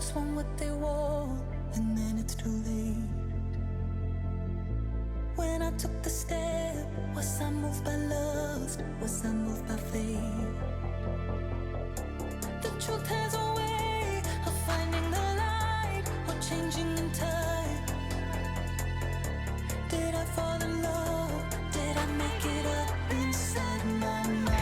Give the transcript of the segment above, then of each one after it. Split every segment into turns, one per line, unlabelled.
just want what they want, and then it's too late. When I took the step, was I moved by lust? Was I moved by faith? The truth has a way of finding the light or changing in time. Did I fall in love? Did I make it up inside my mind?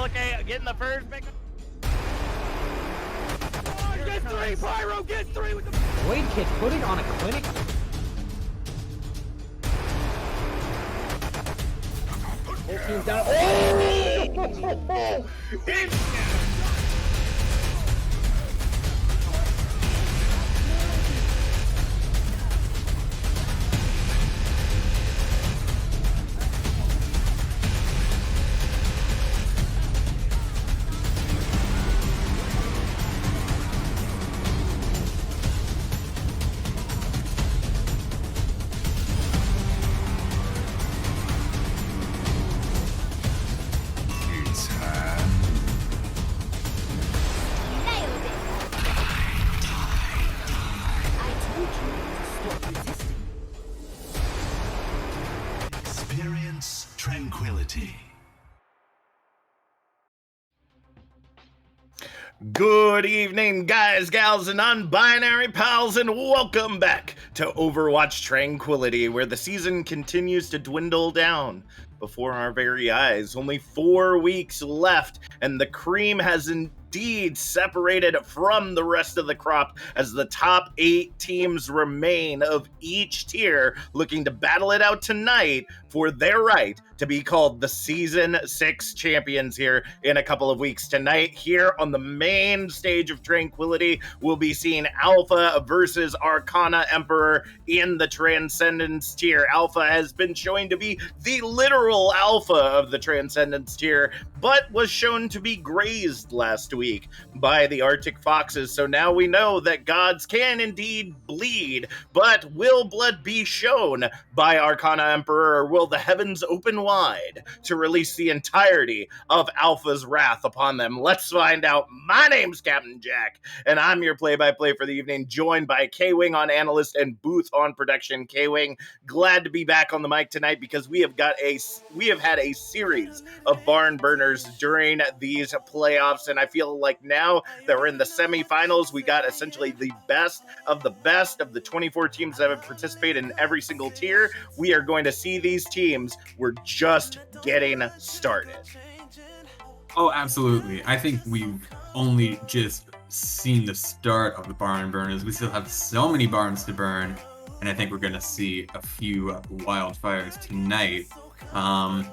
Okay, getting the first pick. Oh, get 3, Pyro, get 3 with the
Blade Kid putting on a clinic. Whole team's down. Oh!
Experience tranquility.
Good evening, guys, gals, and non-binary pals, and welcome back to Overwatch Tranquility, where the season continues to dwindle down before our very eyes. Only 4 weeks left, and the cream has indeed separated from the rest of the crop as the top 8 teams remain of each tier, looking to battle it out tonight for their right to be called the Season 6 champions here in a couple of weeks. Tonight, here on the main stage of Tranquility, we'll be seeing Alpha versus Arcana Emperor in the Transcendence tier. Alpha has been shown to be the literal alpha of the Transcendence tier, but was shown to be grazed last week by the Arctic Foxes. So now we know that gods can indeed bleed, but will blood be shown by Arcana Emperor? Will the heavens open wide to release the entirety of Alpha's wrath upon them? Let's find out. My name's Captain Jack, and I'm your play-by-play for the evening, joined by K-Wing on analyst and Booth on production. K-Wing, glad to be back on the mic tonight because we have had a series of barn burners during these playoffs, and I feel like now that we're in the semifinals, we got essentially the best of the 24 teams that have participated in every single tier. We are going to see these teams. We're just getting started.
Oh, absolutely. I think we've only just seen the start of the barn burners. We still have so many barns to burn, and I think we're going to see a few wildfires tonight. I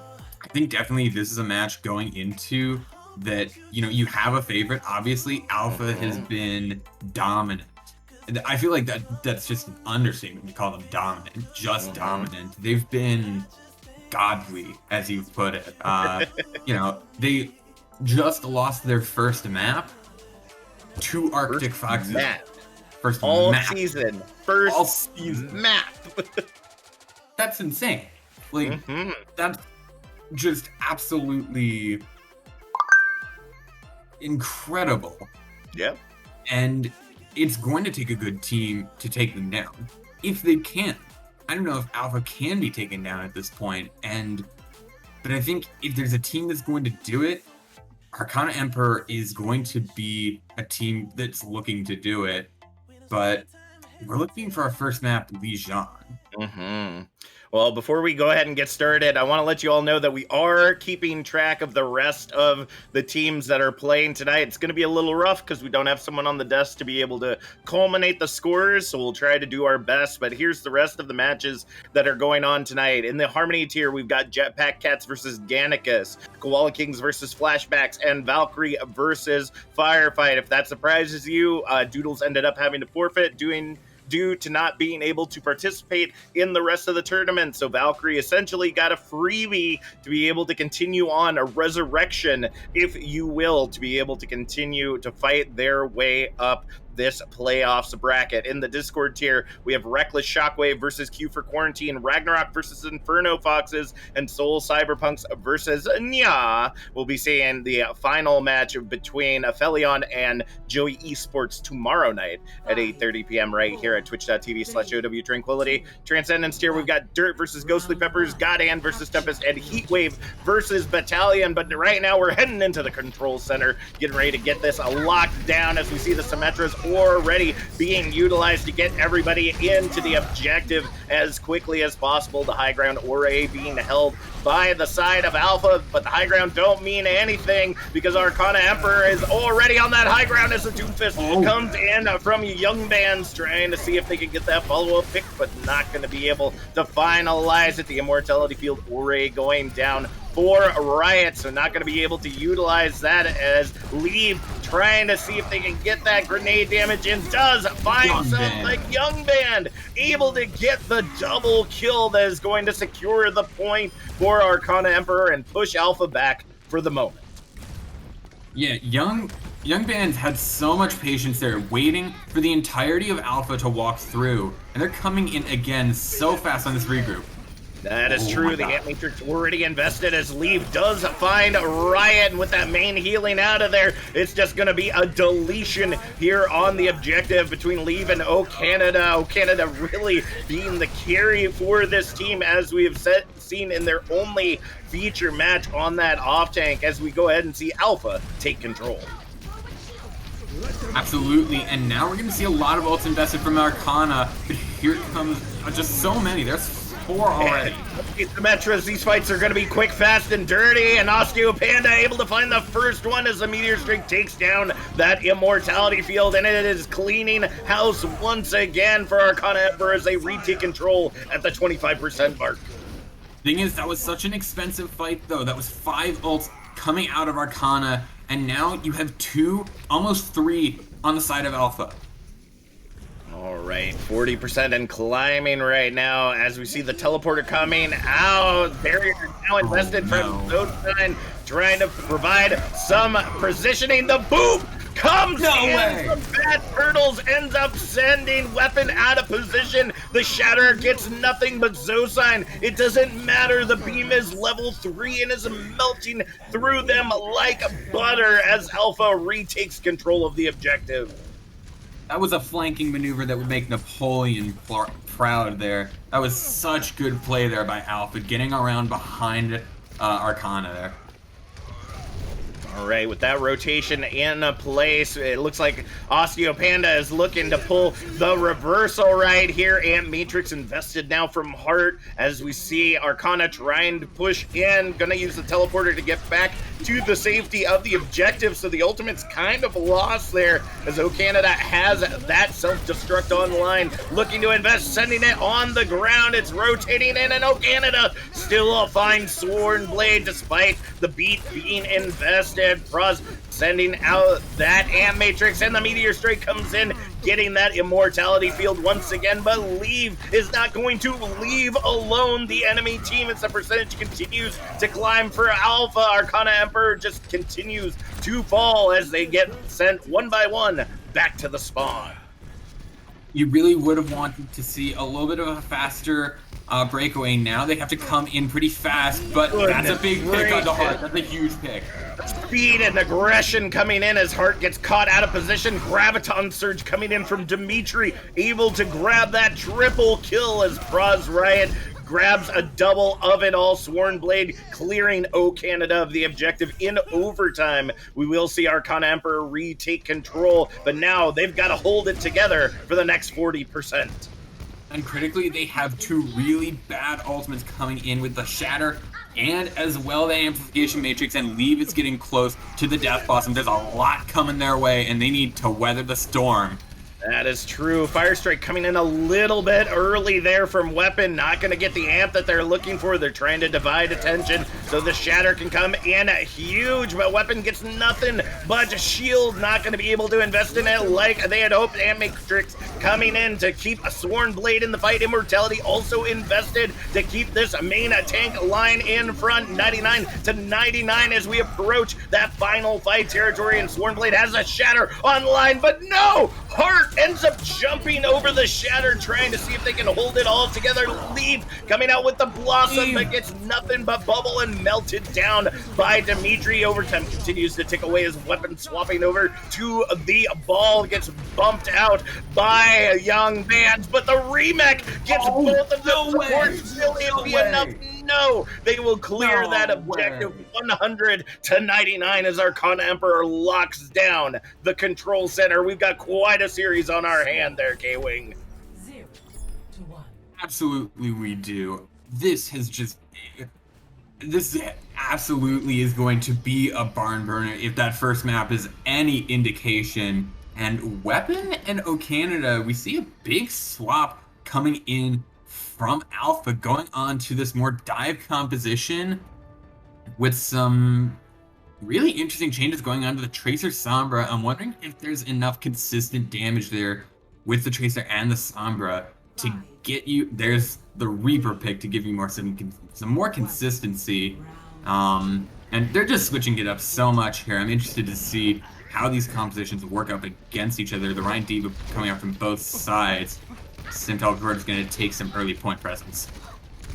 think definitely this is a match going into that, you have a favorite. Obviously, Alpha has been dominant. And I feel like that's just an understatement to call them dominant, just dominant. They've been godly, as you've put it. They just lost their first map to Arctic Foxes. First
Season. Map.
That's insane. That's just absolutely incredible.
Yep.
And it's going to take a good team to take them down. If they can. I don't know if Alpha can be taken down at this point. But I think if there's a team that's going to do it, Arcana Emperor is going to be a team that's looking to do it. But we're looking for our first map, Lijiang.
Well, before we go ahead and get started, I want to let you all know that we are keeping track of the rest of the teams that are playing tonight. It's going to be a little rough because we don't have someone on the desk to be able to culminate the scores, so we'll try to do our best. But here's the rest of the matches that are going on tonight. In the Harmony tier, we've got Jetpack Cats versus Gannicus, Koala Kings versus Flashbacks, and Valkyrie versus Firefight. If that surprises you, Doodles ended up having to forfeit due to not being able to participate in the rest of the tournament. So Valkyrie essentially got a freebie to be able to continue on, a resurrection, if you will, to be able to continue to fight their way up this playoffs bracket. In the Discord tier, we have Reckless Shockwave versus Q for Quarantine, Ragnarok versus Inferno Foxes, and Soul Cyberpunks versus Nya. We'll be seeing the final match between Aphelion and Joey Esports tomorrow night at 8:30 p.m. right here at twitch.tv/OW Tranquility. Transcendence tier, we've got Dirt versus Ghostly Peppers, Godhand versus Tempest, and Heatwave versus Battalion. But right now we're heading into the control center, getting ready to get this locked down as we see the Symmetras already being utilized to get everybody into the objective as quickly as possible. The high ground Ore being held by the side of Alpha, but the high ground don't mean anything because Arcana Emperor is already on that high ground as the Doomfist comes in from Young Bands, trying to see if they can get that follow-up pick, but not going to be able to finalize it. The Immortality Field Ore going down for Riot, so not going to be able to utilize that as Leave trying to see if they can get that grenade damage in. Does find some like Young Band able to get the double kill that is going to secure the point for Arcana Emperor and push Alpha back for the moment.
Yeah, Young Band had so much patience there, waiting for the entirety of Alpha to walk through, and they're coming in again so fast on this regroup.
That is true. The Ant Matrix already invested as Leave does find Riot, and with that main healing out of there, it's just going to be a deletion here on the objective between Leave and O Canada. O Canada really being the carry for this team, as we have seen in their only feature match on that off tank, as we go ahead and see Alpha take control.
Absolutely, and now we're going to see a lot of ults invested from Arcana, but here comes just so many. There's 4 already.
Symmetras, these fights are going to be quick, fast, and dirty, and Osteo Panda able to find the first one as the Meteor Strike takes down that Immortality Field, and it is cleaning house once again for Arcana Emperor as they retake control at the 25% mark.
Thing is, that was such an expensive fight, though. That was 5 ults coming out of Arcana, and now you have 2, almost 3 on the side of Alpha.
All right, 40% and climbing right now as we see the teleporter coming out. Barrier now invested from Zodesign, trying to provide some positioning. The boop comes in from Bad Turtles, ends up sending Weapon out of position. The Shatter gets nothing but Zodesign. It doesn't matter. The beam is level 3 and is melting through them like butter as Alpha retakes control of the objective.
That was a flanking maneuver that would make Napoleon proud there. That was such good play there by Alpha, getting around behind Arcana there.
All right, with that rotation in place, it looks like Osteo Panda is looking to pull the reversal right here. Ant Matrix invested now from Heart as we see Arcana trying to push in. Gonna use the teleporter to get back to the safety of the objective, so the ultimate's kind of lost there as O Canada has that self-destruct online. Looking to invest, sending it on the ground. It's rotating in, and O Canada still finds Sworn Blade despite the beat being invested. Proz sending out that Ant Matrix, and the Meteor Strike comes in, getting that Immortality Field once again, but Leave is not going to leave alone the enemy team as the percentage continues to climb for Alpha. Arcana Emperor just continues to fall as they get sent one by one back to the spawn.
You really would have wanted to see a little bit of a faster breakaway. Now they have to come in pretty fast, but that's a big pick on the Heart. That's a huge pick.
Speed and aggression coming in as Heart gets caught out of position. Graviton Surge coming in from Dimitri, able to grab that triple kill as Proz Riot grabs a double of it all. Sworn Blade clearing O Canada of the objective in overtime. We will see Arcana Emperor retake control, but now they've got to hold it together for the next 40%.
And critically, they have 2 really bad ultimates coming in with the Shatter and as well the Amplification Matrix, and Leave is getting close to the Death Blossom. There's a lot coming their way, and they need to weather the storm.
That is true. Fire Strike coming in a little bit early there from Weapon. Not going to get the amp that they're looking for. They're trying to divide attention so the Shatter can come in huge, but Weapon gets nothing but shield. Not going to be able to invest in it like they had hoped. Amp Matrix coming in to keep a Sworn Blade in the fight. Immortality also invested to keep this main tank line in front. 99 to 99 as we approach that final fight territory, and Sworn Blade has a Shatter online, but no! Heart ends up jumping over the Shatter, trying to see if they can hold it all together. Leave coming out with the Blossom, but gets nothing but bubble and melted down by Dimitri. Overtime continues to tick away as Weapon swapping over to the ball, gets bumped out by Young Bands, but the remake gets both of them. Will it be enough? no, they will clear
No
that objective
way.
100 to 99 as Arcana Emperor locks down the control center. We've got quite a series on our hand there, K-Wing.
Absolutely, we do. This absolutely is going to be a barn burner if that first map is any indication. And Weapon and Ocanada, we see a big swap coming in from Alpha, going on to this more dive composition with some really interesting changes going on to the Tracer Sombra. I'm wondering if there's enough consistent damage there with the Tracer and the Sombra to get you. There's the Reaper pick to give you some more consistency. And they're just switching it up so much here. I'm interested to see how these compositions work up against each other. The Ryan Diva coming out from both sides. Simtal is going to take some early point presence.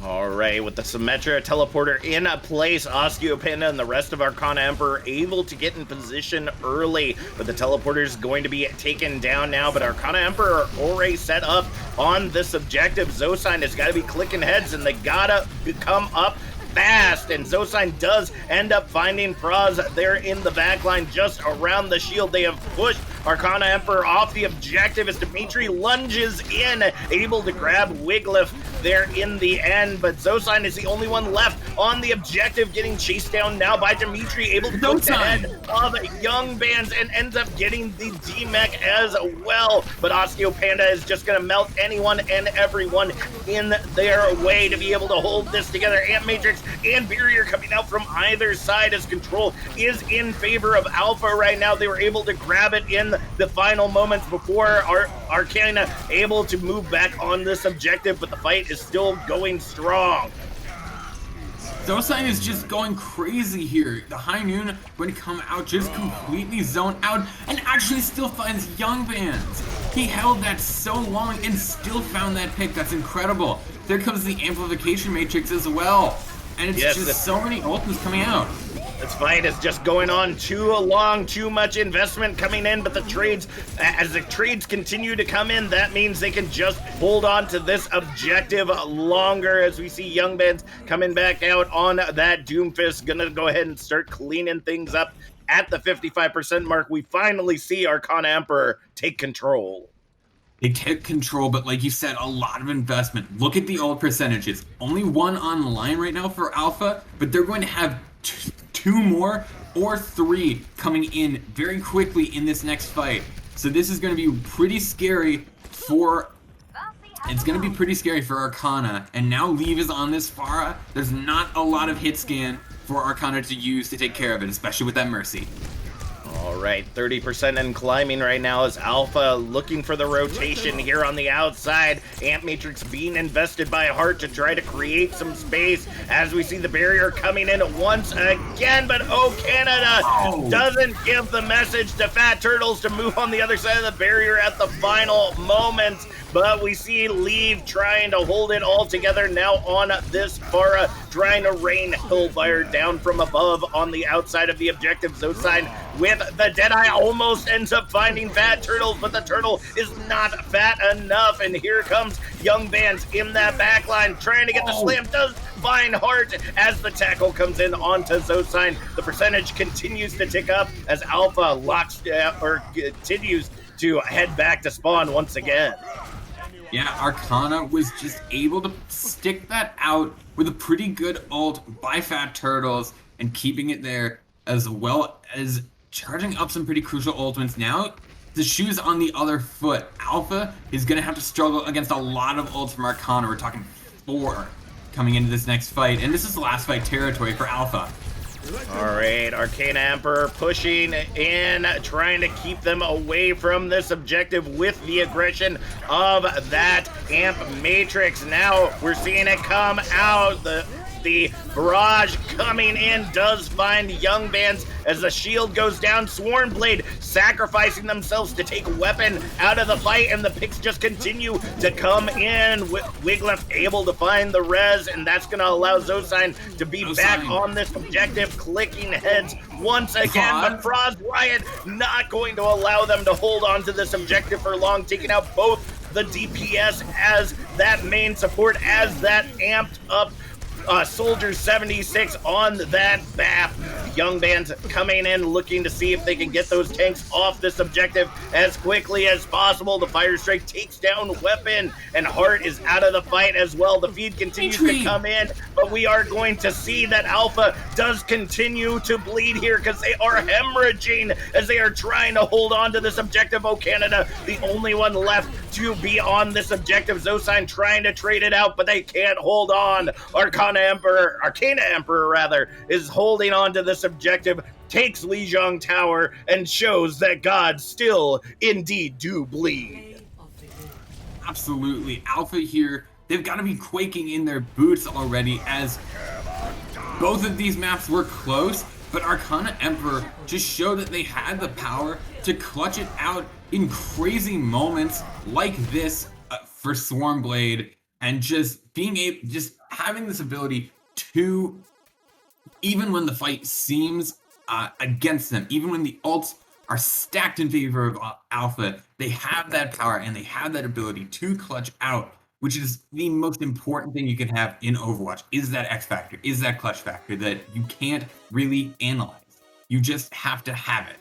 All right, with the Symmetra teleporter in place, Osteopanda and the rest of Arcana Emperor able to get in position early, but the teleporter is going to be taken down now. But Arcana Emperor already set up on this objective. Zosign has got to be clicking heads, and they gotta come up fast, and Zosign does end up finding Praz there in the backline just around the shield. They have pushed Arcana Emperor off the objective as Dimitri lunges in, able to grab Wiglif there in the end, but Zosign is the only one left on the objective, getting chased down now by Dimitri, able to go ahead of Young Bands and ends up getting the D-Mech as well. But Osteopanda is just going to melt anyone and everyone in their way to be able to hold this together. Amp Matrix and Barrier coming out from either side as control is in favor of Alpha right now. They were able to grab it in the final moments before Arcana able to move back on this objective, but the fight is still going strong.
Zosign is just going crazy here. The High Noon going to come out just completely zoned out and actually still finds Young Bands. He held that so long and still found that pick. That's incredible. There comes the Amplification Matrix as well. And it's just so many ultimates coming out.
This fight is just going on too long, too much investment coming in, but as the trades continue to come in, that means they can just hold on to this objective longer as we see Young Bands coming back out on that Doomfist. Gonna go ahead and start cleaning things up at the 55% mark. We finally see Arcana Emperor take control.
They take control, but like you said, a lot of investment. Look at the ult percentages. Only one online right now for Alpha, but they're going to have two more or three coming in very quickly in this next fight. So this is going to be pretty scary for... It's going to be pretty scary for Arcana. And now Leave is on this Pharah. There's not a lot of hit scan for Arcana to use to take care of it, especially with that Mercy.
All right, 30% and climbing right now as Alpha looking for the rotation here on the outside. Amp Matrix being invested by Heart to try to create some space as we see the barrier coming in once again, but Canada doesn't give the message to Fat Turtles to move on the other side of the barrier at the final moments. But we see Leave trying to hold it all together now on this Pharah, trying to rain Hellfire down from above on the outside of the objective. Zosign with the Deadeye almost ends up finding Fat Turtles, but the turtle is not fat enough. And here comes Young Bands in that backline, trying to get the slam. Does find Heart as the tackle comes in onto Zosign. The percentage continues to tick up as Alpha continues to head back to spawn once again.
Yeah, Arcana was just able to stick that out with a pretty good ult by Fat Turtles and keeping it there, as well as charging up some pretty crucial ultimates. Now, the shoe's on the other foot. Alpha is going to have to struggle against a lot of ults from Arcana. We're talking 4 coming into this next fight, and this is the last fight territory for Alpha.
All right, Arcana Emperor pushing in, trying to keep them away from this objective with the aggression of that Amp Matrix. Now we're seeing it come out. The barrage coming in does find Young Bands as the shield goes down. Swornblade sacrificing themselves to take Weapon out of the fight, and the picks just continue to come in. Wiglif able to find the res, and that's going to allow Zosign to be back on this objective, clicking heads once again. But Frost Riot not going to allow them to hold on to this objective for long, taking out both the DPS as that main support, as that amped up Soldier 76 on that BAF. Young Bands coming in looking to see if they can get those tanks off this objective as quickly as possible. The Fire Strike takes down Weapon, and Heart is out of the fight as well. The feed continues to come in, but we are going to see that Alpha does continue to bleed here because they are hemorrhaging as they are trying to hold on to this objective. Oh, Canada, the only one left to be on this objective. Zosign trying to trade it out, but they can't hold on. Arcana Emperor is holding on to this objective, takes Lijiang Tower, and shows that gods still indeed do bleed.
Absolutely. Alpha here, they've got to be quaking in their boots already, as both of these maps were close, but Arcana Emperor just showed that they had the power to clutch it out in crazy moments like this for Swarmblade, and just being able, just having this ability to, even when the fight seems against them, even when the ults are stacked in favor of Alpha, they have that power and they have that ability to clutch out, which is the most important thing you can have in Overwatch, is that X factor, is that clutch factor that you can't really analyze. You just have to have it.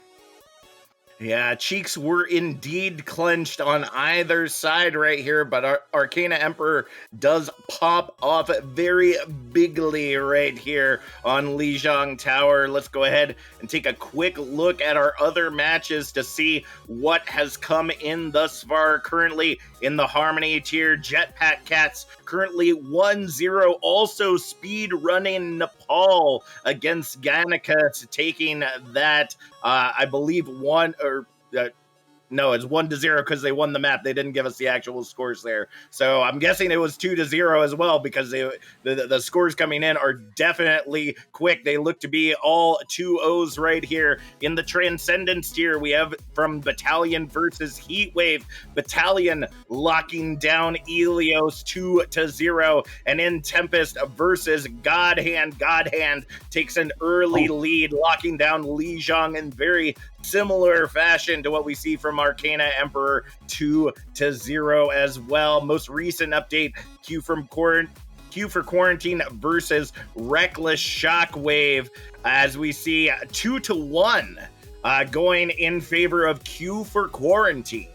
Yeah, cheeks were indeed clenched on either side right here, but Arcana Emperor does pop off very bigly right here on Lijiang Tower. Let's go ahead and take a quick look at our other matches to see what has come in thus far. Currently in the Harmony tier, Jetpack Cats currently 1-0. Also speed running Nepal against Ganica, taking that I believe no, it's 1-0 because they won the map. They didn't give us the actual scores there. So I'm guessing it was 2-0 as well, because the scores coming in are definitely quick. They look to be all 2-0s right here. In the Transcendence tier, we have from Battalion versus Heatwave. Battalion locking down Elios 2-0. And in Tempest versus Godhand, Godhand takes an early lead, locking down Lijiang in very similar fashion to what we see from Arcana Emperor 2-0 as well. Most recent update, Q for Quarantine versus Reckless Shockwave, as we see 2-1 going in favor of Q for Quarantine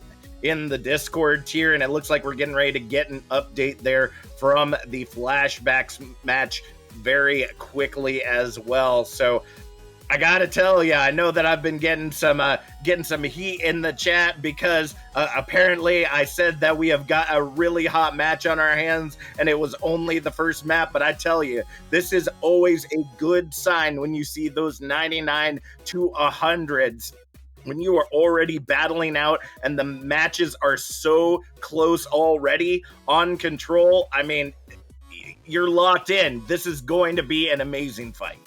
in the Discord tier, and it looks like we're getting ready to get an update there from the flashbacks match very quickly as well. So I gotta tell you, I know that I've been getting some heat in the chat because apparently I said that we have got a really hot match on our hands, and it was only the first map. But I tell you, this is always a good sign when you see those 99 to 100s. When you are already battling out and the matches are so close already on Control, I mean, you're locked in. This is going to be an amazing fight.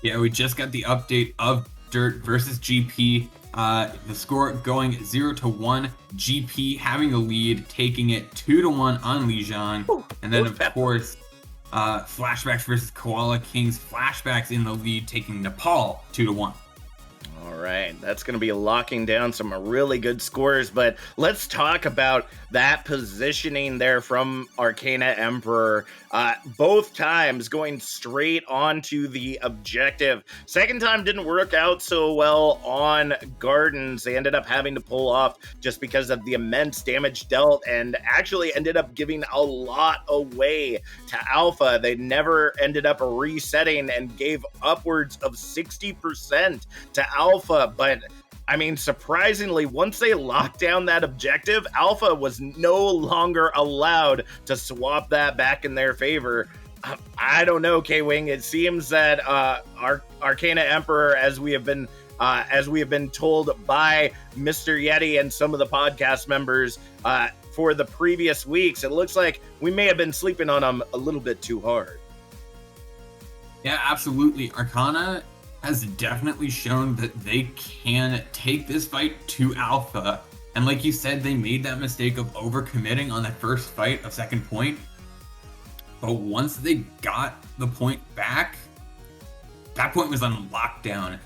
Yeah, we just got the update of Dirt versus GP. The score going 0-1. GP having the lead, taking it 2-1 on Lijiang. And then, of course, Flashbacks versus Koala Kings. Flashbacks in the lead, taking Nepal 2-1.
All right, that's going to be locking down some really good scores, but let's talk about that positioning there from Arcana Emperor. Both times going straight onto the objective. Second time didn't work out so well on Gardens. They ended up having to pull off just because of the immense damage dealt, and actually ended up giving a lot away to Alpha. They never ended up resetting and gave upwards of 60% to Alpha, but I mean, surprisingly, once they locked down that objective, Alpha was no longer allowed to swap that back in their favor. I don't know, K-Wing. It seems that Arcana Emperor, as we have been told by Mr. Yeti and some of the podcast members for the previous weeks, it looks like we may have been sleeping on them a little bit too hard.
Yeah, absolutely. Arcana has definitely shown that they can take this fight to Alpha. And like you said, they made that mistake of overcommitting on that first fight of second point. But once they got the point back, that point was on lockdown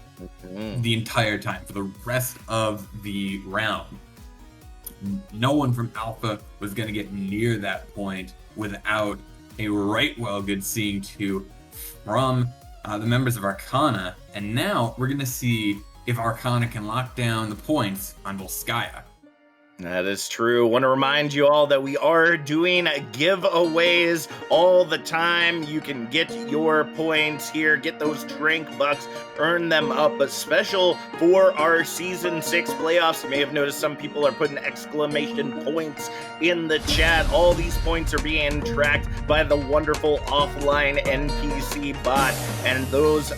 the entire time for the rest of the round. No one from Alpha was going to get near that point without a right well good seeing too from the members of Arcana. And now we're going to see if Arcana can lock down the points on Volskaya.
That is true. Want to remind you all that we are doing giveaways all the time. You can get your points here, get those drink bucks, earn them up. But special for our Season 6 playoffs, you may have noticed some people are putting exclamation points in the chat. All these points are being tracked by the wonderful offline NPC bot, and those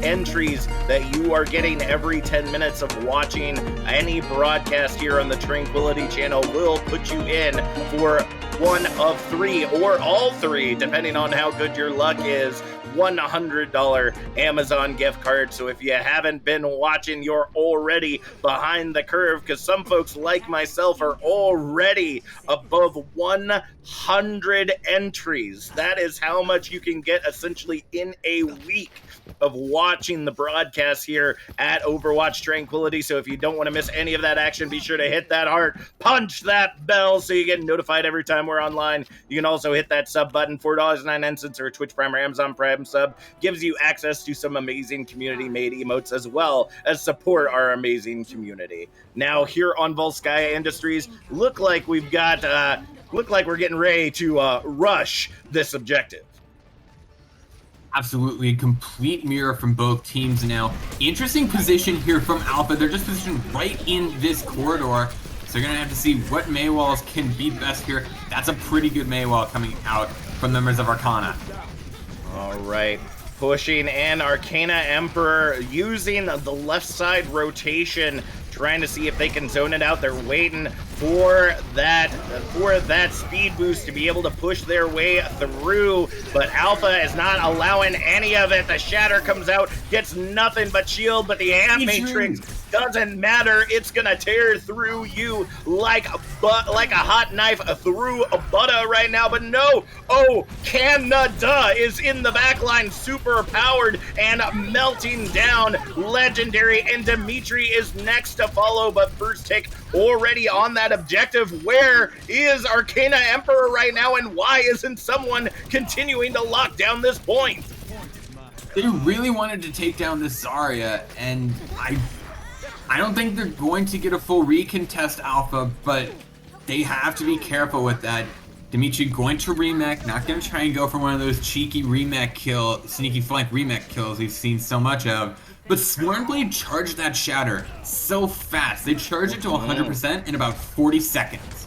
entries that you are getting every 10 minutes of watching any broadcast here on the Tranquility channel will put you in for one of three or all three, depending on how good your luck is, $100 Amazon gift card. So if you haven't been watching, you're already behind the curve, because some folks like myself are already above 100 entries. That is how much you can get essentially in a week of watching the broadcast here at Overwatch Tranquility. So if you don't want to miss any of that action, be sure to hit that heart, punch that bell so you get notified every time we're online. You can also hit that sub button, $4.99 or a Twitch Prime or Amazon Prime sub. Gives you access to some amazing community-made emotes, as well as support our amazing community. Now here on Volskaya Industries, look like we're getting ready to rush this objective.
Absolutely, a complete mirror from both teams now. Interesting position here from Alpha. They're just positioned right in this corridor. So you're going to have to see what Maywalls can beat best here. That's a pretty good Maywall coming out from the members of Arcana.
All right. Pushing in Arcana Emperor, using the left side rotation, trying to see if they can zone it out. They're waiting for that speed boost to be able to push their way through, but Alpha is not allowing any of it. The Shatter comes out, gets nothing but shield, but the Amp Matrix doesn't matter. It's gonna tear through you like a hot knife through a butter right now. But no, Canada is in the backline, super powered and melting down. Legendary and Dimitri is next to follow, but first take already on that objective. Where is Arcana Emperor right now, and why isn't someone continuing to lock down this point?
They really wanted to take down this Zarya, and I don't think they're going to get a full recontest Alpha, but they have to be careful with that. Dimitri going to remech, not going to try and go for one of those cheeky sneaky flank remech kills we've seen so much of. But Swornblade charged that Shatter so fast. They charged it to 100% in about 40 seconds.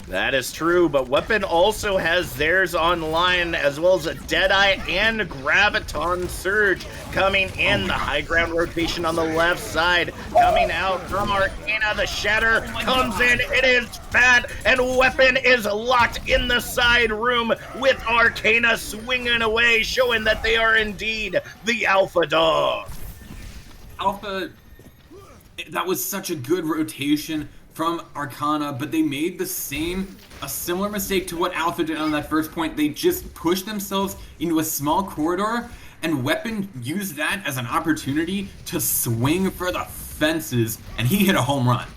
That is true, but Weapon also has theirs online, as well as a Deadeye and Graviton Surge coming in. The high ground rotation on the left side coming out from Arcana. The Shatter comes in. It is bad, and Weapon is locked in the side room with Arcana swinging away, showing that they are indeed the Alpha Dog.
Alpha, that was such a good rotation from Arcana, but they made a similar mistake to what Alpha did on that first point. They just pushed themselves into a small corridor, and Weapon used that as an opportunity to swing for the fences, and he hit a home run.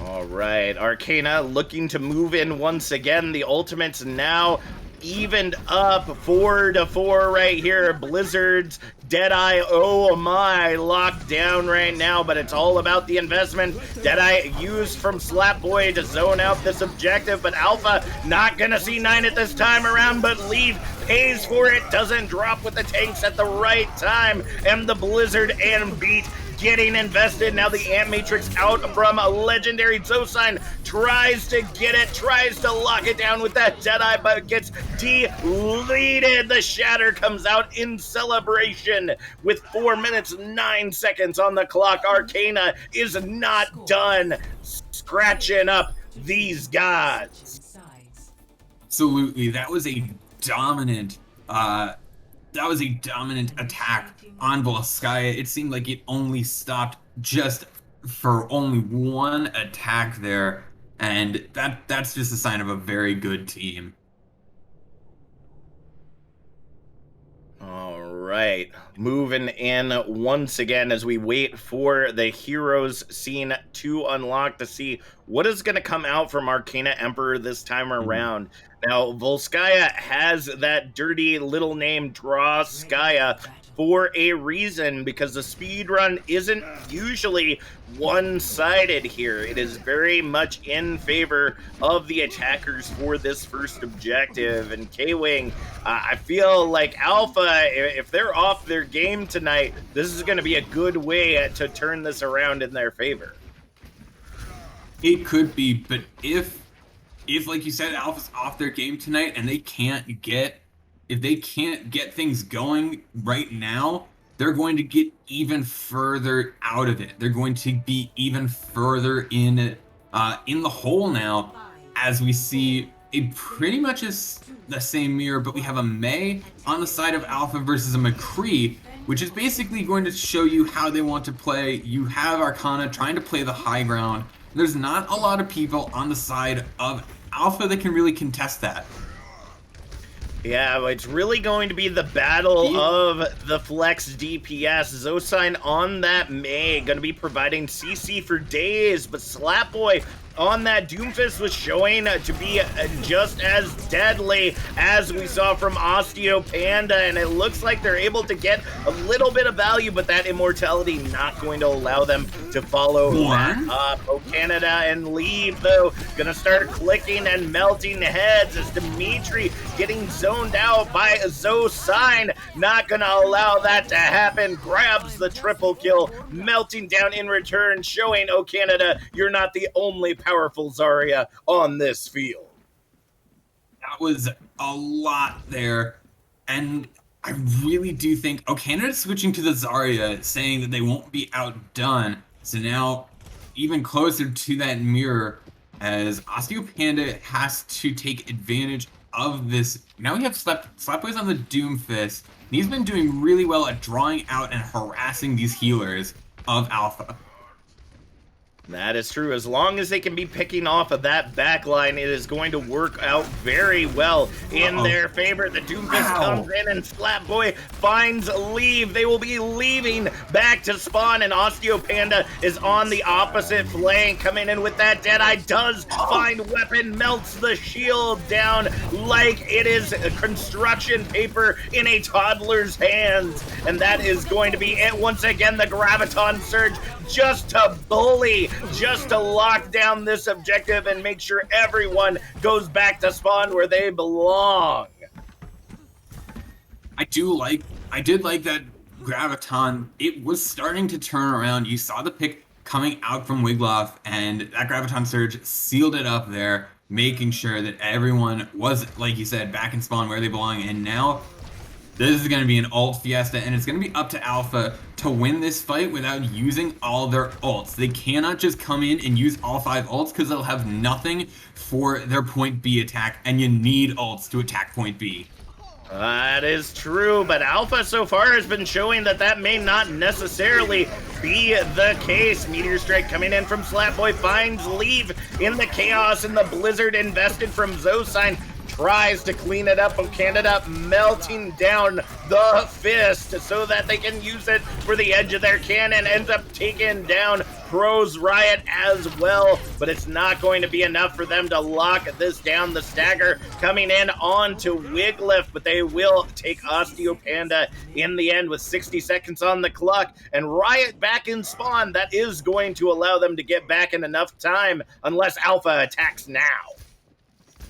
All right, Arcana looking to move in once again. The ultimates now evened up 4-4 right here. Blizzard's Deadeye, oh my, locked down right now, but it's all about the investment. Deadeye used from Slapboy to zone out this objective, but Alpha not gonna see 9 at this time around, but Leave pays for it, doesn't drop with the tanks at the right time, and the Blizzard and Beat getting invested. Now the Amp Matrix out from a legendary Zosine, tries to get it, tries to lock it down with that Deadeye, but gets deleted. The Shatter comes out in celebration with 4 minutes 9 seconds on the clock. Arcana is not done scratching up these guys.
Absolutely, that was a dominant attack on Volskaya. It seemed like it only stopped just for only one attack there, and that's just a sign of a very good team.
All right, moving in once again as we wait for the heroes scene to unlock to see what is going to come out from Arcana Emperor this time around. Now, Volskaya has that dirty little name Drawskaya for a reason, because the speed run isn't usually one-sided here. It is very much in favor of the attackers for this first objective. And K-Wing, I feel like Alpha, if they're off their game tonight, this is going to be a good way to turn this around in their favor.
It could be, but if like you said, Alpha's off their game tonight and if they can't get things going right now, they're going to get even further out of it. They're going to be even further in the hole now, as we see it pretty much is the same mirror, but we have a May on the side of Alpha versus a McCree, which is basically going to show you how they want to play. You have Arcana trying to play the high ground. There's not a lot of people on the side of Alpha that can really contest that.
Yeah, it's really going to be the battle of the flex DPS. Zosine on that May, going to be providing CC for days, but Slapboy on that Doomfist was showing to be just as deadly as we saw from Osteo Panda, and it looks like they're able to get a little bit of value, but that immortality not going to allow them to follow that up. Oh, Canada and Leave, though, gonna start clicking and melting heads as Dimitri getting zoned out by Zosine. Not gonna allow that to happen. Grabs the triple kill, melting down in return, showing, oh, Canada, you're not the only powerful Zarya on this field.
That was a lot there, and I really do think Canada's switching to the Zarya, saying that they won't be outdone. So now, even closer to that mirror, as Osteo Panda has to take advantage of this. Now we have Slapboy's on the Doomfist, and he's been doing really well at drawing out and harassing these healers of Alpha.
That is true. As long as they can be picking off of that back line, it is going to work out very well in their favor. The Doomfist comes in and Slapboy finds Leave. They will be leaving back to spawn, and Osteo Panda is on the opposite flank, coming in with that Deadeye. Does find weapon, melts the shield down like it is construction paper in a toddler's hands. And that is going to be it. Once again, the Graviton Surge just to bully, just to lock down this objective and make sure everyone goes back to spawn where they belong.
I did like that Graviton. It was starting to turn around. You saw the pick coming out from Wigloff, and that Graviton Surge sealed it up there, making sure that everyone was, like you said, back in spawn where they belong. And now this is going to be an ult fiesta, and it's going to be up to Alpha to win this fight without using all their ults. They cannot just come in and use all 5 ults, because they'll have nothing for their point B attack, and you need ults to attack point B.
That is true, but Alpha so far has been showing that may not necessarily be the case. Meteor Strike coming in from Slapboy finds Leave in the chaos, and the Blizzard invested from Zosine tries to clean it up. Canada melting down the fist so that they can use it for the edge of their cannon. Ends up taking down Pros Riot as well, but it's not going to be enough for them to lock this down. The stagger coming in onto Wiglif, but they will take Osteo Panda in the end with 60 seconds on the clock, and Riot back in spawn. That is going to allow them to get back in enough time, unless Alpha attacks now.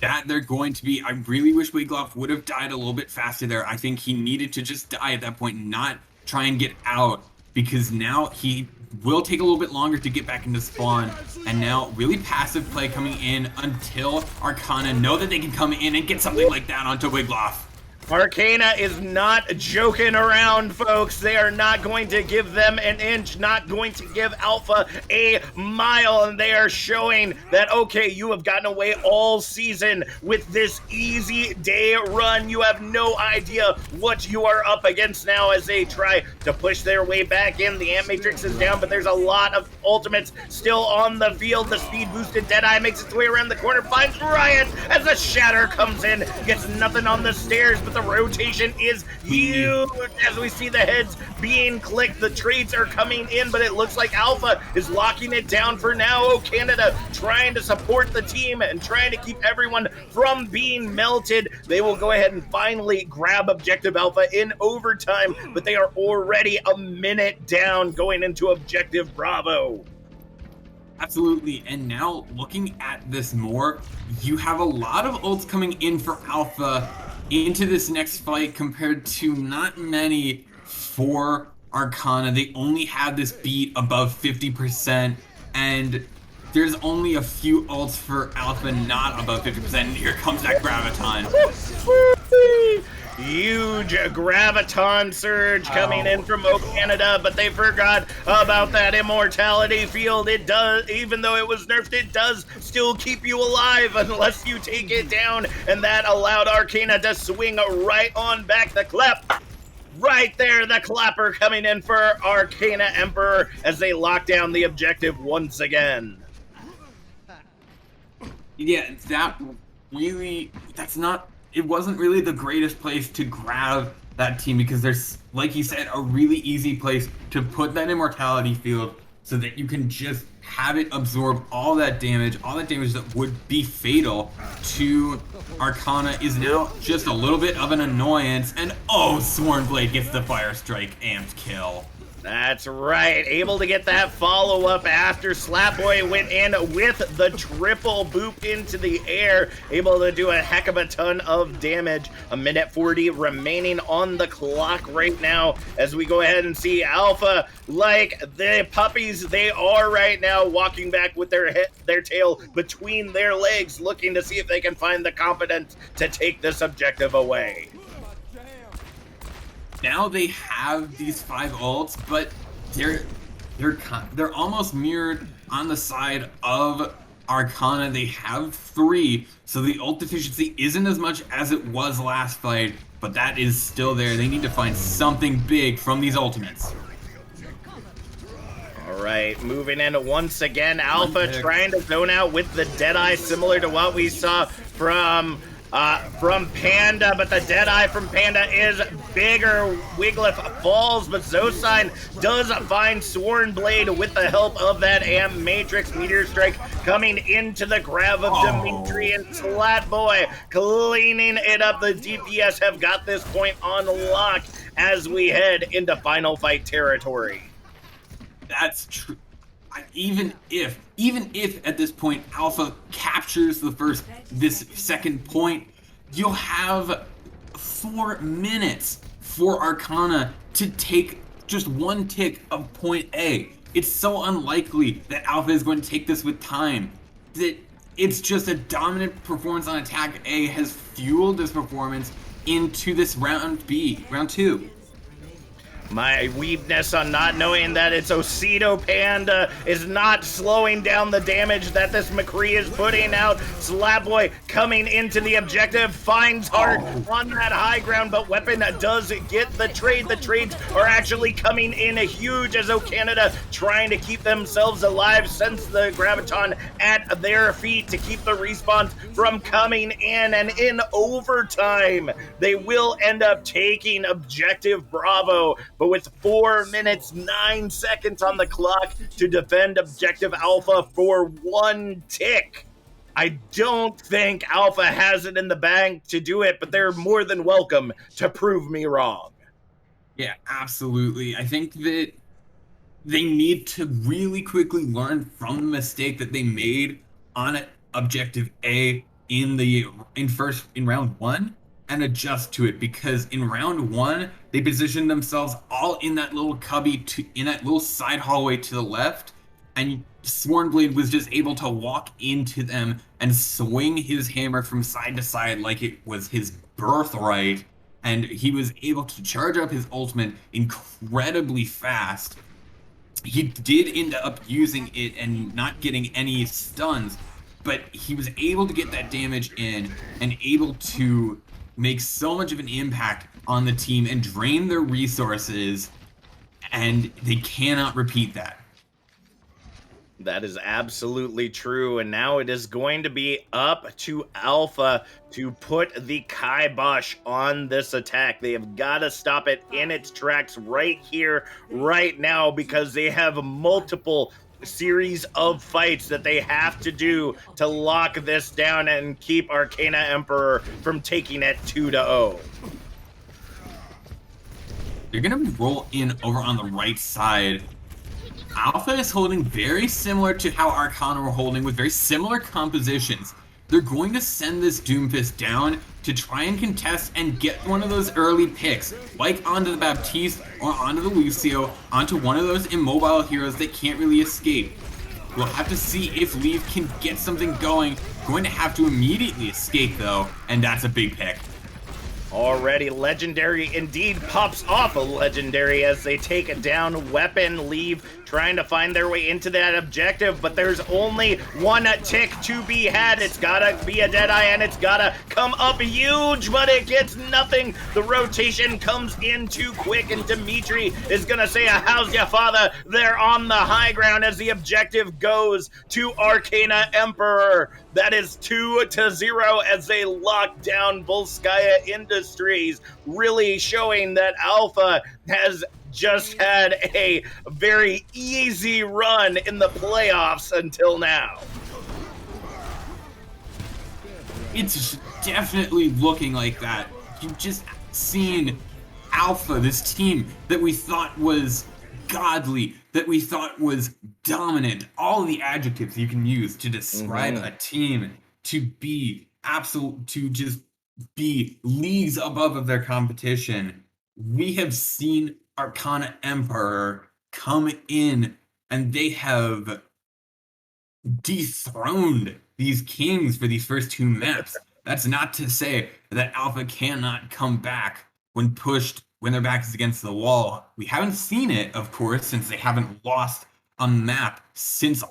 That they're going to be. I really wish Wigloff would have died a little bit faster there. I think he needed to just die at that point and not try and get out, because now he will take a little bit longer to get back into spawn. And now really passive play coming in until Arcana know that they can come in and get something like that onto Wigloff.
Arcana is not joking around, folks. They are not going to give them an inch, not going to give Alpha a mile, and they are showing that, okay, you have gotten away all season with this easy day run. You have no idea what you are up against now as they try to push their way back in. The Ant Matrix is down, but there's a lot of ultimates still on the field. The speed boosted Deadeye makes its way around the corner, finds Riot as a Shatter comes in, gets nothing on the stairs, but the rotation is huge as we see the heads being clicked. The trades are coming in, but it looks like Alpha is locking it down for now. Oh, Canada trying to support the team and trying to keep everyone from being melted. They will go ahead and finally grab Objective Alpha in overtime, but they are already a minute down going into Objective Bravo.
Absolutely, and now looking at this more, you have a lot of ults coming in for Alpha into this next fight compared to not many for Arcana. They only have this beat above 50%, and there's only a few ults for Alpha not above 50%. And here comes that Graviton.
Huge Graviton surge coming in from Canada, but they forgot about that immortality field. It does, even though it was nerfed, it does still keep you alive unless you take it down, and that allowed Arcana to swing right on back. The clap right there, the clapper coming in for Arcana Emperor as they lock down the objective once again.
Yeah, it wasn't really the greatest place to grab that team because there's, like you said, a really easy place to put that immortality field so that you can just have it absorb all that damage that would be fatal to Arcana is now just a little bit of an annoyance, and oh, Swornblade gets the Fire Strike amped kill.
That's right, able to get that follow-up after Slapboy went in with the triple boop into the air, able to do a heck of a ton of damage. A minute 40 remaining on the clock right now as we go ahead and see Alpha, like the puppies they are right now, walking back with their tail between their legs, looking to see if they can find the competence to take this objective away.
Now they have these 5 ults, but they're almost mirrored on the side of Arcana. They have 3, so the ult efficiency isn't as much as it was last fight, but that is still there. They need to find something big from these ultimates.
All right, moving in once again. Alpha trying to zone out with the Deadeye, similar to what we saw from Panda, but the Deadeye from Panda is bigger. Wiglif falls, but Zosine does find Swornblade with the help of that Am Matrix. Meteor Strike coming into the grab of Dimitri, and Slatboy cleaning it up. The DPS have got this point on lock as we head into final fight territory.
That's true. Even if at this point Alpha captures this second point, you'll have 4 minutes for Arcana to take just one tick of point A. It's so unlikely that Alpha is going to take this with time that it's just a dominant performance on attack A has fueled this performance into this round 2.
My weebness on not knowing that it's Ocedo Panda is not slowing down the damage that this McCree is putting out. Slapboy coming into the objective, finds Heart on that high ground, but Weapon does get the trade. The trades are actually coming in huge as Canada trying to keep themselves alive, sends the Graviton at their feet to keep the respawns from coming in, and in overtime, they will end up taking Objective Bravo. But with 4 minutes, 9 seconds on the clock to defend Objective Alpha for 1 tick, I don't think Alpha has it in the bank to do it, but they're more than welcome to prove me wrong.
Yeah, absolutely. I think that they need to really quickly learn from the mistake that they made on Objective A in round 1 and adjust to it, because in round 1 they positioned themselves all in that little cubby in that little side hallway to the left, and Swornblade was just able to walk into them and swing his hammer from side to side like it was his birthright, and he was able to charge up his ultimate incredibly fast. He did end up using it and not getting any stuns, but he was able to get that damage in and able to make so much of an impact on the team and drain their resources, and they cannot repeat that.
That is absolutely true, and now it is going to be up to Alpha to put the kibosh on this attack. They have got to stop it in its tracks right here, right now, because they have multiple series of fights that they have to do to lock this down and keep Arcana Emperor from taking it 2-0.
They're going to roll in over on the right side. Alpha is holding very similar to how Arcana were holding, with very similar compositions. They're going to send this Doomfist down to try and contest and get one of those early picks, like onto the Baptiste or onto the Lucio, onto one of those immobile heroes that can't really escape. We'll have to see if Leaf can get something going. Going to have to immediately escape though, and that's a big pick.
Already legendary indeed pops off a legendary as they take down Weapon. Leave trying to find their way into that objective, but there's only one tick to be had. It's gotta be a Deadeye and it's gotta come up huge, but it gets nothing. The rotation comes in too quick and Dimitri is gonna say a how's ya father there on the high ground as the objective goes to Arcana Emperor. That is 2-0 as they lock down Volskaya Industries, really showing that Alpha has just had a very easy run in the playoffs until now.
It's definitely looking like that. You've just seen Alpha, this team that we thought was godly, that we thought was dominant, all the adjectives you can use to describe a team to be absolute, to just be leagues above of their competition. We have seen Arcana Emperor come in and they have dethroned these kings for these first two maps. That's not to say that Alpha cannot come back when pushed, when their back is against the wall. We haven't seen it, of course, since they haven't lost a map since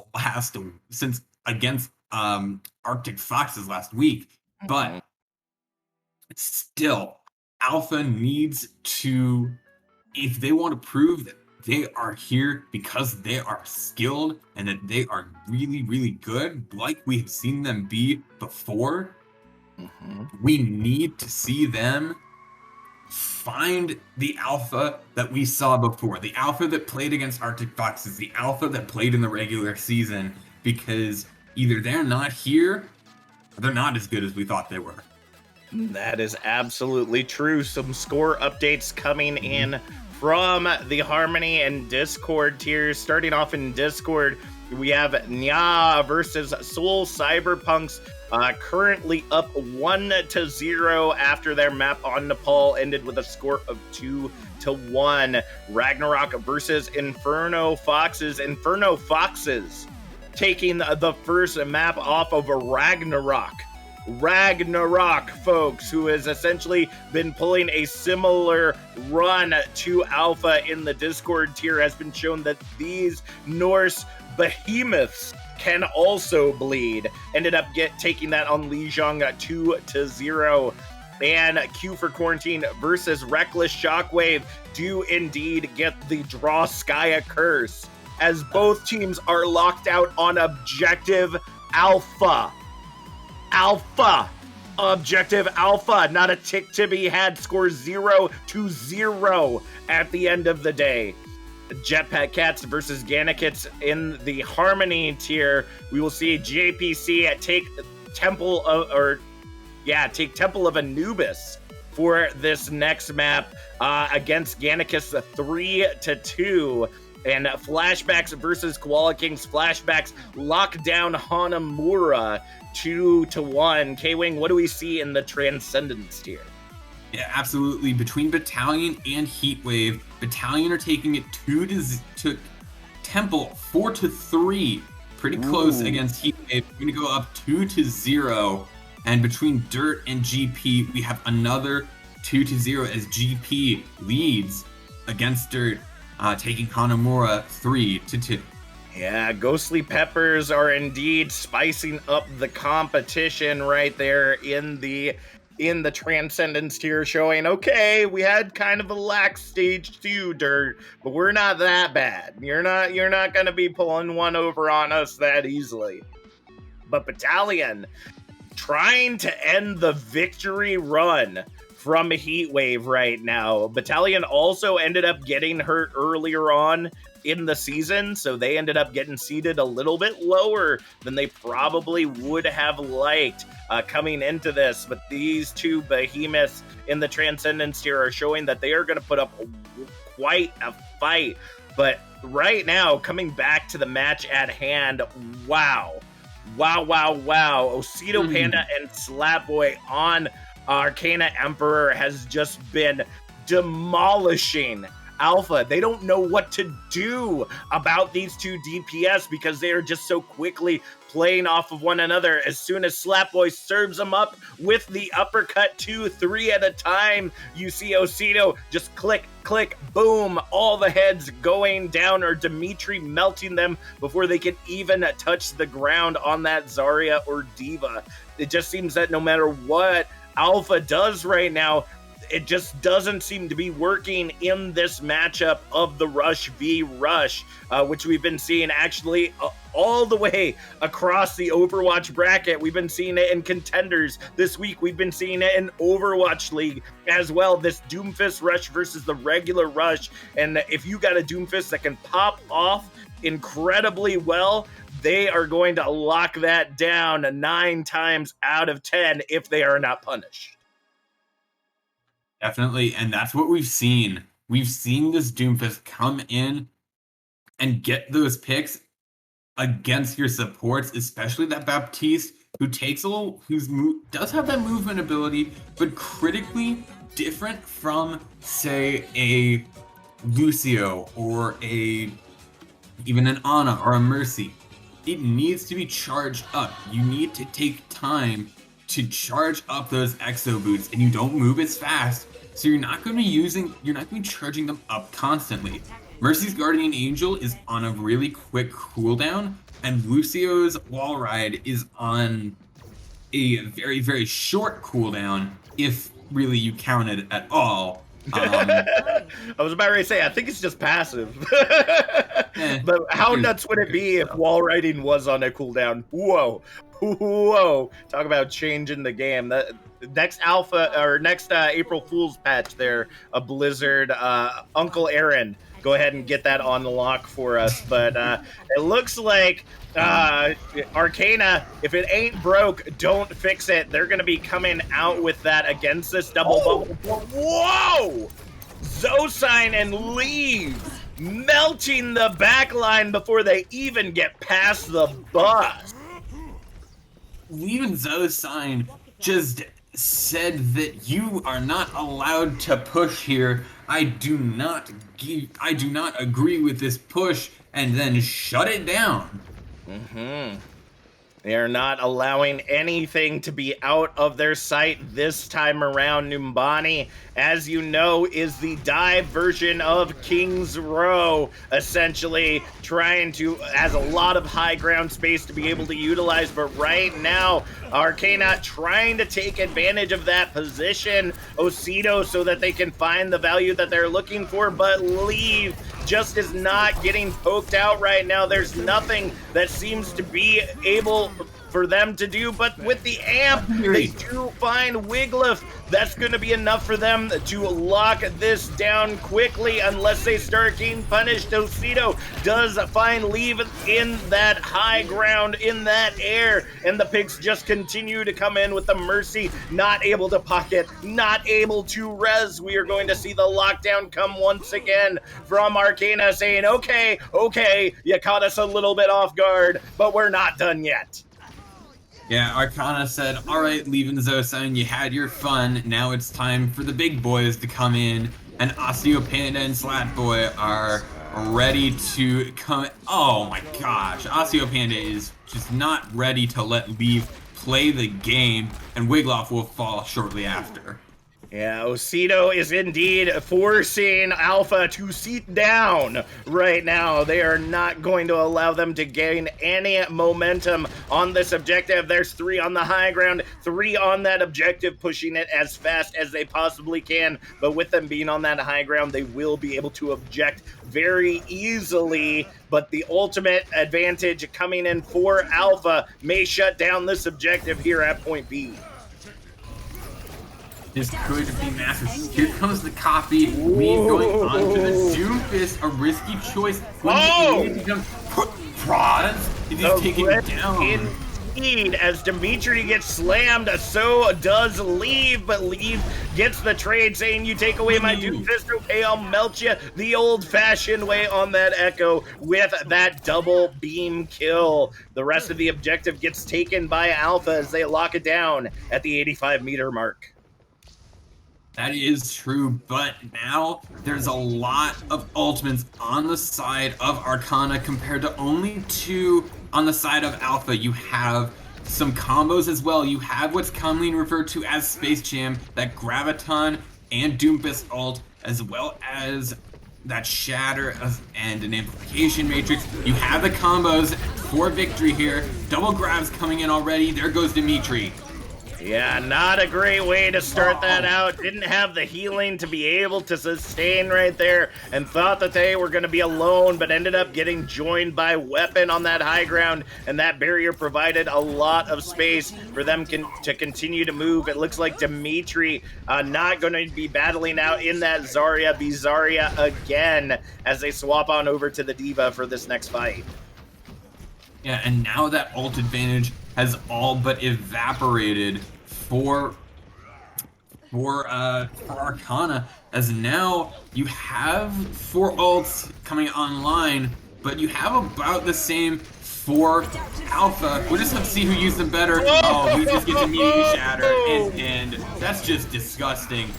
against Arctic Foxes last week. But still, Alpha needs to, if they want to prove that they are here because they are skilled and that they are really, really good, like we have seen them be before, we need to see them find the Alpha that we saw before, the Alpha that played against Arctic Foxes, the Alpha that played in the regular season, because either they're not here or they're not as good as we thought they were.
That is absolutely true. Some score updates coming in from the Harmony and Discord tiers. Starting off in Discord, we have Nya versus Soul Cyberpunks, currently up 1-0 after their map on Nepal ended with a score of 2-1. Ragnarok versus Inferno Foxes. Inferno Foxes taking the first map off of Ragnarok. Ragnarok, folks, who has essentially been pulling a similar run to Alpha in the Discord tier, has been shown that these Norse behemoths can also bleed. Ended up taking that on Lijiang 2-0. And Q for Quarantine versus Reckless Shockwave do indeed get the Draw Skya curse, as both teams are locked out on Objective Alpha. Objective Alpha, not a tick to be had. Score 0-0 at the end of the day. Jetpack Cats versus Ganakits in the Harmony tier. We will see JPC take Temple of Anubis for this next map against Ganakis 3-2. And Flashbacks versus Koala Kings. Flashbacks lock down Hanamura 2-1. K-Wing, what do we see in the Transcendence tier?
Yeah, absolutely. Between Battalion and Heatwave, Battalion are taking it to Temple 4-3. Pretty close against Heatwave. We're going to go up 2-0. And between Dirt and GP, we have another 2-0 as GP leads against Dirt, taking Hanamura 3-2.
Yeah, Ghostly Peppers are indeed spicing up the competition right there in the in the Transcendence tier, showing, okay, we had kind of a lax stage 2 dirt, but we're not that bad. You're not gonna be pulling one over on us that easily. But Battalion trying to end the victory run from Heatwave right now. Battalion also ended up getting hurt earlier on in the season, so they ended up getting seeded a little bit lower than they probably would have liked coming into this. But these two behemoths in the Transcendence tier are showing that they are going to put up quite a fight. But right now, coming back to the match at hand, wow. Osito Panda and Slapboy on Arcana Emperor has just been demolishing Alpha. They don't know what to do about these two DPS because they are just so quickly playing off of one another. As soon as Slapboy serves them up with the uppercut 2-3 at a time, you see Osito just click, boom, all the heads going down, or Dimitri melting them before they can even touch the ground on that Zarya or Diva. It just seems that no matter what Alpha does right now, it just doesn't seem to be working in this matchup of the Rush v Rush, which we've been seeing actually all the way across the Overwatch bracket. We've been seeing it in Contenders this week. We've been seeing it in Overwatch League as well. This Doomfist Rush versus the regular Rush. And if you got a Doomfist that can pop off incredibly well, they are going to lock that down 9 times out of 10 if they are not punished.
Definitely, and that's what we've seen. We've seen this Doomfist come in and get those picks against your supports, especially that Baptiste, who takes a little, does have that movement ability, but critically different from, say, a Lucio or even an Ana or a Mercy. It needs to be charged up. You need to take time to charge up those exo boots, and you don't move as fast, so you're not going to be charging them up constantly. Mercy's Guardian Angel is on a really quick cooldown, and Lucio's Wall Ride is on a very, very short cooldown, if really you count it at all.
I was about to say, I think it's just passive. But how nuts would it be if wall riding was on a cooldown? Whoa. Talk about changing the game. Next April Fool's patch there, a Blizzard, Uncle Aaron, go ahead and get that on the lock for us. But it looks like Arcana, if it ain't broke, don't fix it. They're going to be coming out with that against this double bubble. Whoa! Zosine and Leave melting the backline before they even get past the bus.
Leave and Zosine just said that you are not allowed to push here. I do not agree with this push, and then shut it down.
They are not allowing anything to be out of their sight this time around. Numbani, as you know, is the dive version of King's Row, essentially trying to, has a lot of high ground space to be able to utilize, but right now, Arcana trying to take advantage of that position, Osito, so that they can find the value that they're looking for, but Leave just is not getting poked out right now. There's nothing that seems to be able for them to do, but with the amp, they do find Wiglif. That's going to be enough for them to lock this down quickly unless they start getting punished. Osito does find Leave in that high ground, in that air, and the picks just continue to come in with the Mercy, not able to pocket, not able to res. We are going to see the lockdown come once again from Arcana saying, okay, you caught us a little bit off guard, but we're not done yet.
Yeah, Arcana said, all right, Leave and Zosine, you had your fun. Now it's time for the big boys to come in. And Osteo Panda and Slatboy are ready to come. Oh my gosh, Osteo Panda is just not ready to let Leave play the game, and Wigloff will fall shortly after.
Yeah, Osido is indeed forcing Alpha to sit down right now. They are not going to allow them to gain any momentum on this objective. There's 3 on the high ground, 3 on that objective, pushing it as fast as they possibly can. But with them being on that high ground, they will be able to object very easily. But the ultimate advantage coming in for Alpha may shut down this objective here at point B.
This could be massive. Here comes the copy. Weave going onto the Doomfist. A risky choice. Prods. It is taken down.
Indeed, as Dimitri gets slammed, so does Leave, but Leave gets the trade, saying, you take away my Doomfist, okay, I'll melt you the old-fashioned way on that Echo with that double beam kill. The rest of the objective gets taken by Alpha as they lock it down at the 85-meter mark.
That is true, but now there's a lot of ultimates on the side of Arcana compared to only 2 on the side of Alpha. You have some combos as well. You have what's commonly referred to as Space Jam, that Graviton and Doomfist ult, as well as that Shatter and an Amplification Matrix. You have the combos for victory here. Double grabs coming in already. There goes Dimitri.
Yeah, not a great way to start that out. Didn't have the healing to be able to sustain right there, and thought that they were going to be alone, but ended up getting joined by Weapon on that high ground, and that barrier provided a lot of space for them to continue to move. It looks like Dimitri not going to be battling out in that Zarya v Zarya again as they swap on over to the D.Va for this next fight.
Yeah, and now that ult advantage has all but evaporated for Arcana, as now you have 4 ults coming online, but you have about the same for Alpha. We'll just have to see who used them better. Oh, we just get to immediately shatter, and that's just disgusting.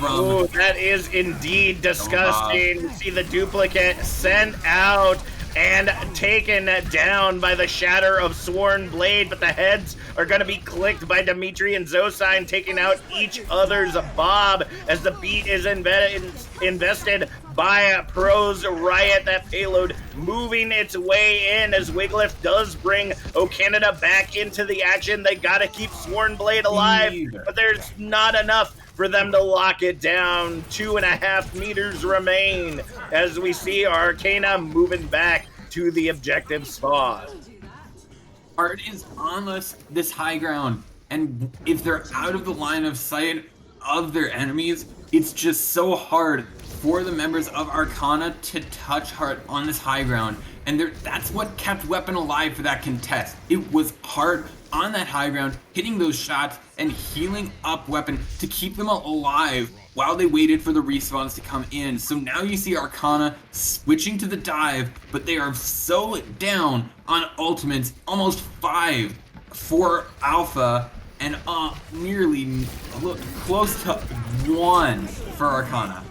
Oh, that is indeed disgusting. You see the duplicate sent out and taken down by the shatter of Sworn Blade, but the heads are going to be clicked by Dimitri and Zosine, taking out each other's Bob as the beat is invested by Pros Riot. That payload moving its way in as Wiglif does bring Canada back into the action. They got to keep Sworn Blade alive, but there's not enough for them to lock it down. 2.5 meters remain as we see Arcana moving back to the objective spot.
Art is on this high ground, and if they're out of the line of sight of their enemies, it's just so hard for the members of Arcana to touch Heart on this high ground, and that's what kept Weapon alive for that contest. It was hard on that high ground, hitting those shots and healing up Weapon to keep them alive while they waited for the respawns to come in. So now you see Arcana switching to the dive, but they are so down on ultimates, almost 5 for Alpha, and nearly close to 1 for Arcana.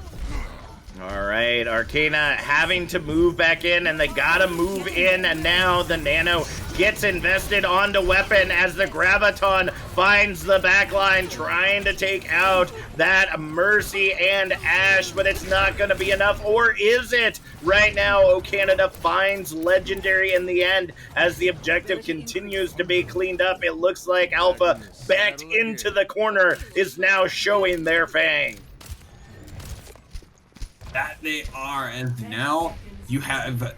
All right, Arcana having to move back in, and they gotta move in, and now the Nano gets invested onto Weapon as the Graviton finds the backline, trying to take out that Mercy and Ashe, but it's not gonna be enough, or is it? Right now, Canada finds Legendary in the end as the objective continues to be cleaned up. It looks like Alpha, backed into the corner, is now showing their fang.
That they are, and now you have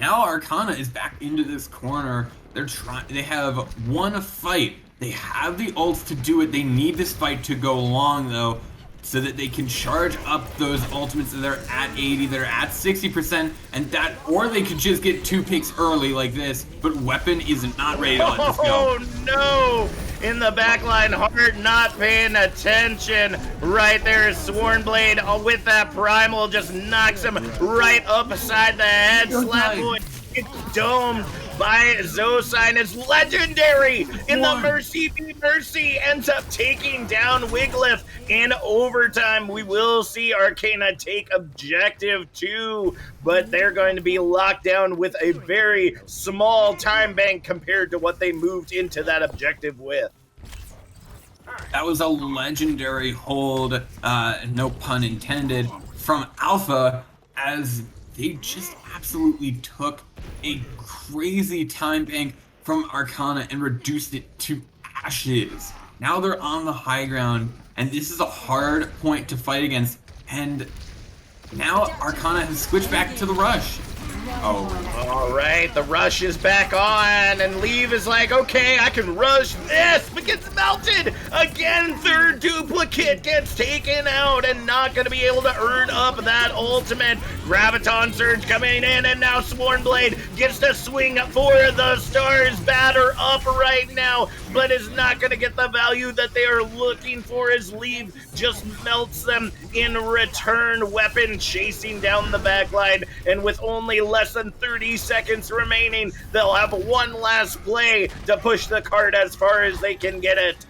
now Arcana is back into this corner. They have won a fight. They have the ults to do it. They need this fight to go long though, so that they can charge up those ultimates that are at 80, that are at 60%, and or they could just get 2 picks early like this, but Weapon is not ready to let this go.
Oh no! In the backline, Heart not paying attention. Right there is Sworn Blade with that Primal, just knocks him right up beside the head. Slapboy gets domed by Zosine. It's Legendary in the Mercy v Mercy, ends up taking down Wiglif in overtime. We will see Arcana take objective 2, but they're going to be locked down with a very small time bank compared to what they moved into that objective with.
That was a legendary hold, no pun intended, from Alpha, as they just absolutely took a crazy time bank from Arcana and reduced it to ashes. Now they're on the high ground, and this is a hard point to fight against, and now Arcana has switched back to the rush. Oh.
All right, the rush is back on, and Leave is like, okay, I can rush this, but gets melted. Again, third duplicate gets taken out and not going to be able to earn up that ultimate. Graviton Surge coming in, and now Swornblade gets to swing for the stars. Batter up right now, but is not going to get the value that they are looking for as Leave just melts them in return. Weapon chasing down the backline, and with only less than 30 seconds remaining, they'll have one last play to push the cart as far as they can get it.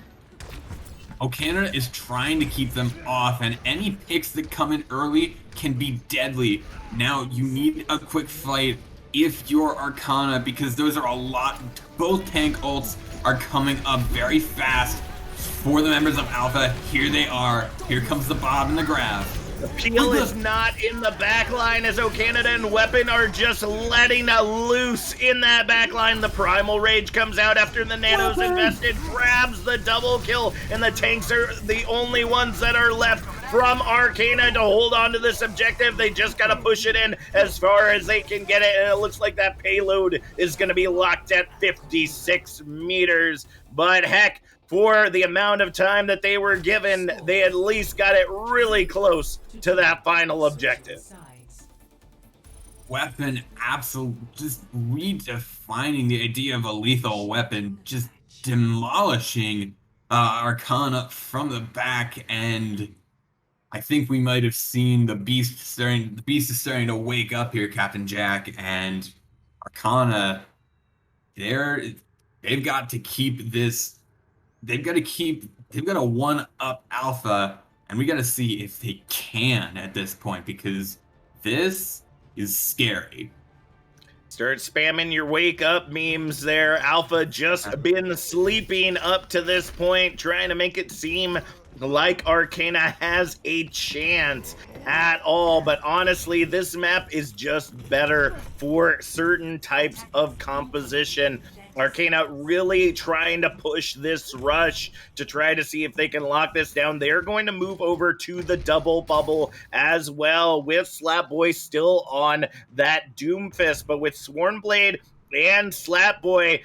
Arcana is trying to keep them off, and any picks that come in early can be deadly. Now, you need a quick fight if you're Arcana, because those are a lot. Both tank ults are coming up very fast for the members of Alpha. Here they are. Here comes the bob and the grab.
The peel is not in the backline as Arcana and Weapon are just letting loose in that backline. The Primal Rage comes out after the Nano's invested, grabs the double kill, and the tanks are the only ones that are left from Arcana to hold on to this objective. They just got to push it in as far as they can get it, and it looks like that payload is going to be locked at 56 meters. But heck, for the amount of time that they were given, they at least got it really close to that final objective.
Weapon absolutely just redefining the idea of a lethal weapon, just demolishing Arcana from the back, and I think we might have seen the beast is starting to wake up here, Captain Jack, and Arcana, they've got to keep this. They've got to one up Alpha, and we got to see if they can at this point, because this is scary.
Start spamming your wake up memes there. Alpha just been sleeping up to this point, trying to make it seem like Arcana has a chance at all. But honestly, this map is just better for certain types of composition. Arcana really trying to push this rush to try to see if they can lock this down. They're going to move over to the double bubble as well, with Slapboy still on that Doomfist, but with Swornblade and Slapboy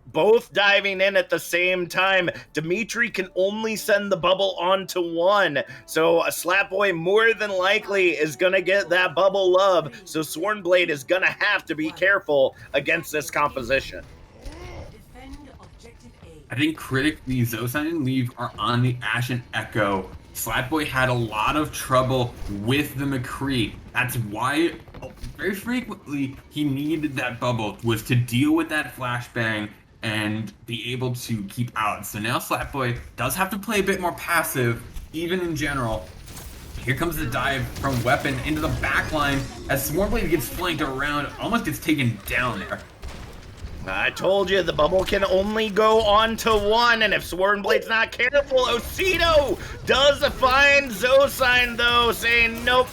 both diving in at the same time, Dimitri can only send the bubble onto one. So Slapboy more than likely is going to get that bubble love. So Swornblade is going to have to be careful against this composition.
I think critically, Zosan and Leave are on the Ashen Echo. Slapboy had a lot of trouble with the McCree. That's why very frequently he needed that bubble, was to deal with that flashbang and be able to keep out. So now Slapboy does have to play a bit more passive, even in general. Here comes the dive from Weapon into the backline as Swarmblade gets flanked around, almost gets taken down there.
I told you, the bubble can only go on to one, and if Swornblade's not careful, Osito does find Zosign, though, saying, nope,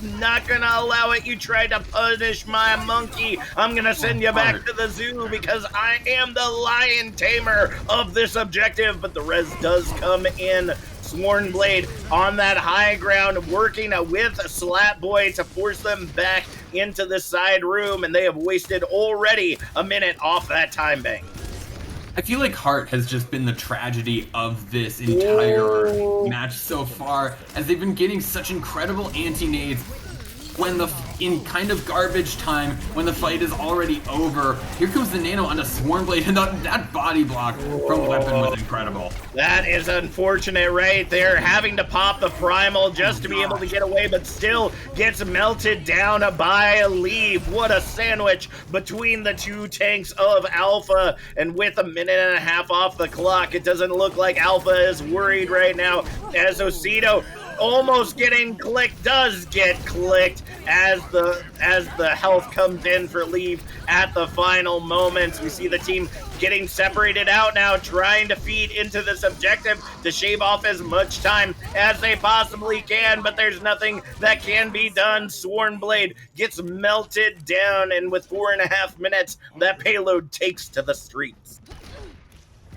not gonna allow it. You tried to punish my monkey. I'm gonna send you back to the zoo because I am the lion tamer of this objective, but the res does come in. Swornblade on that high ground, working with Slapboy to force them back into the side room, and they have wasted already a minute off that time bank.
I feel like Hart has just been the tragedy of this entire match so far, as they've been getting such incredible anti-nades in kind of garbage time, when the fight is already over. Here comes the Nano onto Swornblade, and that body block from Weapon was incredible.
That is unfortunate right there, having to pop the Primal just to be able to get away, but still gets melted down by Leave. What a sandwich between the two tanks of Alpha, and with a minute and a half off the clock, it doesn't look like Alpha is worried right now, as Osito almost getting clicked, does get clicked as the health comes in for Leave at the final moments. We see the team getting separated out now, trying to feed into this objective to shave off as much time as they possibly can, but there's nothing that can be done. Swornblade gets melted down, and with 4.5 minutes, that payload takes to the streets.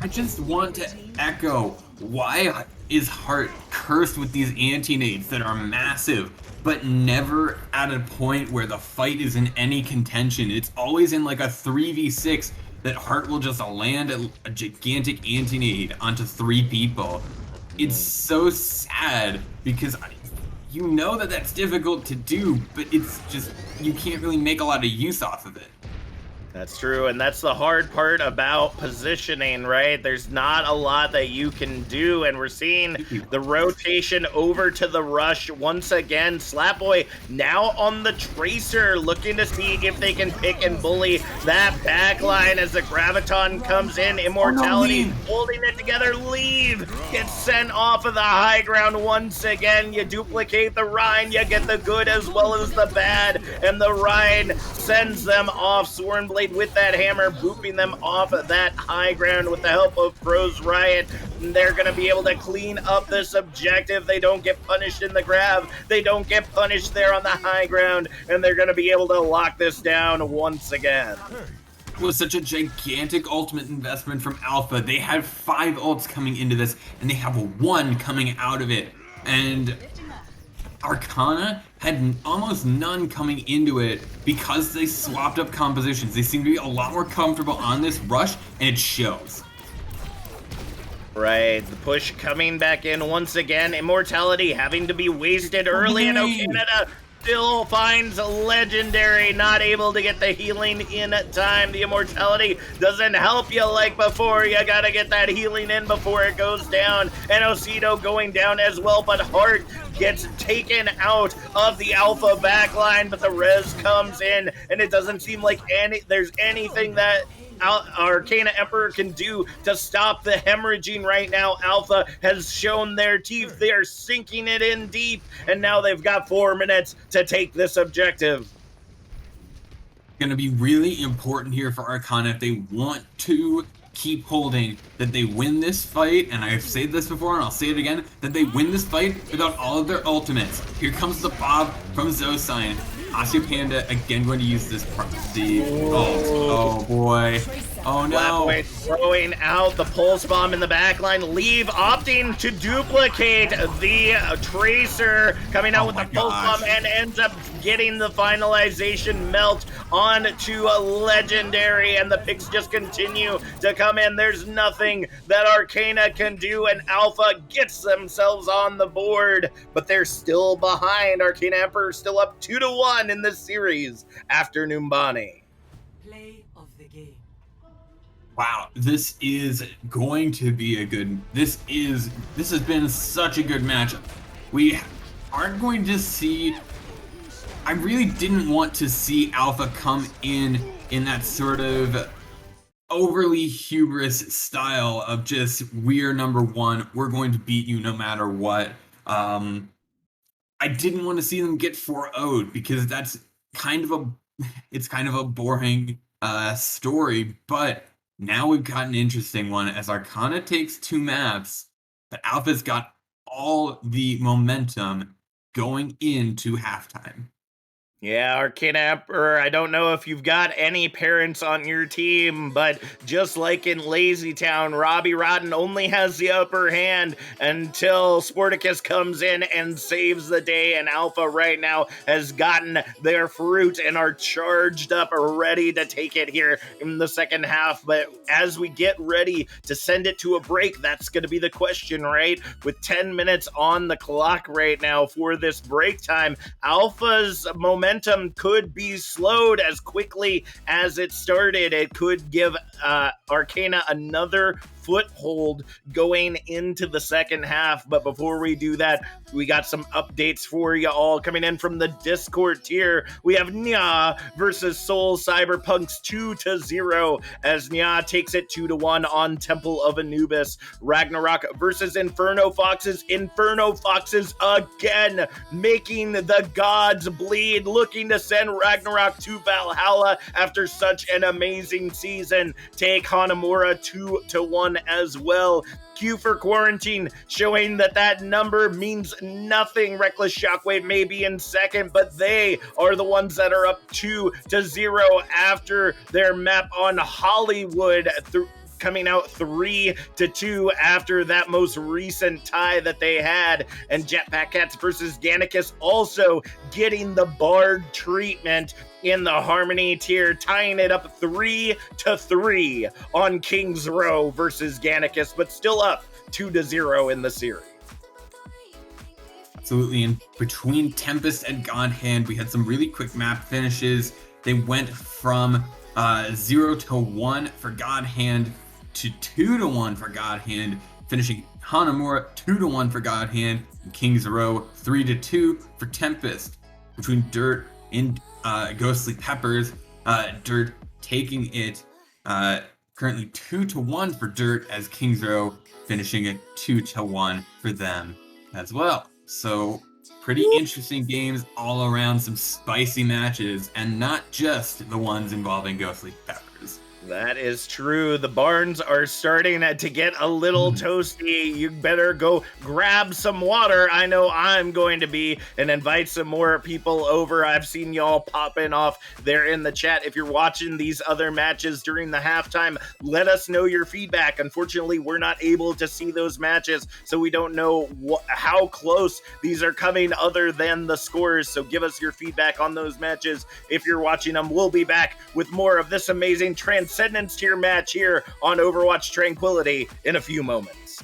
I just want to echo, why is Heart cursed with these anti-nades that are massive, but never at a point where the fight is in any contention? It's always in like a 3v6 that Heart will just land a gigantic anti-nade onto 3 people. It's so sad because you know that that's difficult to do, but it's just, you can't really make a lot of use off of it.
That's true, and that's the hard part about positioning, right? There's not a lot that you can do, and we're seeing the rotation over to the rush once again. Slapboy now on the Tracer, looking to see if they can pick and bully that backline as the Graviton comes in. Immortality holding it together. Leave gets sent off of the high ground once again. You duplicate the Rhine, you get the good as well as the bad, and the Rhine sends them off. Swornblade with that hammer, booping them off of that high ground with the help of Pros Riot. They're going to be able to clean up this objective. They don't get punished in the grab. They don't get punished there on the high ground, and they're going to be able to lock this down once again.
It was such a gigantic ultimate investment from Alpha. They had 5 ults coming into this, and they have 1 coming out of it. And Arcana had almost none coming into it because they swapped up compositions. They seem to be a lot more comfortable on this rush, and it shows.
Right, the push coming back in once again. Immortality having to be wasted early, and Canada still finds Legendary, not able to get the healing in time. The Immortality doesn't help you like before. You gotta get that healing in before it goes down. And Ocido going down as well, but Heart gets taken out of the Alpha backline, but the res comes in, and it doesn't seem like there's anything that Arcana Emperor can do to stop the hemorrhaging right now. Alpha has shown their teeth. They are sinking it in deep, and now they've got 4 minutes to take this objective.
Going to be really important here for Arcana if they want to keep holding, that they win this fight, and I've said this before and I'll say it again, that they win this fight without all of their ultimates. Here comes the Bob from Zosine. Asya Panda again going to use this ult. Oh boy. Oh no.
Flapboy throwing out the pulse bomb in the backline. Leave opting to duplicate the Tracer, coming out with the pulse bomb, and ends up getting the finalization melt onto a Legendary, and the picks just continue to come in. There's nothing that Arcana can do, and Alpha gets themselves on the board, but they're still behind. Arcana Emperor still up 2-1 in this series after Numbani.
Play of the game.
Wow, this is going to be a good, this has been such a good matchup. We aren't going to see, I really didn't want to see Alpha come in that sort of overly hubris style of just, we're number 1, we're going to beat you no matter what. I didn't want to see them get 4-0'd because that's kind of a boring story, but now we've got an interesting one as Arcana takes 2 maps, but Alpha's got all the momentum going into halftime.
Yeah, Arcana Emperor, I don't know if you've got any parents on your team, but just like in Lazy Town, Robbie Rotten only has the upper hand until Sporticus comes in and saves the day, and Alpha right now has gotten their fruit and are charged up, ready to take it here in the second half. But as we get ready to send it to a break, that's going to be the question, right? With 10 minutes on the clock right now for this break time, Alpha's momentum could be slowed as quickly as it started. It could give Arcana another foothold going into the second half. But before we do that, we got some updates for you all coming in from the Discord tier. We have Nya versus Soul Cyberpunks 2-0 as Nya takes it 2-1 on Temple of Anubis. Ragnarok versus Inferno Foxes. Inferno Foxes again making the gods bleed, looking to send Ragnarok to Valhalla after such an amazing season. Take Hanamura 2-1 as well. Q for Quarantine showing that number means nothing. Reckless Shockwave may be in second, but they are the ones that are up 2-0 after their map on Hollywood coming out 3-2 after that most recent tie that they had. And Jetpack Cats versus Gannicus also getting the Bard treatment in the Harmony tier, tying it up 3-3 on Kings Row versus Gannicus, but still up 2-0 in the series.
Absolutely, and between Tempest and Godhand, we had some really quick map finishes. They went from 0-1 for Godhand to 2-1 for Godhand, finishing Hanamura 2-1 for Godhand, and Kings Row 3-2 for Tempest. Between Dirt and Ghostly Peppers, Dirt taking it currently 2-1 for Dirt, as Kings Row finishing it 2-1 for them as well. So pretty interesting games all around, some spicy matches, and not just the ones involving Ghostly Peppers.
That is true. The barns are starting to get a little toasty. You better go grab some water. I know I'm going to be, and invite some more people over. I've seen y'all popping off there in the chat. If you're watching these other matches during the halftime, let us know your feedback. Unfortunately, we're not able to see those matches, so we don't know how close these are coming other than the scores. So give us your feedback on those matches if you're watching them. We'll be back with more of this amazing Transcendence tier match here on Overwatch Tranquility in a few moments.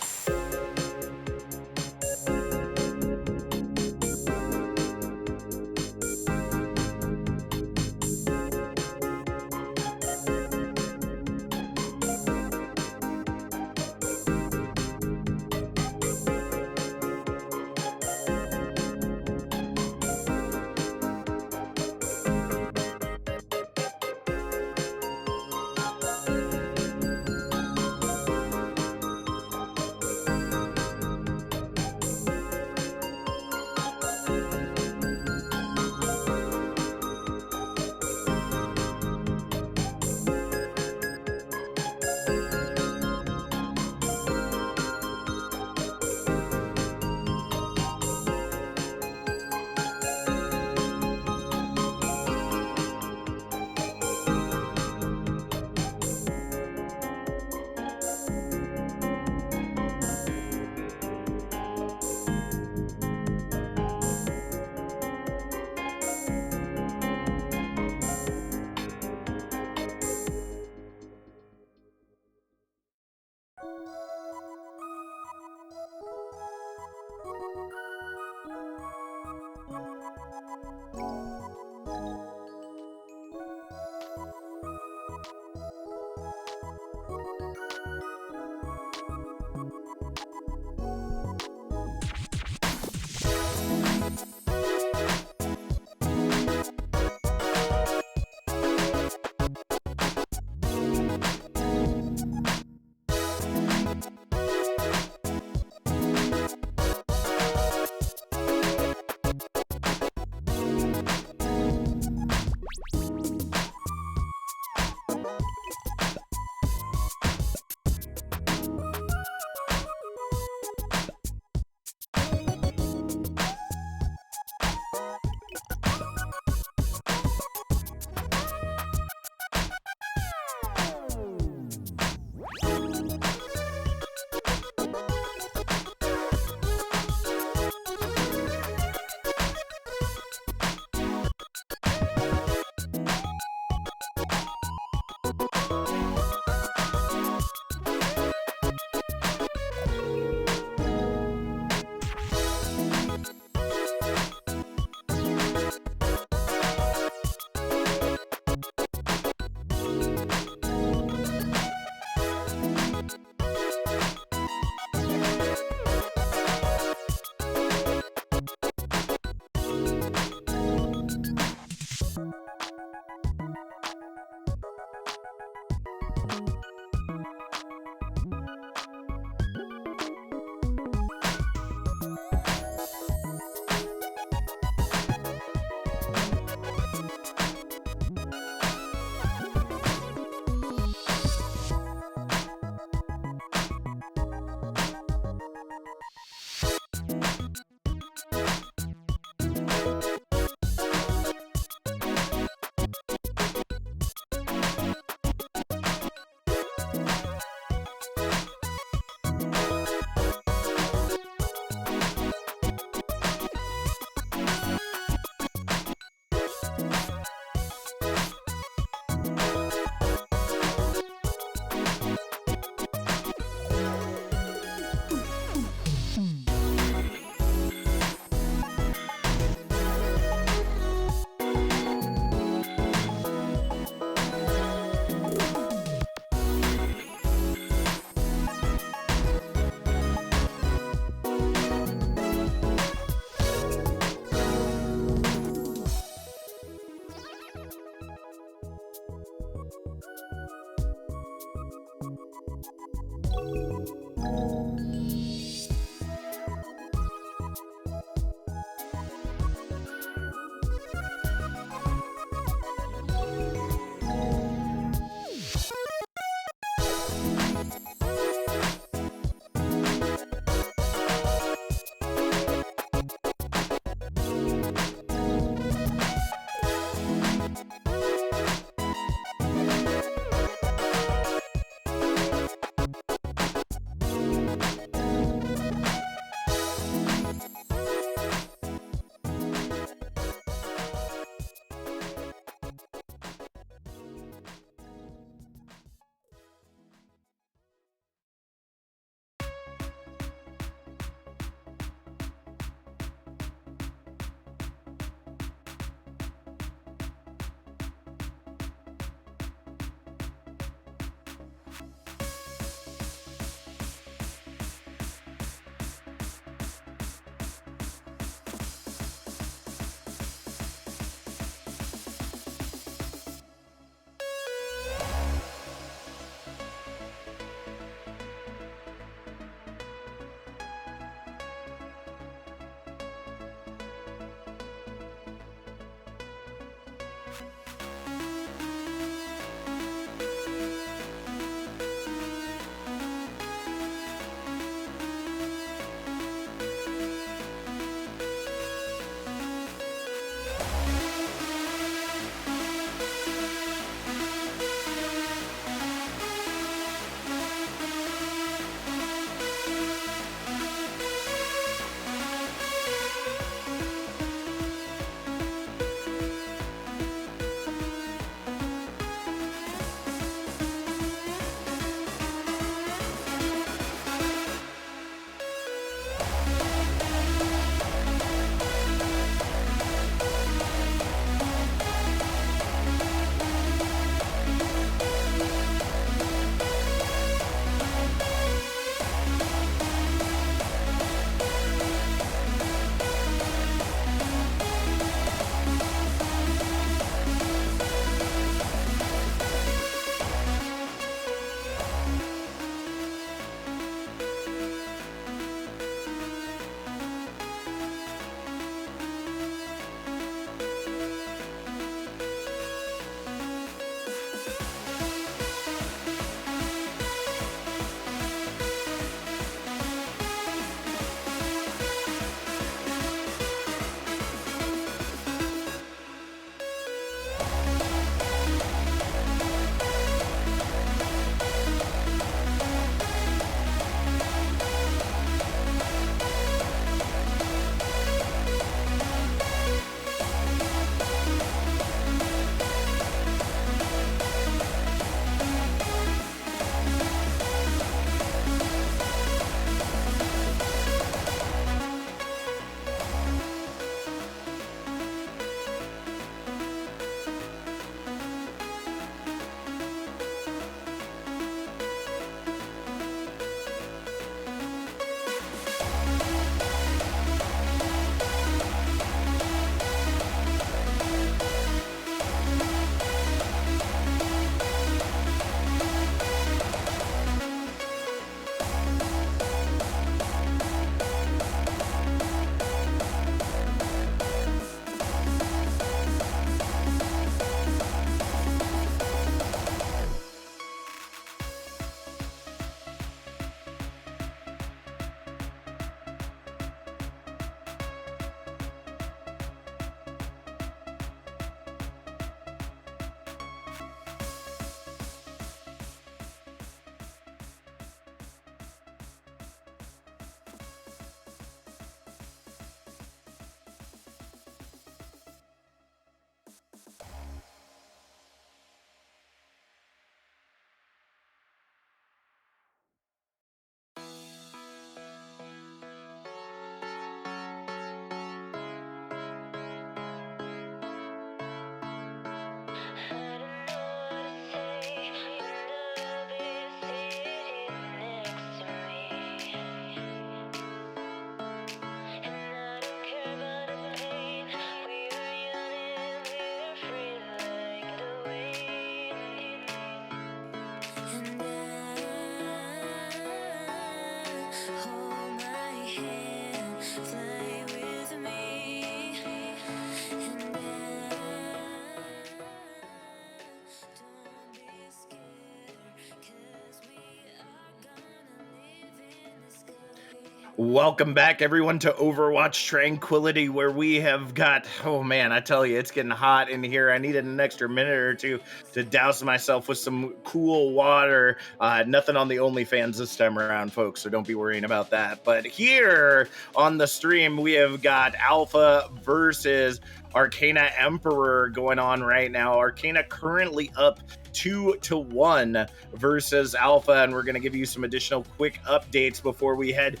Welcome back, everyone, to Overwatch Tranquility, where we have got, oh man, I tell you, it's getting hot in here. I needed an extra minute or two to douse myself with some cool water. Nothing on the OnlyFans this time around, folks, so don't be worrying about that. But here on the stream, we have got Alpha versus Arcana Emperor going on right now. Arcana currently up 2-1 versus Alpha, and we're going to give you some additional quick updates before we head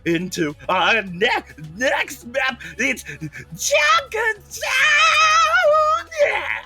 into our next map. It's Junkertown! Yeah!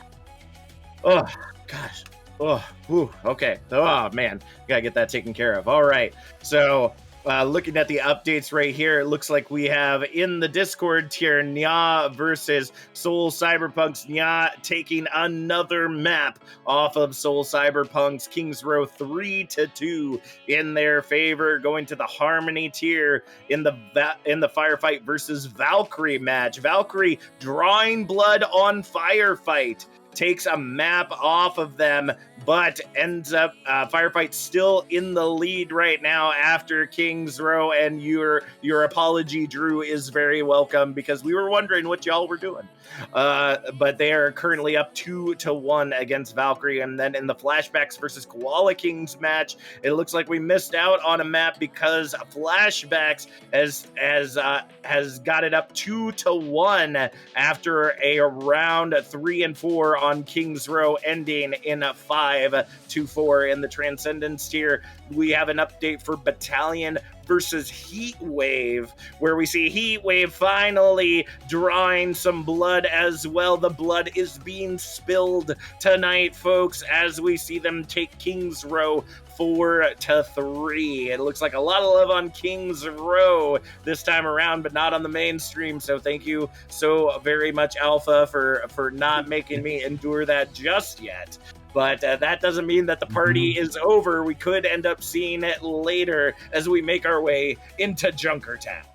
Oh, gosh. Oh, whew, okay. Oh, man. Gotta get that taken care of. All right. So, looking at the updates right here, it looks like we have in the Discord tier Nya versus Soul Cyberpunk's. Nya taking another map off of Soul Cyberpunk's. Kings Row 3-2 in their favor. Going to the Harmony tier in the Firefight versus Valkyrie match. Valkyrie drawing blood on Firefight. Takes a map off of them, but ends up Firefight still in the lead right now after Kings Row, and your apology, Drew, is very welcome because we were wondering what y'all were doing. But they are currently up 2-1 against Valkyrie. And then in the Flashbacks versus Koala Kings match, it looks like we missed out on a map because Flashbacks has got it up 2-1 after a round 3 and 4 on Kings Row, ending in a 5-4 in the Transcendence tier. We have an update for Battalion versus Heatwave, where we see Heatwave finally drawing some blood as well. The blood is being spilled tonight, folks, as we see them take Kings Row 4-3. It looks like a lot of love on Kings Row this time around, but not on the mainstream. So thank you so very much, Alpha, for not making me endure that just yet. But that doesn't mean that the party is over. We could end up seeing it later as we make our way into Junkertown.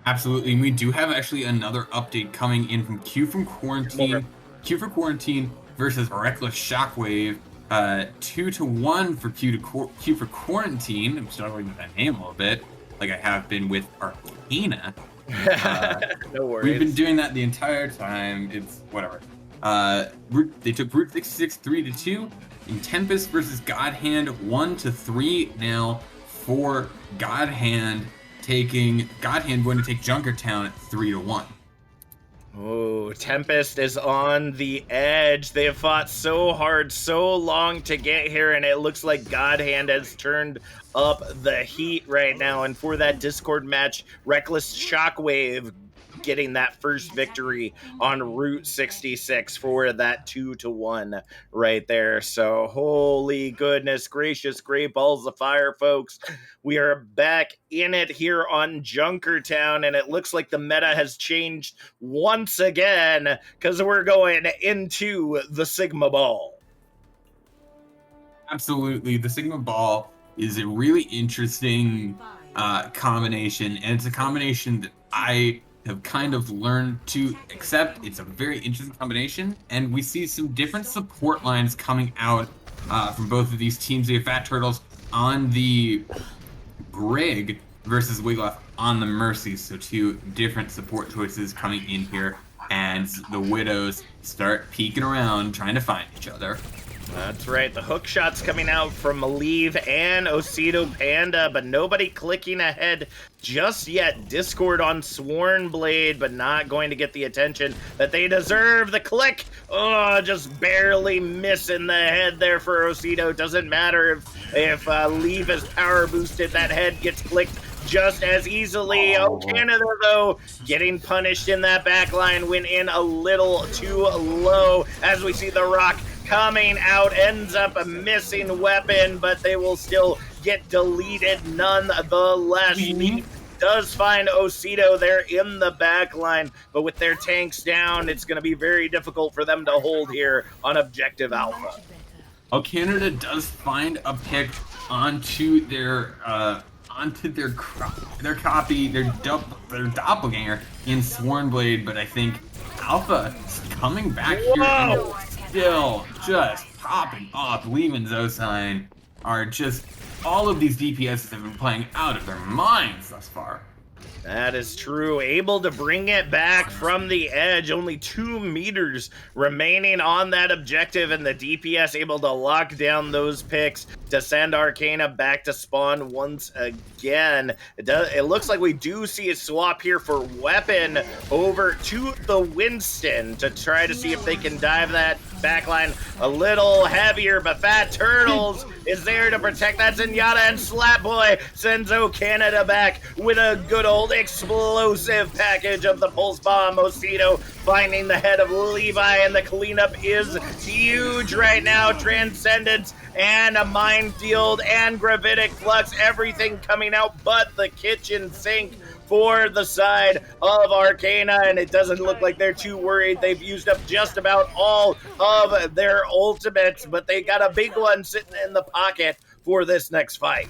Absolutely. And we do have actually another update coming in from Q from Quarantine. Q for Quarantine versus Reckless Shockwave. 2-1 for Q for Quarantine. I'm struggling with that name a little bit, like I have been with Arcana.
No worries.
We've been doing that the entire time. It's whatever. They took Route 66 3-2. In Tempest versus God Hand 1-3 now for God Hand, going to take Junkertown at 3-1.
Oh, Tempest is on the edge. They have fought so hard, so long to get here, and it looks like God Hand has turned up the heat right now. And for that Discord match, Reckless Shockwave getting that first victory on Route 66 for that 2-1 right there. So holy goodness gracious, great balls of fire, folks. We are back in it here on Junkertown, and it looks like the meta has changed once again because we're going into the Sigma Ball.
Absolutely. The Sigma Ball is a really interesting combination, and it's a combination that I have kind of learned to accept. It's a very interesting combination, and we see some different support lines coming out from both of these teams. We have Fat Turtles on the Brig versus Wiglaf on the Mercy, so two different support choices coming in here, and the Widows start peeking around trying to find each other.
That's right, the hook shots coming out from Leave and Osito Panda, but nobody clicking ahead just yet. Discord on Sworn Blade, but not going to get the attention that they deserve. The click, oh, just barely missing the head there for Osito. Doesn't matter if Leave is power boosted, that head gets clicked just as easily. Oh, Canada, though, getting punished in that backline, went in a little too low as we see the Rock coming out, ends up a missing weapon, but they will still get deleted nonetheless. Does find Osito there in the back line, but with their tanks down, it's going to be very difficult for them to hold here on Objective Alpha.
Oh, Canada does find a pick onto their copy, their doppelganger in Sworn Blade, but I think Alpha is coming back here and still just popping off. Leave and Zosine are just all of these DPSs have been playing out of their minds thus far.
That is true. Able to bring it back from the edge. Only 2 meters remaining on that objective, and the DPS able to lock down those picks to send Arcana back to spawn once again. It looks like we do see a swap here for weapon over to the Winston to try to see if they can dive that backline a little heavier, but Fat Turtles is there to protect that Zenyatta, and Slapboy sends Canada back with a good old explosive package of the Pulse Bomb. Osito finding the head of Levi, and the cleanup is huge right now. Transcendence and a Minefield and Gravitic Flux, everything coming out but the kitchen sink for the side of Arcana, and it doesn't look like they're too worried. They've used up just about all of their ultimates, but they got a big one sitting in the pocket for this next fight.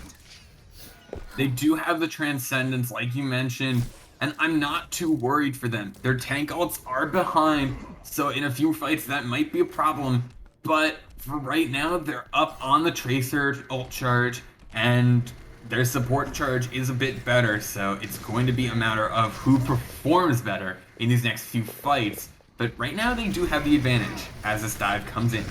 They do have the Transcendence, like you mentioned, and I'm not too worried for them. Their tank ults are behind, so in a few fights that might be a problem, but for right now, they're up on the Tracer ult charge, and their support charge is a bit better, so it's going to be a matter of who performs better in these next few fights. But right now, they do have the advantage as this dive comes in.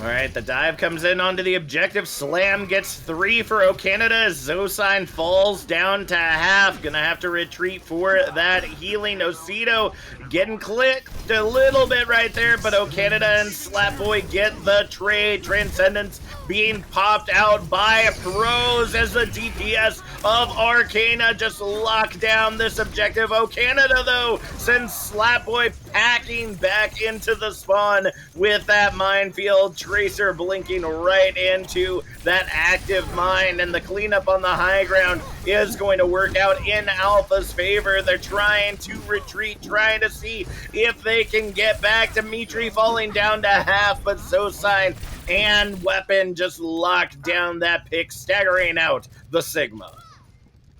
All right, the dive comes in onto the objective. Slam gets 3 for Canada as Zosine falls down to half. Gonna have to retreat for that healing. Osito getting clicked a little bit right there, but Canada and Slapboy get the trade. Transcendence being popped out by pros as the DPS of Arcana just lock down this objective. Canada, though, sends Slapboy packing back into the spawn with that Minefield. Tracer blinking right into that active mine, and the cleanup on the high ground is going to work out in Alpha's favor. They're trying to retreat, trying to see if they can get back. Dimitri falling down to half, but Zosine and Weapon just locked down that pick, staggering out the Sigma.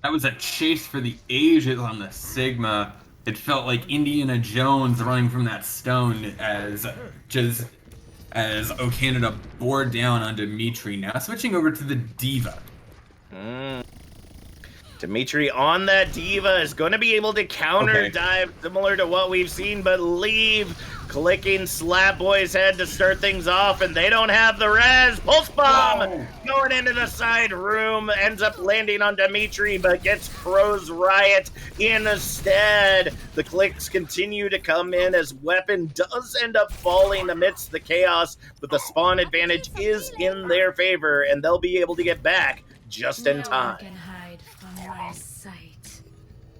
That was a chase for the ages on the Sigma. It felt like Indiana Jones running from that stone as Canada bore down on Dimitri. Now switching over to the Diva.
Dimitri on that Diva is going to be able to counter dive similar to what we've seen, but leave clicking Slapboy's head to start things off, and they don't have the res. Pulse Bomb going into the side room, ends up landing on Dimitri, but gets Pro's Riot instead. The clicks continue to come in as Weapon does end up falling amidst the chaos, but the spawn advantage is in their favor, and they'll be able to get back just in time.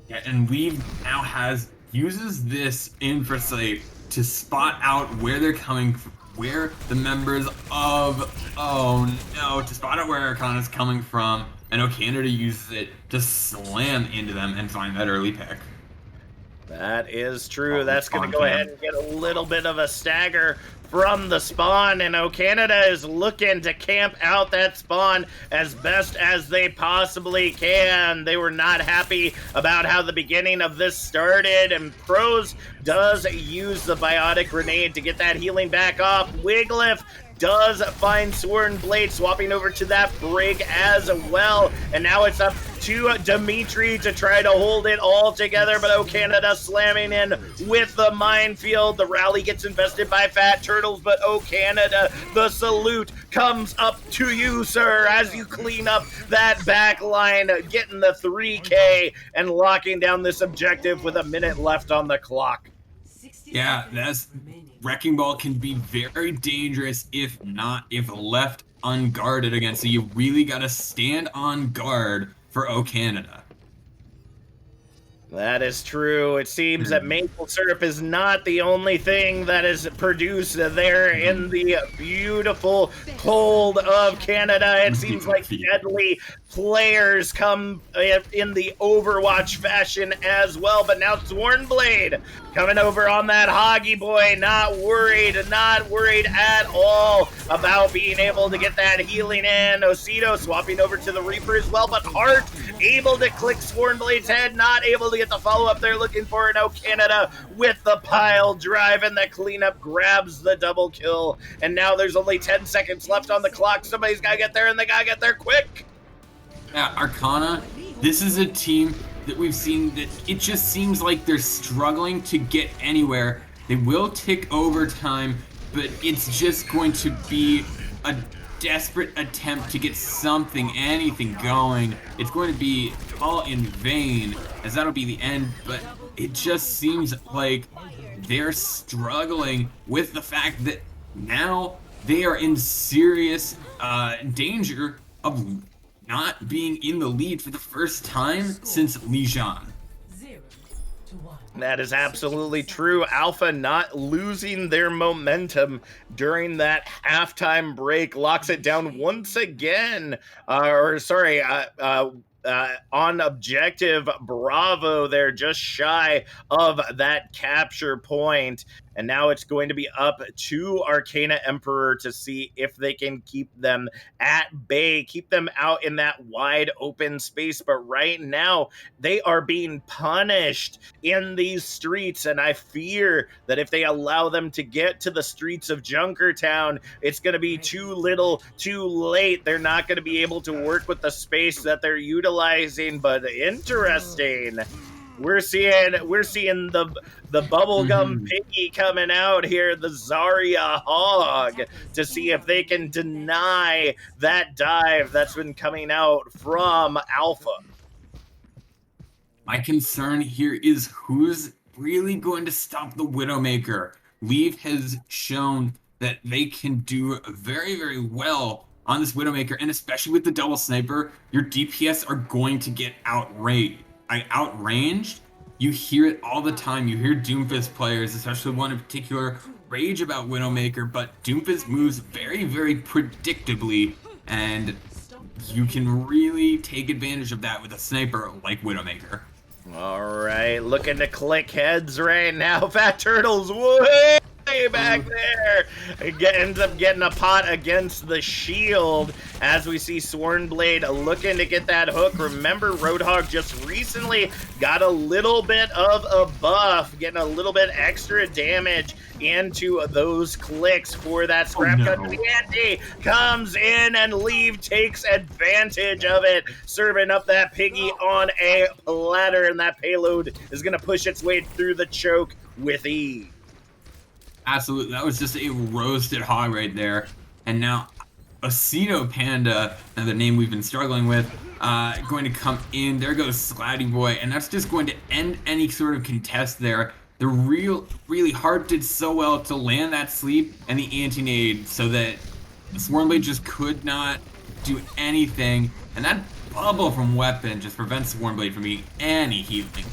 Yeah, and Weave now uses this infrasight to spot out where they're coming from, where the members of to spot out where Arcana's coming from, and Canada uses it to slam into them and find that early pick.
That is true. That's going to go ahead and get a little bit of a stagger from the spawn, and Canada is looking to camp out that spawn as best as they possibly can. They were not happy about how the beginning of this started, and Pros does use the biotic grenade to get that healing back off. Wiglif does find Sword and Blade, swapping over to that Brig as well. And now it's up to Dimitri to try to hold it all together, but Canada slamming in with the Minefield. The rally gets invested by Fat Turtles, but Canada, the salute comes up to you, sir, as you clean up that back line, getting the 3K and locking down this objective with a minute left on the clock.
Yeah, Wrecking Ball can be very dangerous if left unguarded again. So you really got to stand on guard for Canada.
That is true. It seems that maple syrup is not the only thing that is produced there in the beautiful cold of Canada. It seems like deadly players come in the Overwatch fashion as well. But now Swornblade coming over on that Hoggy boy. Not worried at all about being able to get that healing in. Osito swapping over to the Reaper as well, but Hart able to click Swornblade's head, not able to get the follow-up they're looking for. Now Canada with the pile drive, and the cleanup grabs the double kill. And now there's only 10 seconds left on the clock. Somebody's got to get there, and they got to get there quick.
Arcana, this is a team that we've seen that it just seems like they're struggling to get anywhere. They will tick overtime, but it's just going to be a desperate attempt to get something, anything going. It's going to be all in vain, as that'll be the end, but it just seems like they're struggling with the fact that now they are in serious danger of not being in the lead for the first time since Lijian.
That is absolutely true. Alpha not losing their momentum during that halftime break locks it down once again. On objective, Bravo, they're just shy of that capture point. And now it's going to be up to Arcana Emperor to see if they can keep them at bay, keep them out in that wide open space. But right now, they are being punished in these streets. And I fear that if they allow them to get to the streets of Junkertown, it's going to be too little, too late. They're not going to be able to work with the space that they're utilizing. But interesting. We're seeing the bubblegum piggy coming out here, the Zarya hog, to see if they can deny that dive that's been coming out from Alpha.
My concern here is who's really going to stop the Widowmaker. Leave has shown that they can do very, very well on this Widowmaker, and especially with the double sniper, your DPS are going to get outraged. You hear it all the time. You hear Doomfist players, especially one in particular, rage about Widowmaker, but Doomfist moves very, very predictably, and you can really take advantage of that with a sniper like Widowmaker.
All right, looking to click heads right now. Fat Turtle's way back there. It ends up getting a pot against the shield as we see Swornblade looking to get that hook. Remember, Roadhog just recently got a little bit of a buff, getting a little bit extra damage into those clicks for that scrap cut. Andy comes in and Leave takes advantage of it, serving up that piggy on a platter, and that payload is going to push its way through the choke with ease.
Absolutely, that was just a roasted hog right there. And now Aceto Panda, another name we've been struggling with, going to come in. There goes Slatty Boy, and that's just going to end any sort of contest there. The really hard did so well to land that sleep and the anti-nade so that Swarmblade just could not do anything. And that bubble from Weapon just prevents Swarmblade from being any healing.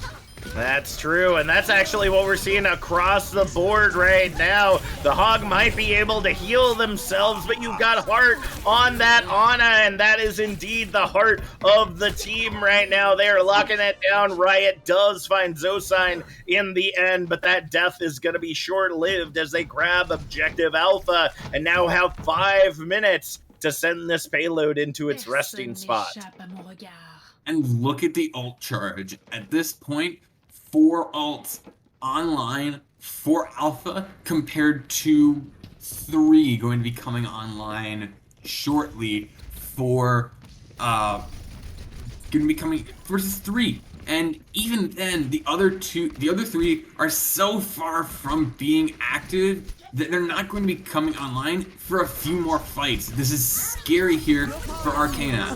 That's true, and that's actually what we're seeing across the board right now. The Hog might be able to heal themselves, but you've got Heart on that Ana, and that is indeed the heart of the team right now. They are locking it down. Riot does find Zosine in the end, but that death is going to be short-lived as they grab Objective Alpha and now have 5 minutes to send this payload into its resting spot.
And look at the ult charge. At this point, 4 ults online for Alpha compared to 3 going to be coming online shortly for going to be coming versus 3. And even then, the other 3 are so far from being active that they're not going to be coming online for a few more fights. This is scary here for Arcana.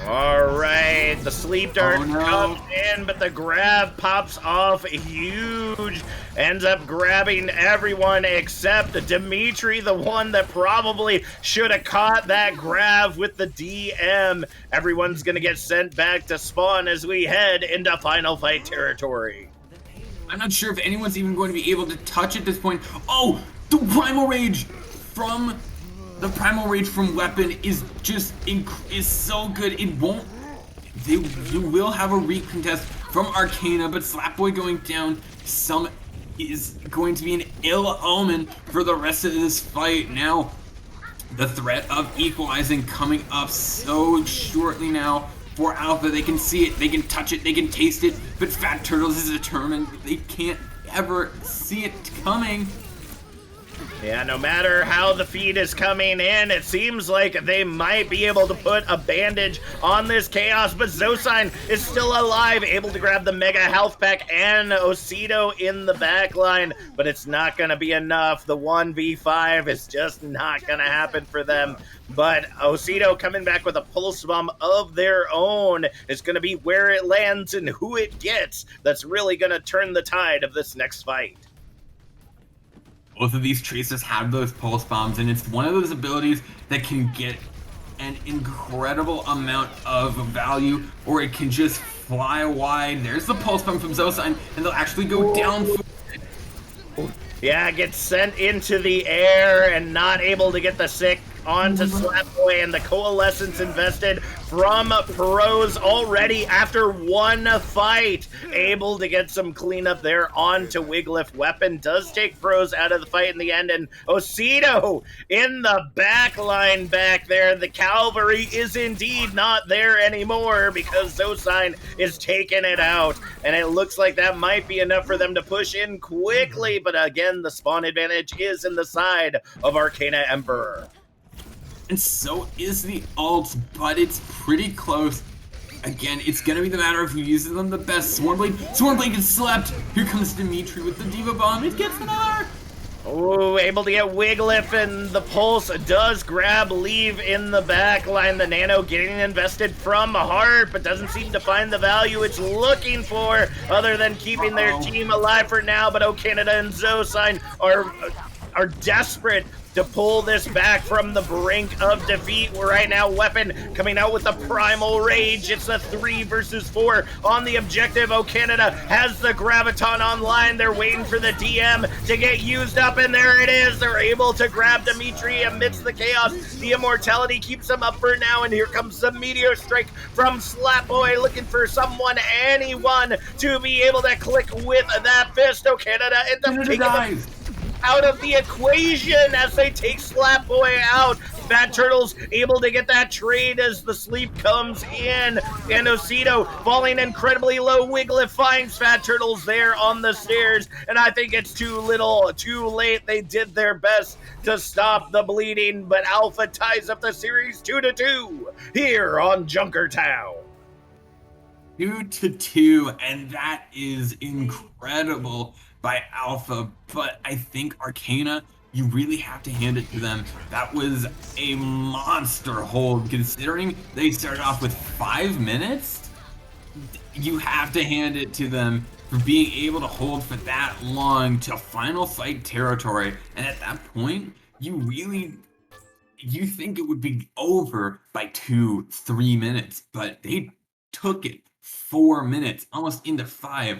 All right, the sleep dart comes in, but the grab pops off huge. Ends up grabbing everyone except Dimitri, the one that probably should have caught that grab with the DM. Everyone's going to get sent back to spawn as we head into final fight territory.
I'm not sure if anyone's even going to be able to touch at this point. Oh, the Primal Rage from Weapon is just is so good. It won't. You will have a recontest from Arcana, but Slapboy going down is going to be an ill omen for the rest of this fight. Now, the threat of equalizing coming up so shortly now. For Alpha, they can see it, they can touch it, they can taste it, but Fat Turtles is determined. They can't ever see it coming.
Yeah, no matter how the feed is coming in, it seems like they might be able to put a bandage on this chaos, but Zosine is still alive, able to grab the Mega Health Pack and Osito in the back line, but it's not going to be enough. The 1v5 is just not going to happen for them, but Osito coming back with a Pulse Bomb of their own is going to be where it lands and who it gets that's really going to turn the tide of this next fight.
Both of these Tracers have those Pulse Bombs, and it's one of those abilities that can get an incredible amount of value, or it can just fly wide. There's the Pulse Bomb from Zosine, and they'll actually go down.
Yeah, gets sent into the air and not able to get the sick onto Slapboy, and the Coalescence invested from Pros already after one fight. Able to get some cleanup there onto Wiglif. Weapon does take Pros out of the fight in the end, and Osito in the back line back there. The cavalry is indeed not there anymore because Zosine is taking it out, and it looks like that might be enough for them to push in quickly, but again, the spawn advantage is in the side of Arcana Emperor.
And so is the ult, but it's pretty close. Again, it's gonna be the matter of who uses them the best. Swarmblade gets slept. Here comes Dimitri with the Diva Bomb. It gets another.
Oh, able to get Wiglif, and the Pulse does grab Leave in the back line. The Nano getting invested from Heart, but doesn't seem to find the value it's looking for, other than keeping their team alive for now. But Canada and Zosine are desperate to pull this back from the brink of defeat. Right now, Weapon coming out with the Primal Rage. It's a 3 versus 4 on the objective. Canada has the Graviton online. They're waiting for the DM to get used up, and there it is. They're able to grab Dimitri amidst the chaos. The Immortality keeps them up for now, and here comes the Meteor Strike from Slapboy, looking for anyone to be able to click with that fist. Canada ends up taking them out of the equation as they take Slapboy out. Fat Turtle's able to get that trade as the sleep comes in, and Osito falling incredibly low. Wiglif finds Fat Turtles there on the stairs, and I think it's too little, too late. They did their best to stop the bleeding, but Alpha ties up the series 2-2 here on Junkertown.
2-2, and that is incredible by Alpha, but I think Arcana, you really have to hand it to them. That was a monster hold, considering they started off with 5 minutes. You have to hand it to them for being able to hold for that long to final fight territory, and at that point, you think it would be over by 2-3 minutes, but they took it 4 minutes, almost into 5.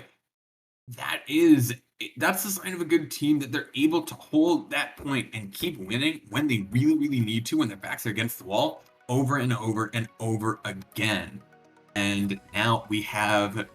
That's the sign of a good team, that they're able to hold that point and keep winning when they really, really need to, when their backs are against the wall, over and over and over again. And now we have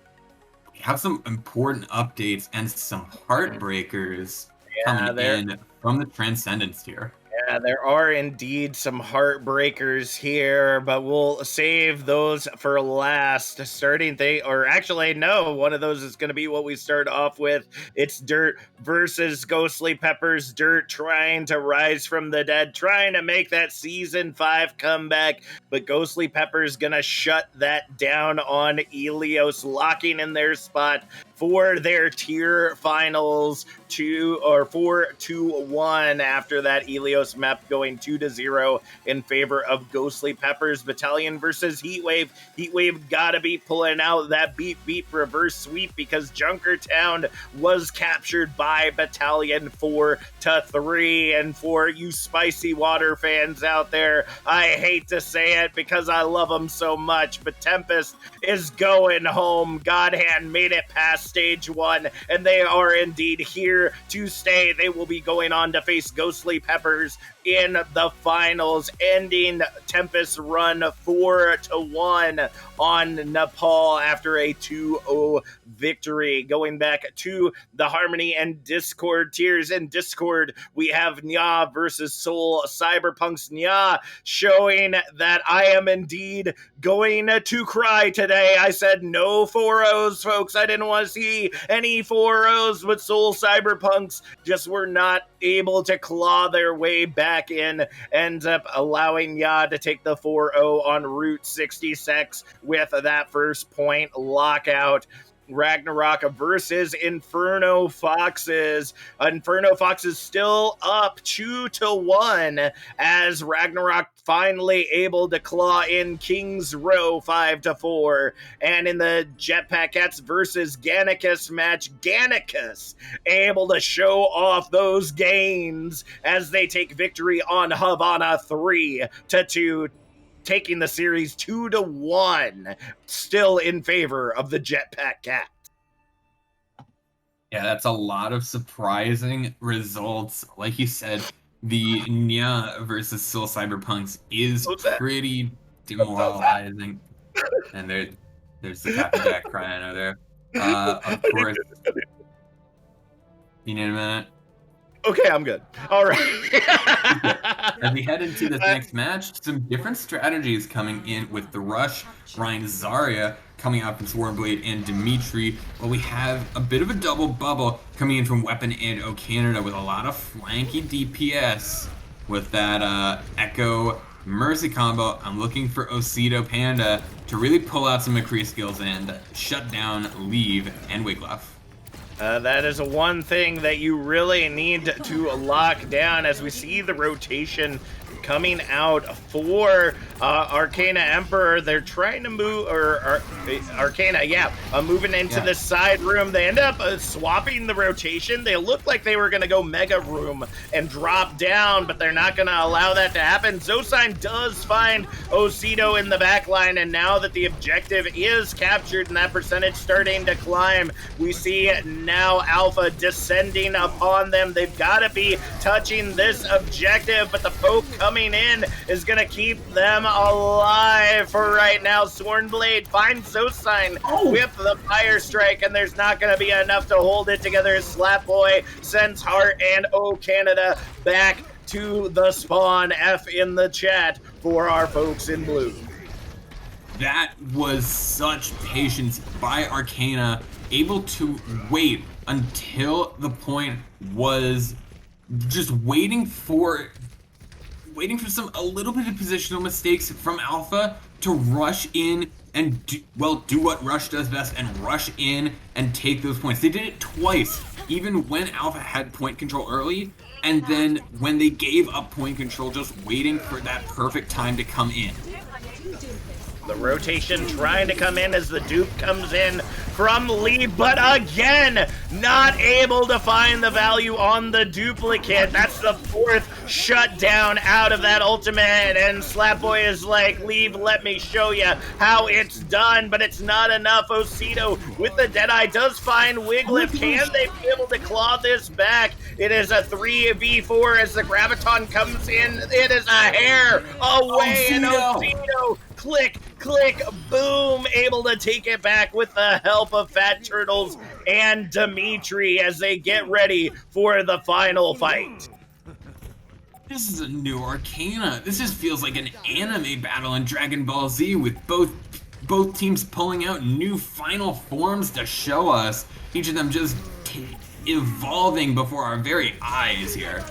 some important updates and some heartbreakers coming in from the Transcendence here.
Yeah, there are indeed some heartbreakers here, but we'll save those for last. One of those is going to be what we start off with. It's Dirt versus Ghostly Peppers. Dirt trying to rise from the dead, trying to make that Season 5 comeback, but Ghostly Peppers going to shut that down on Ilios, locking in their spot for their tier finals 4-1 after that Ilios map going 2-0 in favor of Ghostly Peppers. Battalion versus Heatwave. Heatwave gotta be pulling out that beep reverse sweep because Junkertown was captured by Battalion 4-3. And for you spicy water fans out there, I hate to say it because I love them so much, but Tempest is going home. Godhand made it past stage 1, and they are indeed here to stay. They will be going on to face Ghostly Peppers in the finals, ending Tempest's run 4-1 on Nepal after a 2-0 victory. Going back to the Harmony and Discord tiers. In Discord, we have Nya versus Soul Cyberpunk's Nya, showing that I am indeed going to cry today. I said no 4-0s, folks. I didn't want to see any 4-0s, but Soul Cyberpunks just were not able to claw their way back in, ends up allowing Ya to take the 4-0 on Route 66 with that first point lockout. Ragnarok versus Inferno Foxes. Inferno Foxes still up 2-1 as Ragnarok finally able to claw in King's Row 5-4. And in the Jetpack Cats versus Gannicus match, Gannicus able to show off those gains as they take victory on Havana 3-2. Taking the series 2-1, still in favor of the Jetpack Cat.
Yeah, that's a lot of surprising results. Like you said, the Nya versus Soul Cyberpunks is pretty demoralizing. And there's the Tappy Jack crying over there. Of course. You need a minute?
Okay, I'm good. All right.
As we head into this next match, some different strategies coming in with the Rush, Ryan Zarya coming out from Swarmblade and Dimitri, while we have a bit of a double bubble coming in from Weapon and O Canada with a lot of flanky DPS with that Echo Mercy combo. I'm looking for Osido Panda to really pull out some McCree skills and shut down Leave and Wiglaf.
That is one thing that you really need to lock down as we see the rotation coming out for Arcana Emperor. They're trying to move, or Arcana, moving into the side room. They end up swapping the rotation. They look like they were going to go Mega Room and drop down, but they're not going to allow that to happen. Zosine does find Osido in the back line, and now that the objective is captured and that percentage starting to climb, we see now Alpha descending upon them. They've got to be touching this objective, but the poke coming in is going to keep them alive for right now. Swornblade finds Zosine with the Fire Strike, and there's not going to be enough to hold it together. Slapboy sends Heart and O Canada back to the spawn. F in the chat for our folks in blue.
That was such patience by Arcana, able to wait until the point was just waiting for a little bit of positional mistakes from Alpha to rush in and do what Rush does best and rush in and take those points. They did it twice, even when Alpha had point control early, and then when they gave up point control, just waiting for that perfect time to come in.
The rotation trying to come in as the dupe comes in from Lee, but again, not able to find the value on the duplicate. That's the fourth shutdown out of that ultimate, and Slapboy is like, leave, let me show you how it's done, but it's not enough. Osido with the Deadeye does find Wiglaf. Can they be able to claw this back? It is a 3v4 as the Graviton comes in. It is a hair away, and Osido, click, click, boom, able to take it back with the help of Fat Turtles and Dimitri as they get ready for the final fight.
This is a new Arcana. This just feels like an anime battle in Dragon Ball Z with both teams pulling out new final forms to show us, each of them just evolving before our very eyes here.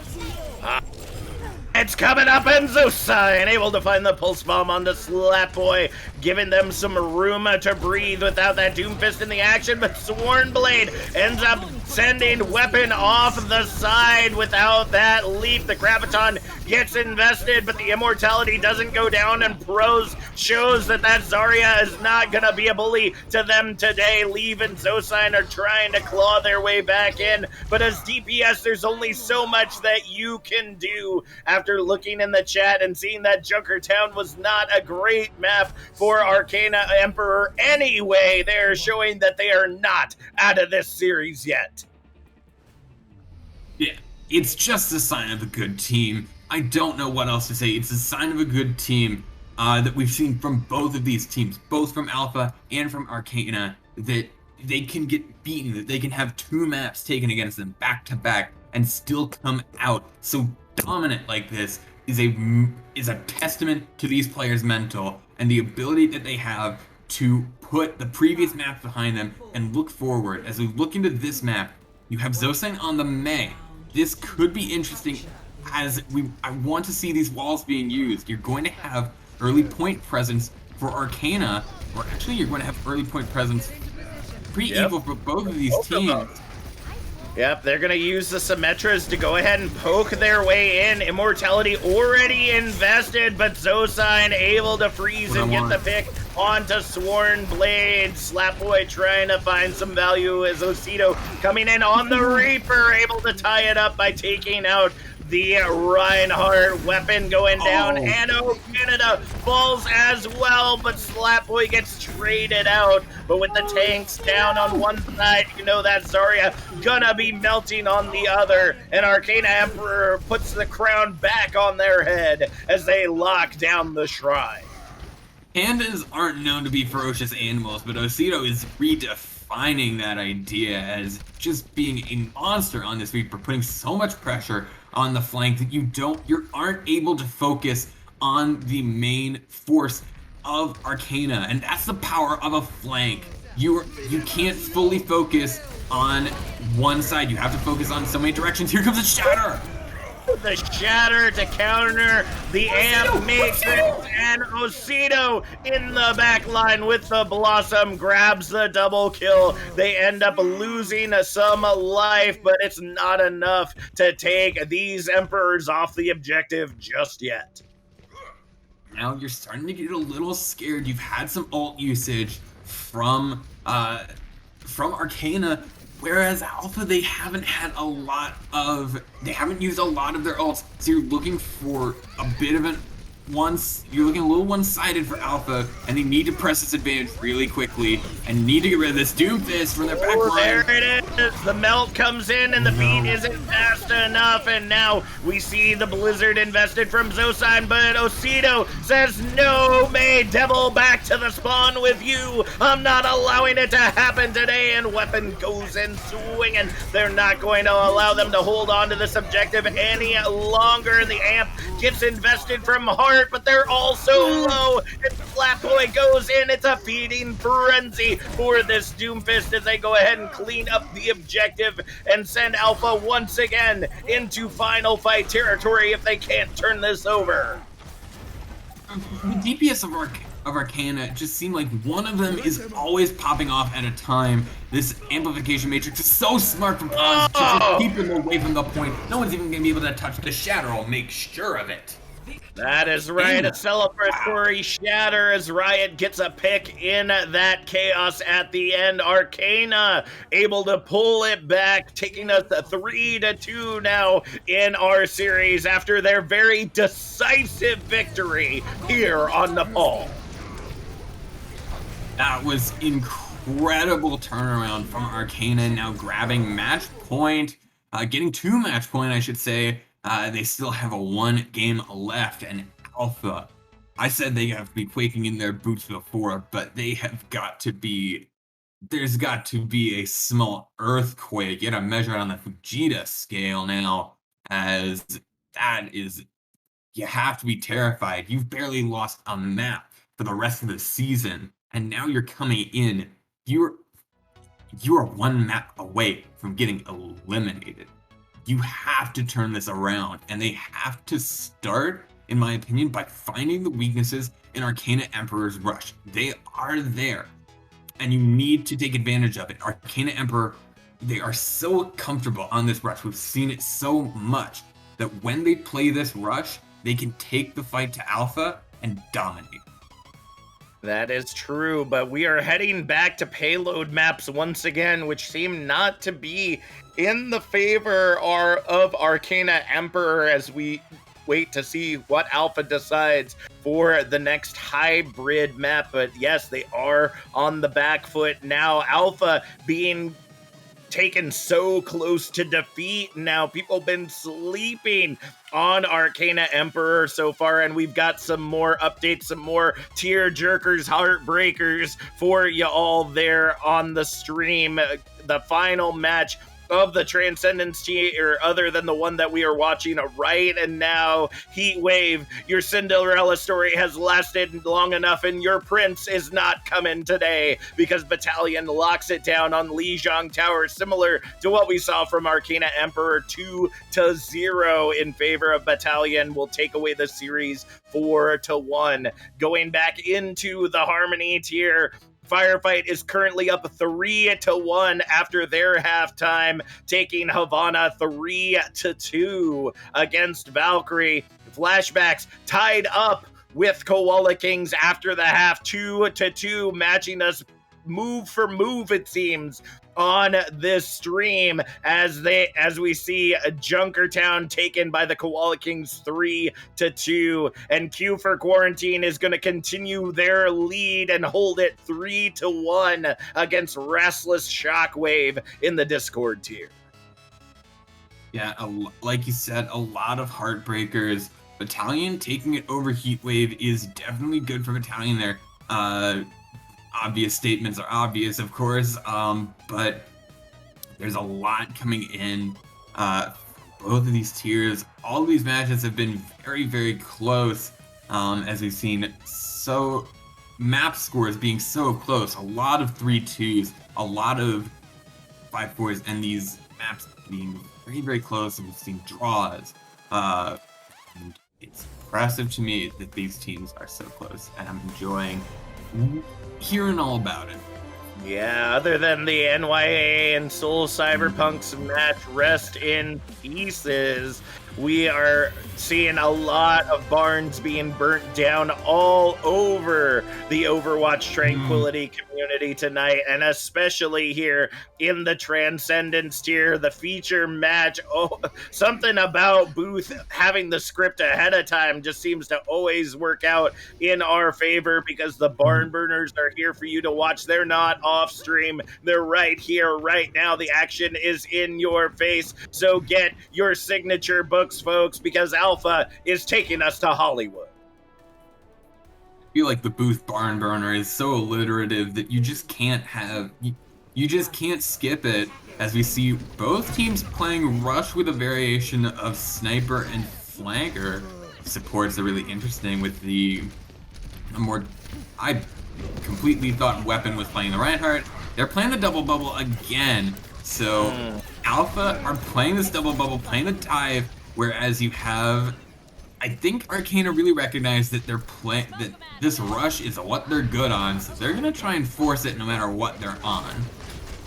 It's coming up, and Zosine able to find the pulse bomb on the Slapboy, giving them some room to breathe without that Doomfist in the action, but Swornblade ends up sending Weapon off the side without that leap. The Graviton gets invested, but the immortality doesn't go down, and Pros shows that Zarya is not going to be a bully to them today. Leave and Zosine are trying to claw their way back in, but as DPS, there's only so much that you can do. After looking in the chat and seeing that Junkertown was not a great map for Arcana Emperor anyway, they're showing that they are not out of this series yet.
Yeah, it's just a sign of a good team. I don't know what else to say. It's a sign of a good team that we've seen from both of these teams, both from Alpha and from Arcana, that they can get beaten, that they can have two maps taken against them back to back and still come out so dominant like this is a testament to these players' mental and the ability that they have to put the previous map behind them and look forward. As we look into this map, you have Zosain on the Mei. This could be interesting as I want to see these walls being used. You're going to have early point presence for Arcana, or actually you're going to have early point presence pretty equal for both of these teams.
Yep, they're going to use the Symmetras to go ahead and poke their way in. Immortality already invested, but Zosain able to freeze and get the pick onto Sworn Blade. Slapboy trying to find some value as Osito coming in on the Reaper, able to tie it up by taking out the Reinhardt weapon going down, and Canada falls as well, but Slapboy gets traded out. But with the tanks down on one side, you know that Zarya gonna be melting on the other, and Arcana Emperor puts the crown back on their head as they lock down the shrine.
Pandas aren't known to be ferocious animals, but Osito is redefining that idea as just being a monster on this Reaper, putting so much pressure on the flank that you aren't able to focus on the main force of Arcana, and that's the power of a flank. You can't fully focus on one side. You have to focus on so many directions. Here comes a Shatter.
The Shatter to counter the Amp Matrix, and Osito in the back line with the Blossom grabs the double kill. They end up losing some life, but it's not enough to take these Emperors off the objective just yet.
Now you're starting to get a little scared. You've had some ult usage from Arcana, whereas Alpha, they haven't used a lot of their ults, so you're looking for a bit of you're looking a little one-sided for Alpha, and they need to press this advantage really quickly, and need to get rid of this Doomfist from their back line.
There it is! The melt comes in, and the beat isn't fast enough, and now we see the Blizzard invested from Zosain, but Osito says, "No, May Devil, back to the spawn with you! I'm not allowing it to happen today," and Weapon goes in swinging. They're not going to allow them to hold on to this objective any longer. The Amp gets invested from Heart, but they're all so low, and Slapboy goes in. It's a feeding frenzy for this Doomfist as they go ahead and clean up the objective and send Alpha once again into final fight territory if they can't turn this over.
The DPS of Arcana just seem like one of them is always popping off at a time. This amplification matrix is so smart from Pons to just keep them away from the point. No one's even going to be able to touch the Shatter. I'll make sure of it.
That is right, a celebratory Shatter as Riot gets a pick in that chaos at the end. Arcana able to pull it back, taking us 3-2 now in our series after their very decisive victory here on Nepal.
That was incredible turnaround from Arcana, now grabbing match point, getting to match point, I should say. They still have a 1 game left, and Alpha, I said they have to be quaking in their boots before, but they have got to be, there's got to be a small earthquake. You gotta measure it on the Fujita scale now, as that is, you have to be terrified. You've barely lost a map for the rest of the season, and now you're coming in. You are 1 map away from getting eliminated. You have to turn this around, and they have to start, in my opinion, by finding the weaknesses in Arcana Emperor's rush. They are there, and you need to take advantage of it. Arcana Emperor, they are so comfortable on this rush. We've seen it so much that when they play this rush, they can take the fight to Alpha and dominate.
That is true, but we are heading back to payload maps once again, which seem not to be in the favor of Arcana Emperor as we wait to see what Alpha decides for the next hybrid map. But yes, they are on the back foot now. Alpha being taken so close to defeat now. People been sleeping on Arcana Emperor so far, and we've got some more updates, some more tear jerkers, heartbreakers for you all there on the stream. The final match of the Transcendence tier other than the one that we are watching right and now. Heat Wave, your Cinderella story has lasted long enough and your prince is not coming today because Battalion locks it down on Lijiang Tower, similar to what we saw from Arcana Emperor 2-0 in favor of Battalion. Will take away the series 4-1. Going back into the Harmony tier, Firefight is currently up 3-1 after their halftime, taking Havana 3-2 against Valkyrie. Flashbacks tied up with Koala Kings after the half, 2-2, matching us move for move, it seems, on this stream as we see Junkertown taken by the Koala Kings 3-2, and Q for Quarantine is going to continue their lead and hold it 3-1 against Restless Shockwave in the Discord tier.
Yeah, like you said, a lot of heartbreakers. Battalion taking it over Heatwave is definitely good for Battalion there. Obvious statements are obvious, of course, but there's a lot coming in. Both of these tiers, all of these matches have been very, very close, as we've seen. So map scores being so close, a lot of 3-2s, a lot of 5-4s, and these maps being very, very close, and we've seen draws. And it's impressive to me that these teams are so close, and I'm enjoying hearing all about it.
Yeah, other than the NYA and Soul Cyberpunk's match rest in pieces, we are seeing a lot of barns being burnt down all over the Overwatch Tranquility community tonight, and especially here in the Transcendence tier, the feature match. Oh, something about Booth having the script ahead of time just seems to always work out in our favor because the barn burners are here for you to watch. They're not off stream. They're right here, right now. The action is in your face. So get your signature books, folks, because Alpha is taking us to Hollywood.
I feel like the Booth barn burner is so alliterative that you just can't you just can't skip it, as we see both teams playing Rush with a variation of Sniper and Flanker. Supports are really interesting with I completely thought Weapon was playing the Reinhardt. They're playing the double bubble again. So Alpha are playing this double bubble, playing the dive, whereas you have, I think Arcana really recognized that that this rush is what they're good on, so they're gonna try and force it no matter what they're on.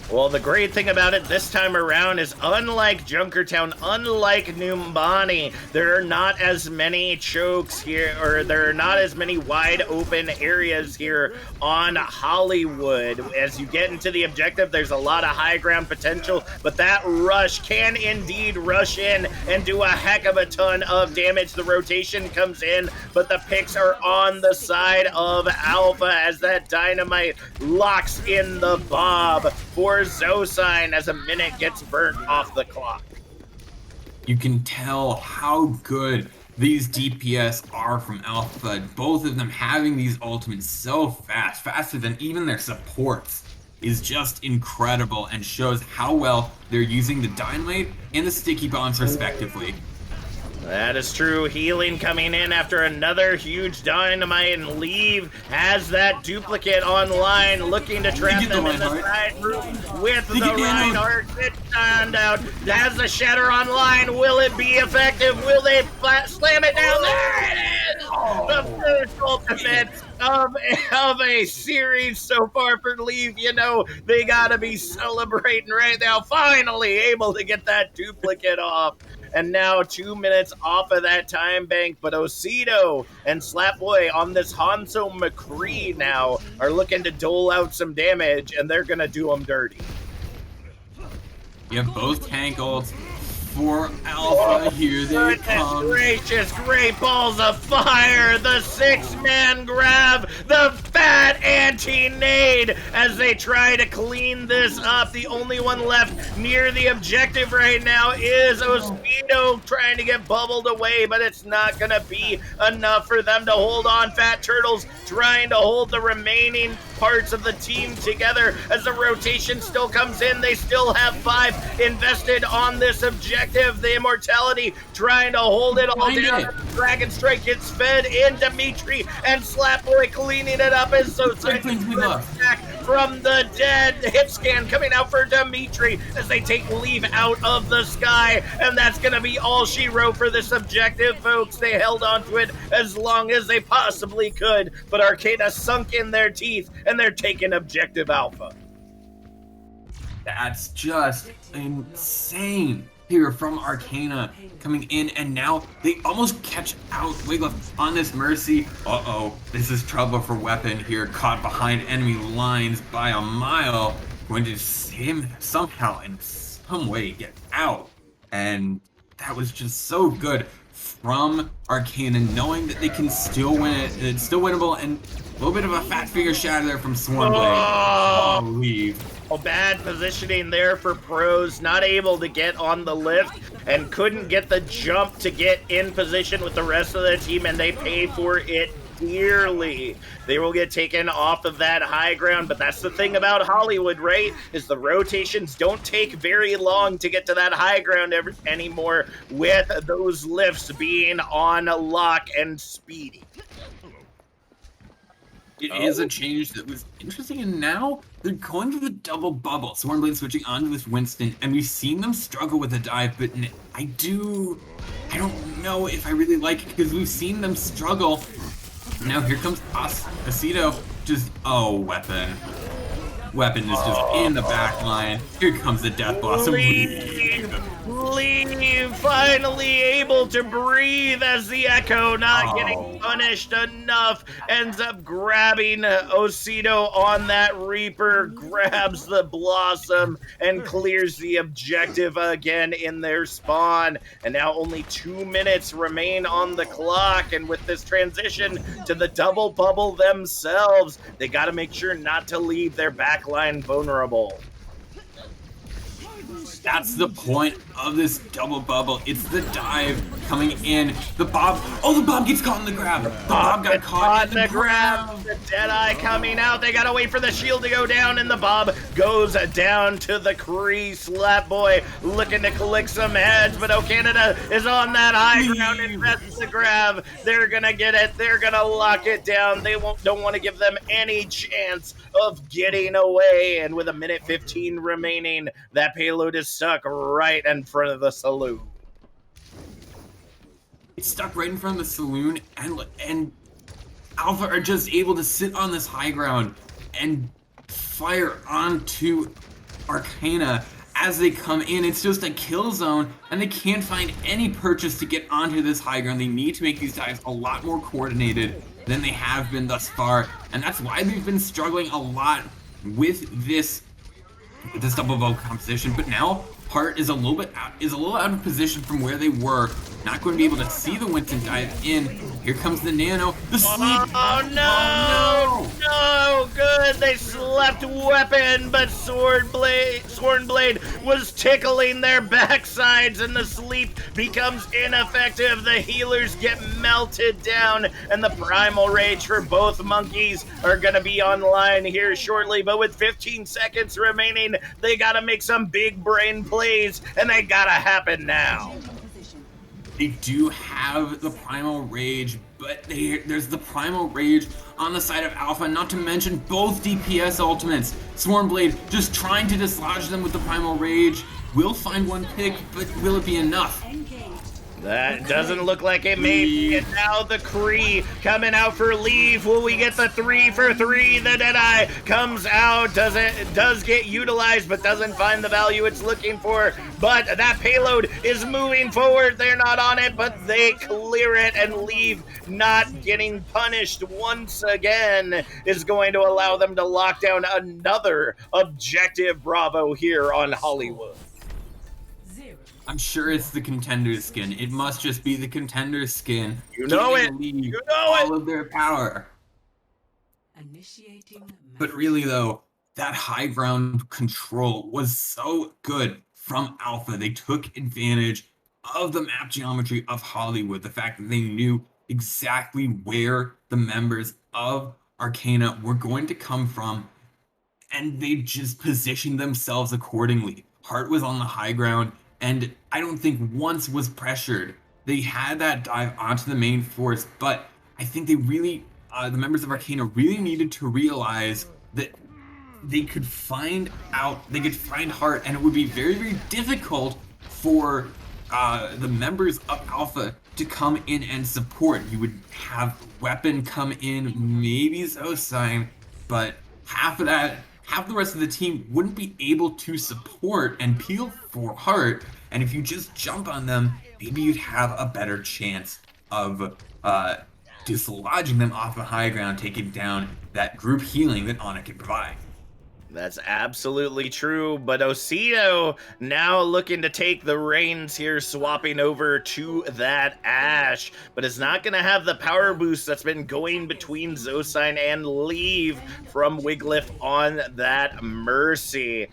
Well, the great thing about it this time around is, unlike Junkertown, unlike Numbani, there are not as many chokes here, or there are not as many wide open areas here on Hollywood. As you get into the objective, there's a lot of high ground potential, but that rush can indeed rush in and do a heck of a ton of damage. The rotation comes in, but the picks are on the side of Alpha as that dynamite locks in the bob for Zosine as a minute gets burnt off the clock.
You can tell how good these DPS are from Alpha. Both of them having these ultimates so fast, faster than even their supports, is just incredible and shows how well they're using the dynamite and the sticky bombs respectively.
That is true. Healing coming in after another huge dynamite, and Leave has that duplicate online, looking to trap them in the side room with the Reinhardt. It's timed out. Has the Shatter online. Will it be effective? Will they slam it down? There it is! The first ultimate of a series so far for Leave. You know, they gotta be celebrating right now. Finally able to get that duplicate off. And now 2 minutes off of that time bank, but Osido and Slapboy on this Hanzo McCree now are looking to dole out some damage, and they're gonna do them dirty.
You have both tank ults for Alpha. Here they come.
Gracious, great balls of fire! The 6-man grab, the fat anti-nade as they try to clean this up. The only one left near the objective right now is Ospino trying to get bubbled away, but it's not going to be enough for them to hold on. Fat Turtles trying to hold the remaining parts of the team together as the rotation still comes in. They still have 5 invested on this objective. The Immortality trying to hold it all down. Dragon Strike gets fed in. Dimitri and Slapboy cleaning it up as so back from the dead. Hit scan coming out for Dimitri as they take Leave out of the sky, and that's gonna be all she wrote for this objective, folks. They held onto it as long as they possibly could, but Arcana sunk in their teeth and they're taking objective Alpha.
That's just insane here from Arcana coming in, and now they almost catch out Wiglaf on this Mercy. This is trouble for Weapon here, caught behind enemy lines by a mile. Going to see him somehow in some way get out, and that was just so good from Arcana, knowing that they can still win it. It's still winnable, and a little bit of a fat figure shatter there from Swarmblade. Leave.
Bad positioning there for Pros, not able to get on the lift and couldn't get the jump to get in position with the rest of the team, and they pay for it dearly. They will get taken off of that high ground, but that's the thing about Hollywood, right? Is the rotations don't take very long to get to that high ground anymore with those lifts being on lock and speedy.
It is a change that was interesting, and now they're going to the double bubble. Swarmblade switching onto this Winston, and we've seen them struggle with the dive, but I don't know if I really like it, because we've seen them struggle. Now here comes Aceto, Weapon. Weapon is just in the back line. Here comes the Death Blossom.
Leave, finally able to breathe as the Echo, not getting punished enough, ends up grabbing Osito on that Reaper, grabs the Blossom, and clears the objective again in their spawn. And now only 2 minutes remain on the clock, and with this transition to the double bubble themselves, they got to make sure not to leave their backline vulnerable.
That's the point of this double bubble. It's the dive coming in. The Bob gets caught in the grab. The Bob got caught in the grab.
The Deadeye coming out. They gotta wait for the shield to go down, and the Bob goes down to the Kree. Slapboy looking to collect some heads, but Canada is on that high ground and that's the grab. They're gonna get it. They're gonna lock it down. They don't want to give them any chance of getting away. And with 1:15 remaining, that payload is stuck right in front of the saloon.
It's stuck right in front of the saloon, and Alpha are just able to sit on this high ground and fire onto Arcana as they come in. It's just a kill zone, and they can't find any purchase to get onto this high ground. They need to make these dives a lot more coordinated than they have been thus far, and that's why they've been struggling a lot with this double bubble composition. But now Hart is a little out of position from where they were. Not going to be able to see the Winston dive in. Here comes the Nano. The sleep.
Oh no! No, good. They slept Weapon, but Swornblade was tickling their backsides, and the sleep becomes ineffective. The healers get melted down, and the Primal Rage for both monkeys are going to be online here shortly. But with 15 seconds remaining, they got to make some big brain plays, and they got to happen now.
They do have the Primal Rage, but there's the Primal Rage on the side of Alpha, not to mention both DPS ultimates. Swarmblade just trying to dislodge them with the Primal Rage. Will find one pick, but will it be enough?
That doesn't look like it may be. And now the Kree coming out for Leave. Will we get the 3 for 3? The Deadeye comes out, does get utilized, but doesn't find the value it's looking for. But that payload is moving forward. They're not on it, but they clear it, and Leave, not getting punished once again, is going to allow them to lock down another objective Bravo here on Hollywood.
I'm sure it's the Contender skin. It must just be the Contender skin.
You know it.
You know all of their power. But really, though, that high ground control was so good from Alpha. They took advantage of the map geometry of Hollywood, the fact that they knew exactly where the members of Arcana were going to come from, and they just positioned themselves accordingly. Hart was on the high ground, and I don't think once was pressured. They had that dive onto the main force, but I think they really, the members of Arcana really needed to realize that they could find Hart, and it would be very, very difficult for the members of Alpha to come in and support. You would have Weapon come in, maybe Zosine, but half the rest of the team wouldn't be able to support and peel for Hart. And if you just jump on them, maybe you'd have a better chance of dislodging them off the high ground, taking down that group healing that Ana can provide.
That's absolutely true, but Osito now looking to take the reins here, swapping over to that Ash, but is not going to have the power boost that's been going between Zosine and Leave from Wiglif on that Mercy.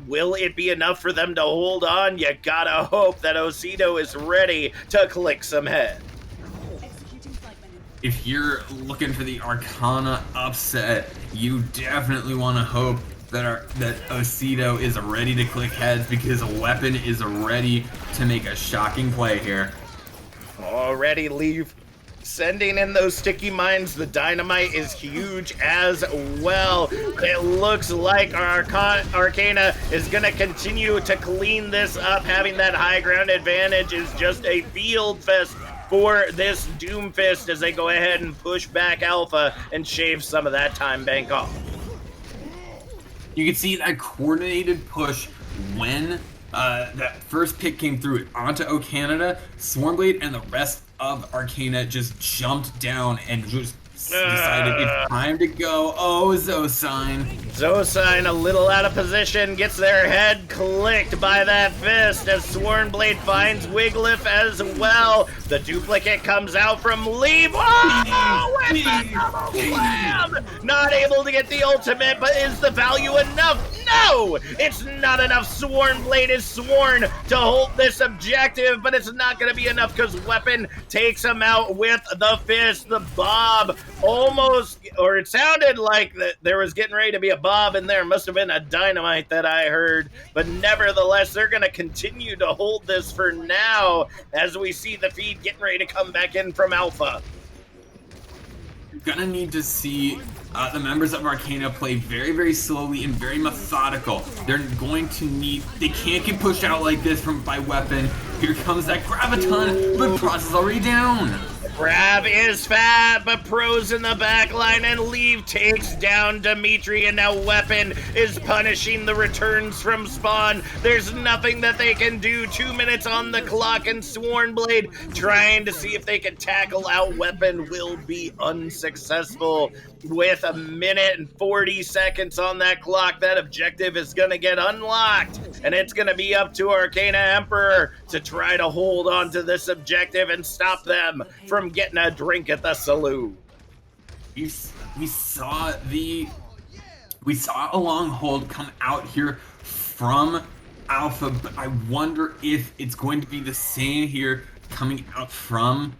Will it be enough for them to hold on? You gotta hope that Osito is ready to click some head.
If you're looking for the Arcana upset, you definitely want to hope that Osito is ready to click heads, because a Weapon is ready to make a shocking play here.
Already Leave sending in those sticky mines. The dynamite is huge as well. It looks like Arcana is going to continue to clean this up. Having that high ground advantage is just a field fest for this Doomfist as they go ahead and push back Alpha and shave some of that time bank off.
You can see that coordinated push when that first pick came through onto O Canada. Swarmblade and the rest of Arcana just jumped down and just decided it's time to go. Oh, Zosine.
Zosine a little out of position, gets their head clicked by that fist as Swarmblade finds Wiglif as well. The duplicate comes out from Leave. Oh, with the double slam! Not able to get the ultimate, but is the value enough? No! It's not enough. Swarmblade is sworn to hold this objective, but it's not going to be enough because Weapon takes him out with the fist. The Bob almost, or it sounded like that there was getting ready to be a Bob in there. Must have been a dynamite that I heard, but nevertheless, they're going to continue to hold this for now as we see the feed getting ready to come back in from Alpha.
You're gonna need to see the members of Arcana play very, very slowly and very methodical. They're going to need, they can't get pushed out like this by Weapon. Here comes that Graviton, but Pross is already down.
Grab is fat, but Pro's in the back line, and Leave takes down Dimitri, and now Weapon is punishing the returns from spawn. There's nothing that they can do. 2 minutes on the clock, and Swarmblade trying to see if they can tackle out Weapon will be unsuccessful. With 1 minute and 40 seconds on that clock, that objective is going to get unlocked, and it's going to be up to Arcana Emperor to try to hold on to this objective and stop them from getting a drink at the saloon.
We saw a long hold come out here from Alpha, but I wonder if it's going to be the same here coming out from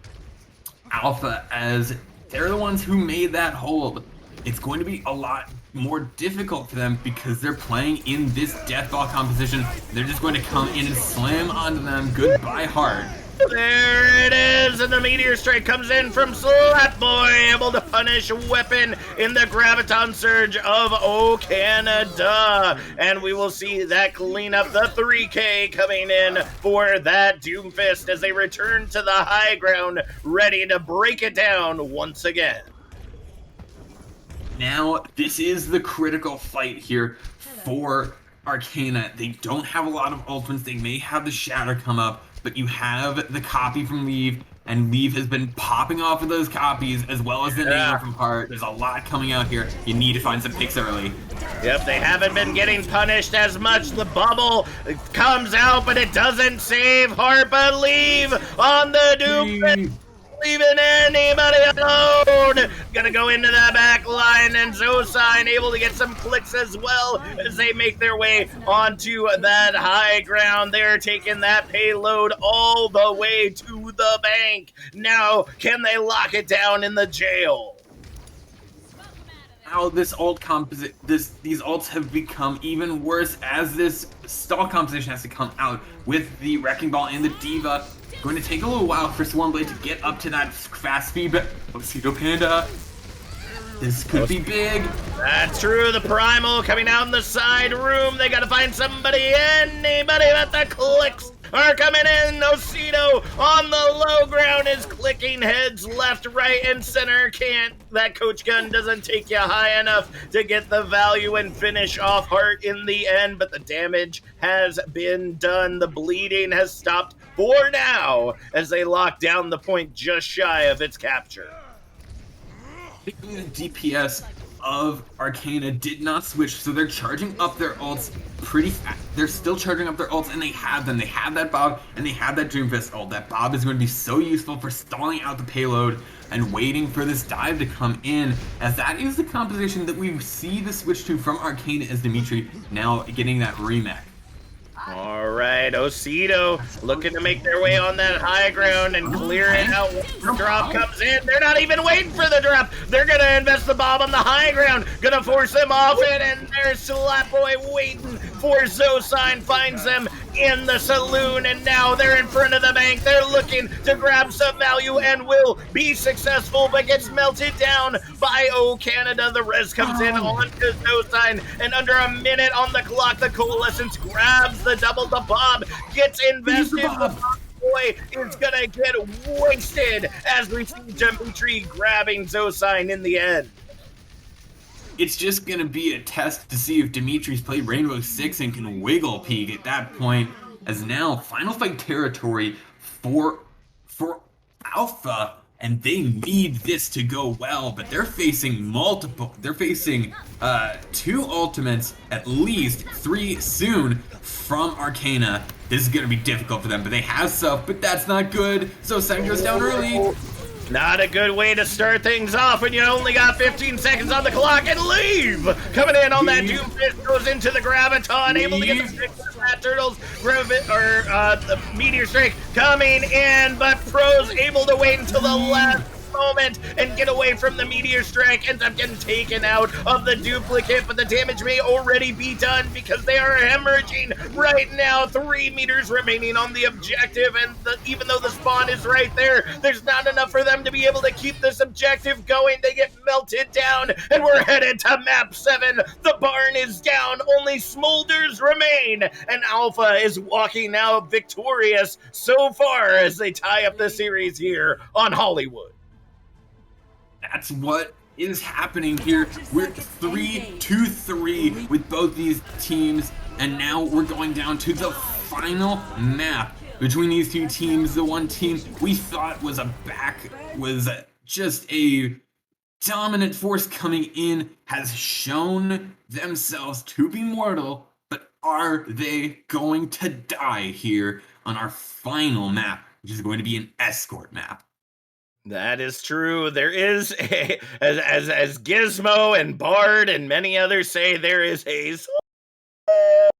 Alpha, as they're the ones who made that hold. It's going to be a lot more difficult for them because they're playing in this death ball composition. They're just going to come in and slam onto them. Goodbye, Hart.
There it is, and the Meteor Strike comes in from Slapboy, able to punish Weapon in the Graviton Surge of O Canada. And we will see that clean up the 3K coming in for that Doomfist as they return to the high ground, ready to break it down once again.
Now, this is the critical fight here for Arcana. They don't have a lot of ultimates. They may have the Shatter come up, but you have the copy from Leave, and Leave has been popping off of those copies, as well as the name from Hart. There's a lot coming out here. You need to find some picks early.
Yep, they haven't been getting punished as much. The bubble comes out, but it doesn't save Hart, but Leave on the Doom. leaving anybody alone. Gonna go into the back line, and Zosign able to get some clicks as well as they make their way onto that high ground. They're taking that payload all the way to the bank. Now, can they lock it down in the jail?
Now this ult these ults have become even worse as this stall composition has to come out with the Wrecking Ball and the Diva. Going to take a little while for Swarmblade to get up to that fast speed, but Osito Panda, this could be big.
That's true. The Primal coming out in the side room. They gotta find anybody but the clicks are coming in. Osito on the low ground is clicking heads left, right, and center. That coach gun doesn't take you high enough to get the value and finish off Heart in the end, but the damage has been done. The bleeding has stopped for now as they lock down the point just shy of its capture.
The DPS of Arcana did not switch, so they're charging up their ults pretty fast. They're still charging up their ults, and they have them. They have that Bob, and they have that Dreamfist ult. That Bob is going to be so useful for stalling out the payload and waiting for this dive to come in, as that is the composition that we see the switch to from Arcana as Dimitri now getting that remake.
All right, Osito looking to make their way on that high ground and clear it out once the drop comes in. They're not even waiting for the drop. They're going to invest the bomb on the high ground, going to force them off it, and there's Slapboy waiting for Zosign, finds them in the saloon, and now they're in front of the bank. They're looking to grab some value and will be successful, but gets melted down by O Canada. The res comes in onto Zosign, and under a minute on the clock, the Coalescence grabs the double. The Bob gets invested. The boy is gonna get wasted as we see Dimitri grabbing Zosign in the end.
It's just gonna be a test to see if Dimitri's played Rainbow Six and can wiggle peak at that point, as now final fight territory for Alpha, and they need this to go well, but they're facing two ultimates, at least 3 soon from Arcana. This is gonna be difficult for them, but they have stuff, but that's not good. So Sam goes down early.
Not a good way to start things off when you only got 15 seconds on the clock, and leave! Coming in on that Doomfist goes into the Graviton, able to get the stick of Fat Turtles, the Meteor Strike coming in, but Pro's able to wait until the last moment and get away from the Meteor Strike, ends up getting taken out of the duplicate, but the damage may already be done because they are hemorrhaging right now. 3 meters remaining on the objective, and even though the spawn is right there, there's not enough for them to be able to keep this objective going. They get melted down, and we're headed to map 7. The barn is down, only smolders remain, and Alpha is walking now victorious so far as they tie up the series here on Hollywood.
That's what is happening here. We're 3-2-3 with both these teams, and now we're going down to the final map between these two teams. The one team we thought was just a dominant force coming in has shown themselves to be mortal, but are they going to die here on our final map, which is going to be an escort map?
That is true. There is as Gizmo and Bard and many others say, there is a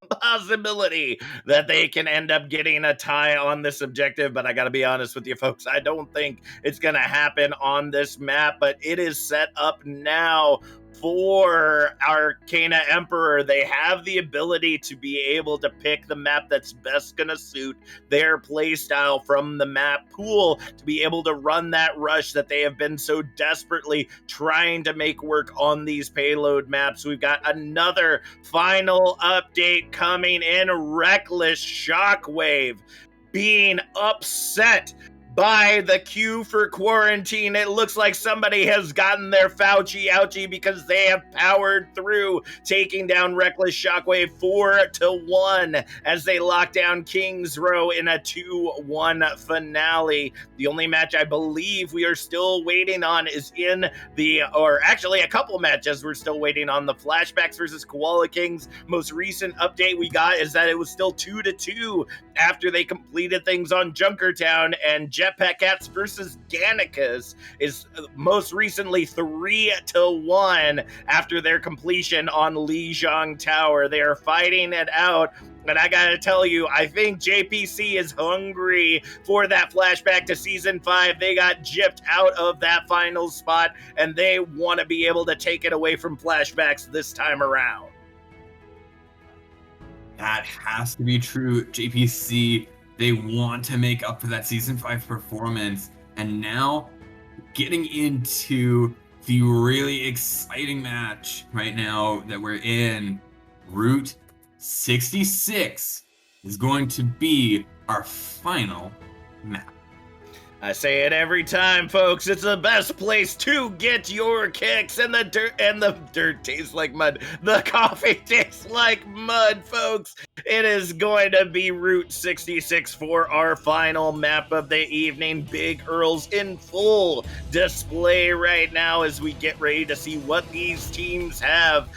possibility that they can end up getting a tie on this objective, but I gotta be honest with you folks, I don't think it's gonna happen on this map, but it is set up now for Arcana Emperor. They have the ability to be able to pick the map that's best gonna suit their playstyle from the map pool to be able to run that rush that they have been so desperately trying to make work on these payload maps. We've got another final update coming in. Reckless Shockwave being upset by the queue for quarantine. It looks like somebody has gotten their Fauci ouchie because they have powered through, taking down Reckless Shockwave 4-1 as they lock down Kings Row in a 2-1 finale. The only match I believe we are still waiting on is actually a couple matches we're still waiting on. The Flashbacks versus Koala Kings most recent update we got is that it was still 2-2 after they completed things on Junkertown, and Jetpack Cats versus Gannicus is most recently 3-1 after their completion on Lijiang Tower. They are fighting it out. And I gotta tell you, I think JPC is hungry for that flashback to Season 5. They got gypped out of that final spot, and they want to be able to take it away from flashbacks this time around.
That has to be true. JPC, they want to make up for that Season 5 performance. And now, getting into the really exciting match right now that we're in, Route 66 is going to be our final map.
I say it every time, folks. It's the best place to get your kicks, and the dirt tastes like mud. The coffee tastes like mud, folks. It is going to be Route 66 for our final map of the evening. Big Earls in full display right now as we get ready to see what these teams have.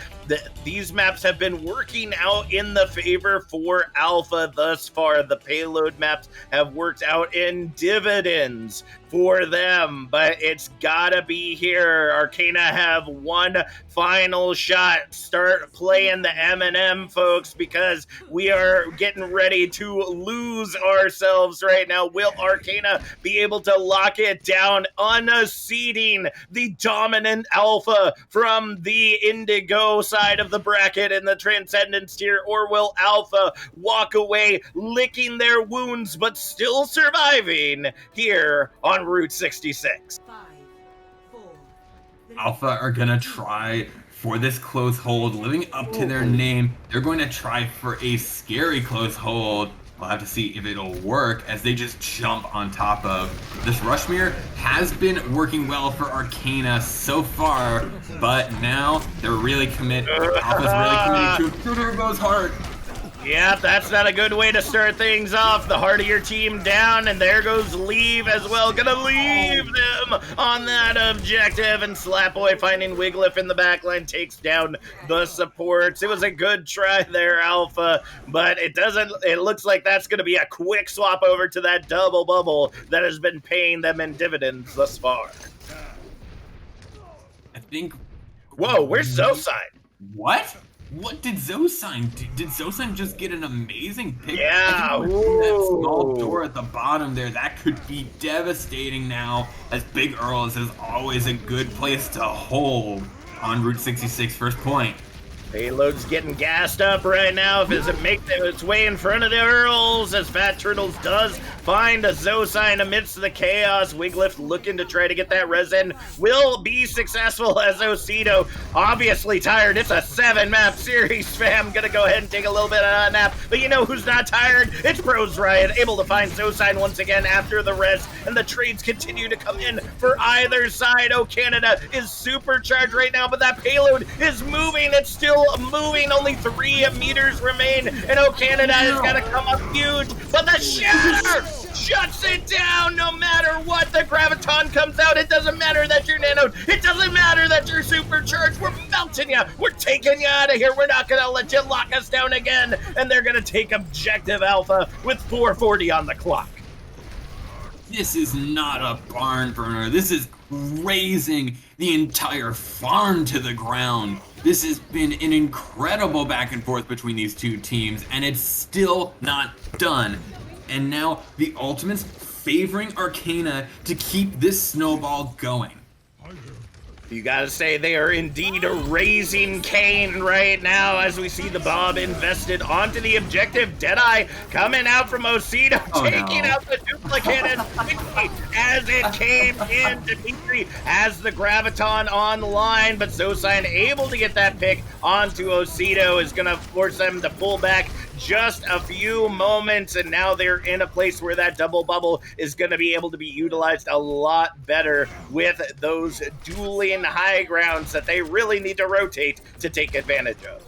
These maps have been working out in the favor for Alpha thus far. The payload maps have worked out in dividends for them, but it's gotta be here. Arcana have one final shot. Start playing the M&M, folks, because we are getting ready to lose ourselves right now. Will Arcana be able to lock it down, unseating the dominant Alpha from the Indigo side of the bracket in the Transcendence tier, or will Alpha walk away licking their wounds but still surviving here on Route 66?
5, 4, 3,
Alpha are gonna try for this close hold, living up to their name. They're going to try for a scary close hold. We'll have to see if it'll work as they just jump on top of. This Rushmere has been working well for Arcana so far, but now they're really committed. Alpha's really committed to it. There goes Heart.
Yep, that's not a good way to start things off. The heart of your team down, and there goes Leave as well. Gonna leave them on that objective, and Slapboy finding Wiglif in the backline takes down the supports. It was a good try there, Alpha, but it looks like that's gonna be a quick swap over to that double bubble that has been paying them in dividends thus far.
I think...
Whoa, where's Zosine?
What? What did Zosine do? Did Zosine just get an amazing pick?
Yeah,
I think that small door at the bottom there, that could be devastating now, as Big Earls is always a good place to hold on Route 66 first point.
Payload's getting gassed up right now as it makes its way in front of the Earls, as Fat Turtles does find a Zosine amidst the chaos. Wiglif looking to try to get that res in, will be successful as Ocido obviously tired. It's a 7-map series, fam. Gonna go ahead and take a little bit of a nap, but you know who's not tired? It's Bros Riot, able to find Zosine once again after the res, and the trades continue to come in for either side. Oh, Canada is supercharged right now, but that payload is moving. It's still moving. Only 3 meters remain, and Oh, Canada is gonna come up huge, but the shatter shuts it down. No matter what, the graviton comes out. It doesn't matter that you're nanoed. It doesn't matter that you're supercharged. We're melting you. We're taking you out of here. We're not gonna let you lock us down again. And they're gonna take objective Alpha with 4:40 on the clock.
This is not a barn burner. This is razing the entire farm to the ground. This has been an incredible back and forth between these two teams, and it's still not done. And now the Ultimates favoring Arcana to keep this snowball going.
You gotta say they are indeed raising Cain right now as we see the bomb invested onto the objective. Deadeye coming out from Ocido, taking out the duplicate and quickly as it came in. Dimitri has the graviton on the line, but Zosine able to get that pick onto Ocido is gonna force them to pull back just a few moments, and now they're in a place where that double bubble is going to be able to be utilized a lot better with those dueling high grounds that they really need to rotate to take advantage of.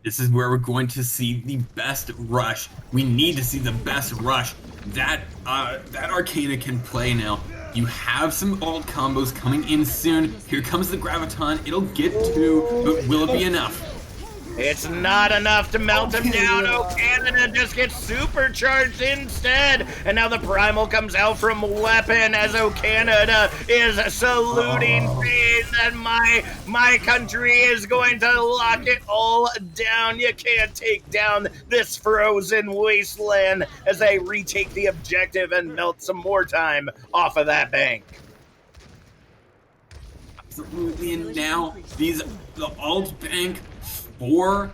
This is where we're going to see the best rush. We need to see the best rush that Arcana can play now. You have some old combos coming in soon. Here comes the graviton. It'll get 2, but will it be enough?
It's not enough to melt him down. Oh, Canada just gets supercharged instead. And now the Primal comes out from weapon as O Canada is saluting, saying that my country is going to lock it all down. You can't take down this frozen wasteland as they retake the objective and melt some more time off of that bank.
Absolutely, and now the alt bank for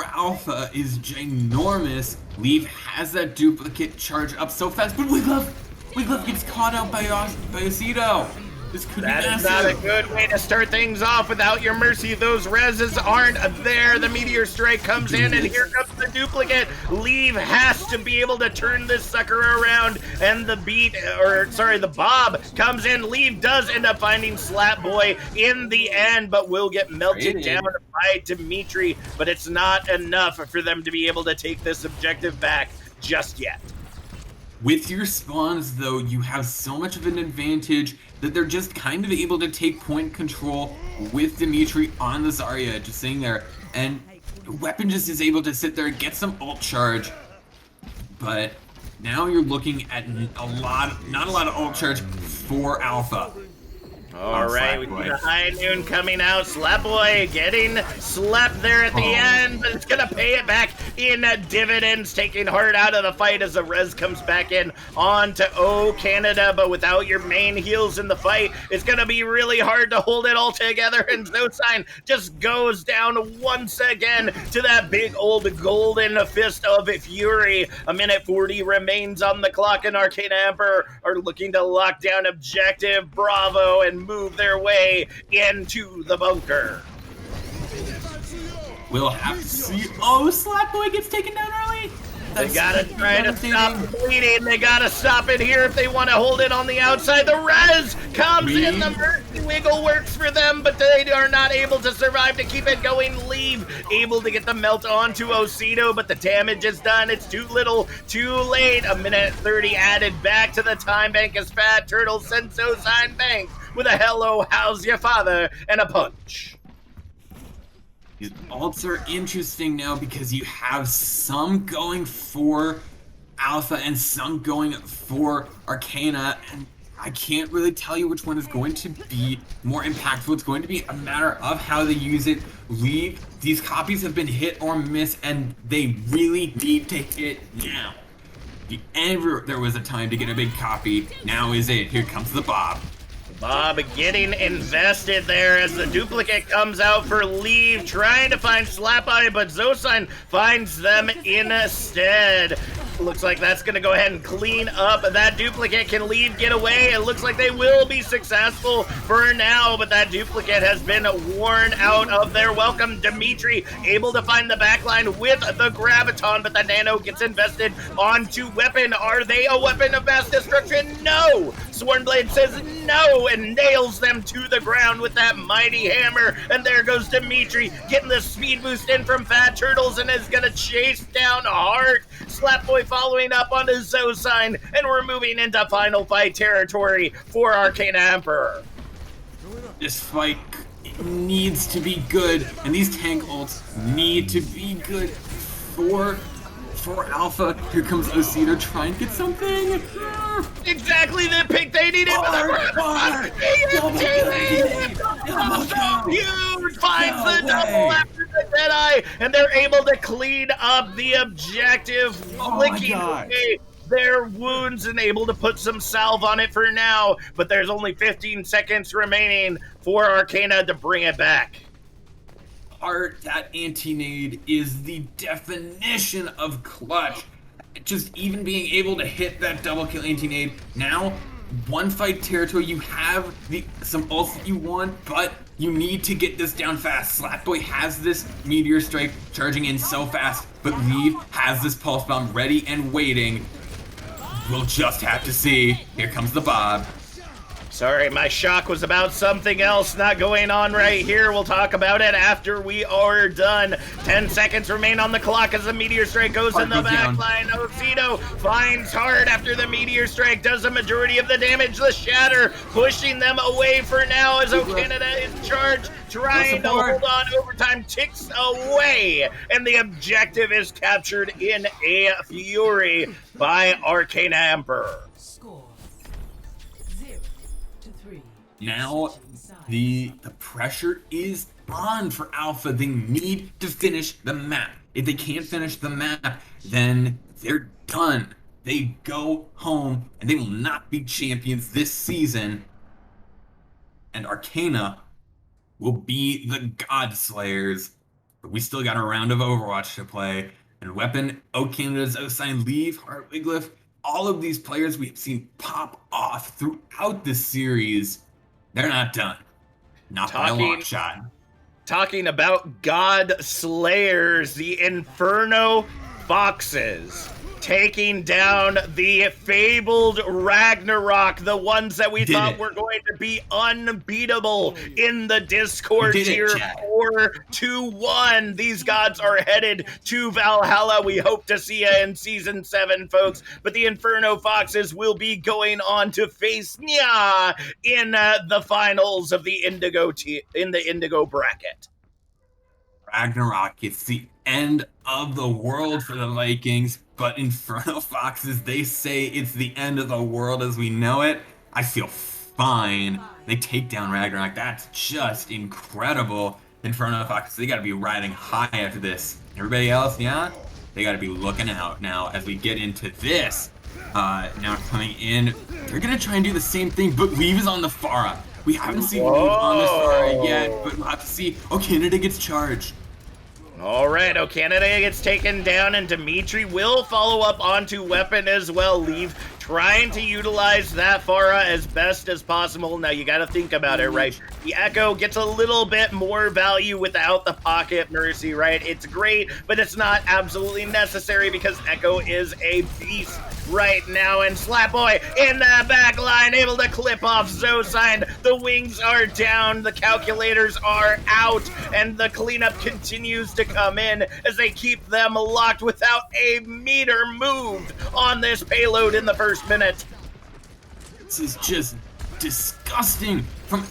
Alpha is ginormous. Leaf has that duplicate charge up so fast, but Wiglove gets caught out by Osido. This could be massive.
That is not a good way to start things off without your mercy. Those reses aren't there. The meteor strike comes in, and here comes the duplicate. Leave has to be able to turn this sucker around, and the Bob comes in. Leave does end up finding Slap Boy in the end, but will get melted down by Dimitri. But it's not enough for them to be able to take this objective back just yet.
With your spawns, though, you have so much of an advantage that they're just kind of able to take point control with Dimitri on the Zarya, just sitting there. And Weapon just is able to sit there and get some ult charge. But now you're looking at not a lot of ult charge for Alpha.
All right, we got the High Noon coming out. Slap Boy getting slapped there at the end, but it's going to pay it back in dividends, taking heart out of the fight as the res comes back in on to O Canada. But without your main heals in the fight, it's going to be really hard to hold it all together. And Zosign just goes down once again to that big old golden fist of fury. A minute 40 remains on the clock, and Arcana Emperor are looking to lock down objective Bravo and move their way into the bunker.
We'll have to see. Oh, Slap Boy gets taken down early.
They gotta try to stop bleeding. They gotta stop it here if they want to hold it on the outside. The res comes in. The mercy wiggle works for them, but they are not able to survive to keep it going. Leave able to get the melt onto Osido, but the damage is done. It's too little, too late. A minute 30 added back to the time bank as Fat Turtle sends Zosign bank with a hello, how's your father, and a punch.
These ults are interesting now because you have some going for Alpha and some going for Arcana, and I can't really tell you which one is going to be more impactful. It's going to be a matter of how they use it. These copies have been hit or miss, and they really need to hit now. If ever there was a time to get a big copy, now is it. Here comes the Bob.
Bob getting invested there as the duplicate comes out for Leave, trying to find Slap Eye, but Zosign finds them instead. Looks like that's going to go ahead and clean up. That duplicate. Can Leave get away? It looks like they will be successful for now, but that duplicate has been worn out of their welcome. Dimitri able to find the backline with the Graviton, but the Nano gets invested onto Weapon. Are they a weapon of mass destruction? No! Swornblade says no and nails them to the ground with that mighty hammer. And there goes Dimitri getting the speed boost in from Fat Turtles and is going to chase down Heart. Slapboy following up on his Zosign, and we're moving into final fight territory for Arcana Emperor.
This fight needs to be good, and these tank ults need to be good for Alpha. Here comes Osido trying to get something.
Exactly the pick they needed. Huge finds the double after the Deadeye, and they're able to clean up the objective, flicking away their wounds and able to put some salve on it for now. But there's only 15 seconds remaining for Arcana to bring it back.
Heart, that anti-nade is the definition of clutch. Just even being able to hit that double kill anti-nade. Now, one fight territory, you have some ults that you want, but you need to get this down fast. Slapboy has this meteor strike charging in so fast, but Leave has this pulse bomb ready and waiting. We'll just have to see. Here comes the Bob.
Sorry, my shock was about something else not going on right here. We'll talk about it after we are done. 10 seconds remain on the clock as the meteor strike goes in the back line. Osido finds Heart after the meteor strike, does the majority of the damage. The shatter pushing them away for now as O Canada is charged. trying to hold on. Overtime ticks away, and the objective is captured in a fury by Arcana Emperor.
Score 0-3.
Now the pressure is on for Alpha. They need to finish the map. If they can't finish the map, then they're done. They go home and they will not be champions this season. And Arcana will be the God Slayers. But we still got a round of Overwatch to play. And Weapon, O Canada's outside Leave, Heart Wiglif, all of these players we have seen pop off throughout this series, they're not done. Not by a long shot.
Talking about God Slayers, the Inferno Foxes, taking down the fabled Ragnarok, the ones that we thought were going to be unbeatable in the Discord tier. 4-1. These gods are headed to Valhalla. We hope to see you in season 7, folks. But the Inferno Foxes will be going on to face Nya in the finals of the Indigo Indigo bracket.
Ragnarok, it's the end of the world for the Vikings, but Inferno Foxes, they say it's the end of the world as we know it. I feel fine. They take down Ragnarok. That's just incredible. Inferno Foxes, they gotta be riding high after this. Everybody else, yeah? They gotta be looking out now as we get into this. Now coming in, they're gonna try and do the same thing, but Leave is on the Pharah. We haven't seen Leave on the Pharah yet, but we'll have to see. Oh, Canada gets charged.
All right, Canada gets taken down, and Dimitri will follow up onto Weapon as well. Leave trying to utilize that Pharah as best as possible. Now, you got to think about it, right? The Echo gets a little bit more value without the Pocket Mercy, right? It's great, but it's not absolutely necessary because Echo is a beast right now. And Slapboy in the back line, able to clip off Zosine. The wings are down, the calculators are out, and the cleanup continues to come in as they keep them locked without a meter moved on this payload in the first minute.
This is just disgusting from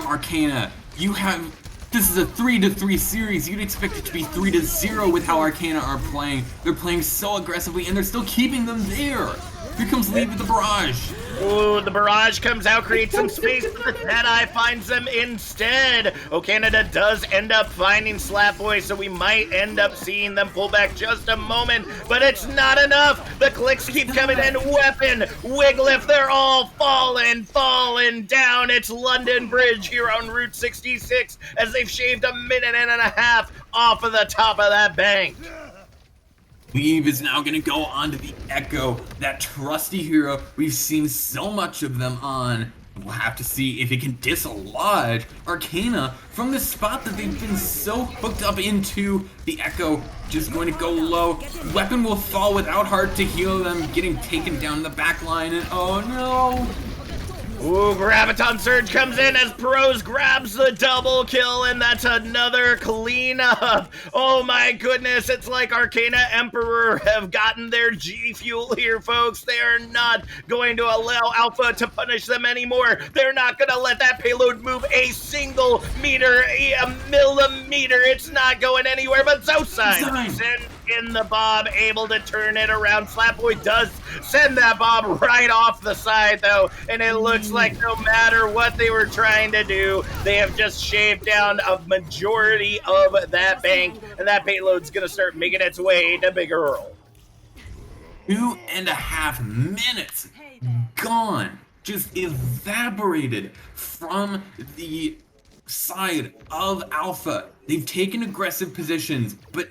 Arcana. This is a 3-3 series. You'd expect it to be 3-0 with how Arcana are playing. They're playing so aggressively, and they're still keeping them there. Here comes Leave with the barrage.
Ooh, the barrage comes out, creates some space, but the Deadeye finds them instead. Canada does end up finding Slapboy, so we might end up seeing them pull back just a moment, but it's not enough. The clicks keep coming in. Weapon, Wiglif, they're all falling down. It's London Bridge here on Route 66 as they've shaved a minute and a half off of the top of that bank.
Leave is now going to go on to the Echo, that trusty hero we've seen so much of them on. We'll have to see if it can dislodge Arcana from the spot that they've been so hooked up into. The Echo just going to go low. Weapon will fall without heart to heal them, getting taken down the back line, and oh no!
Ooh, Graviton Surge comes in as Pros grabs the double kill, and that's another cleanup. Oh my goodness, it's like Arcana Emperor have gotten their G Fuel here, folks. They are not going to allow Alpha to punish them anymore. They're not going to let that payload move a single meter, a millimeter. It's not going anywhere, but Zosine in the Bob, able to turn it around. Slapboy does send that Bob right off the side, though, and it looks like no matter what they were trying to do, they have just shaved down a majority of that bank, and that payload's gonna start making its way to Big Earl.
2.5 minutes gone, just evaporated from the side of Alpha. They've taken aggressive positions, but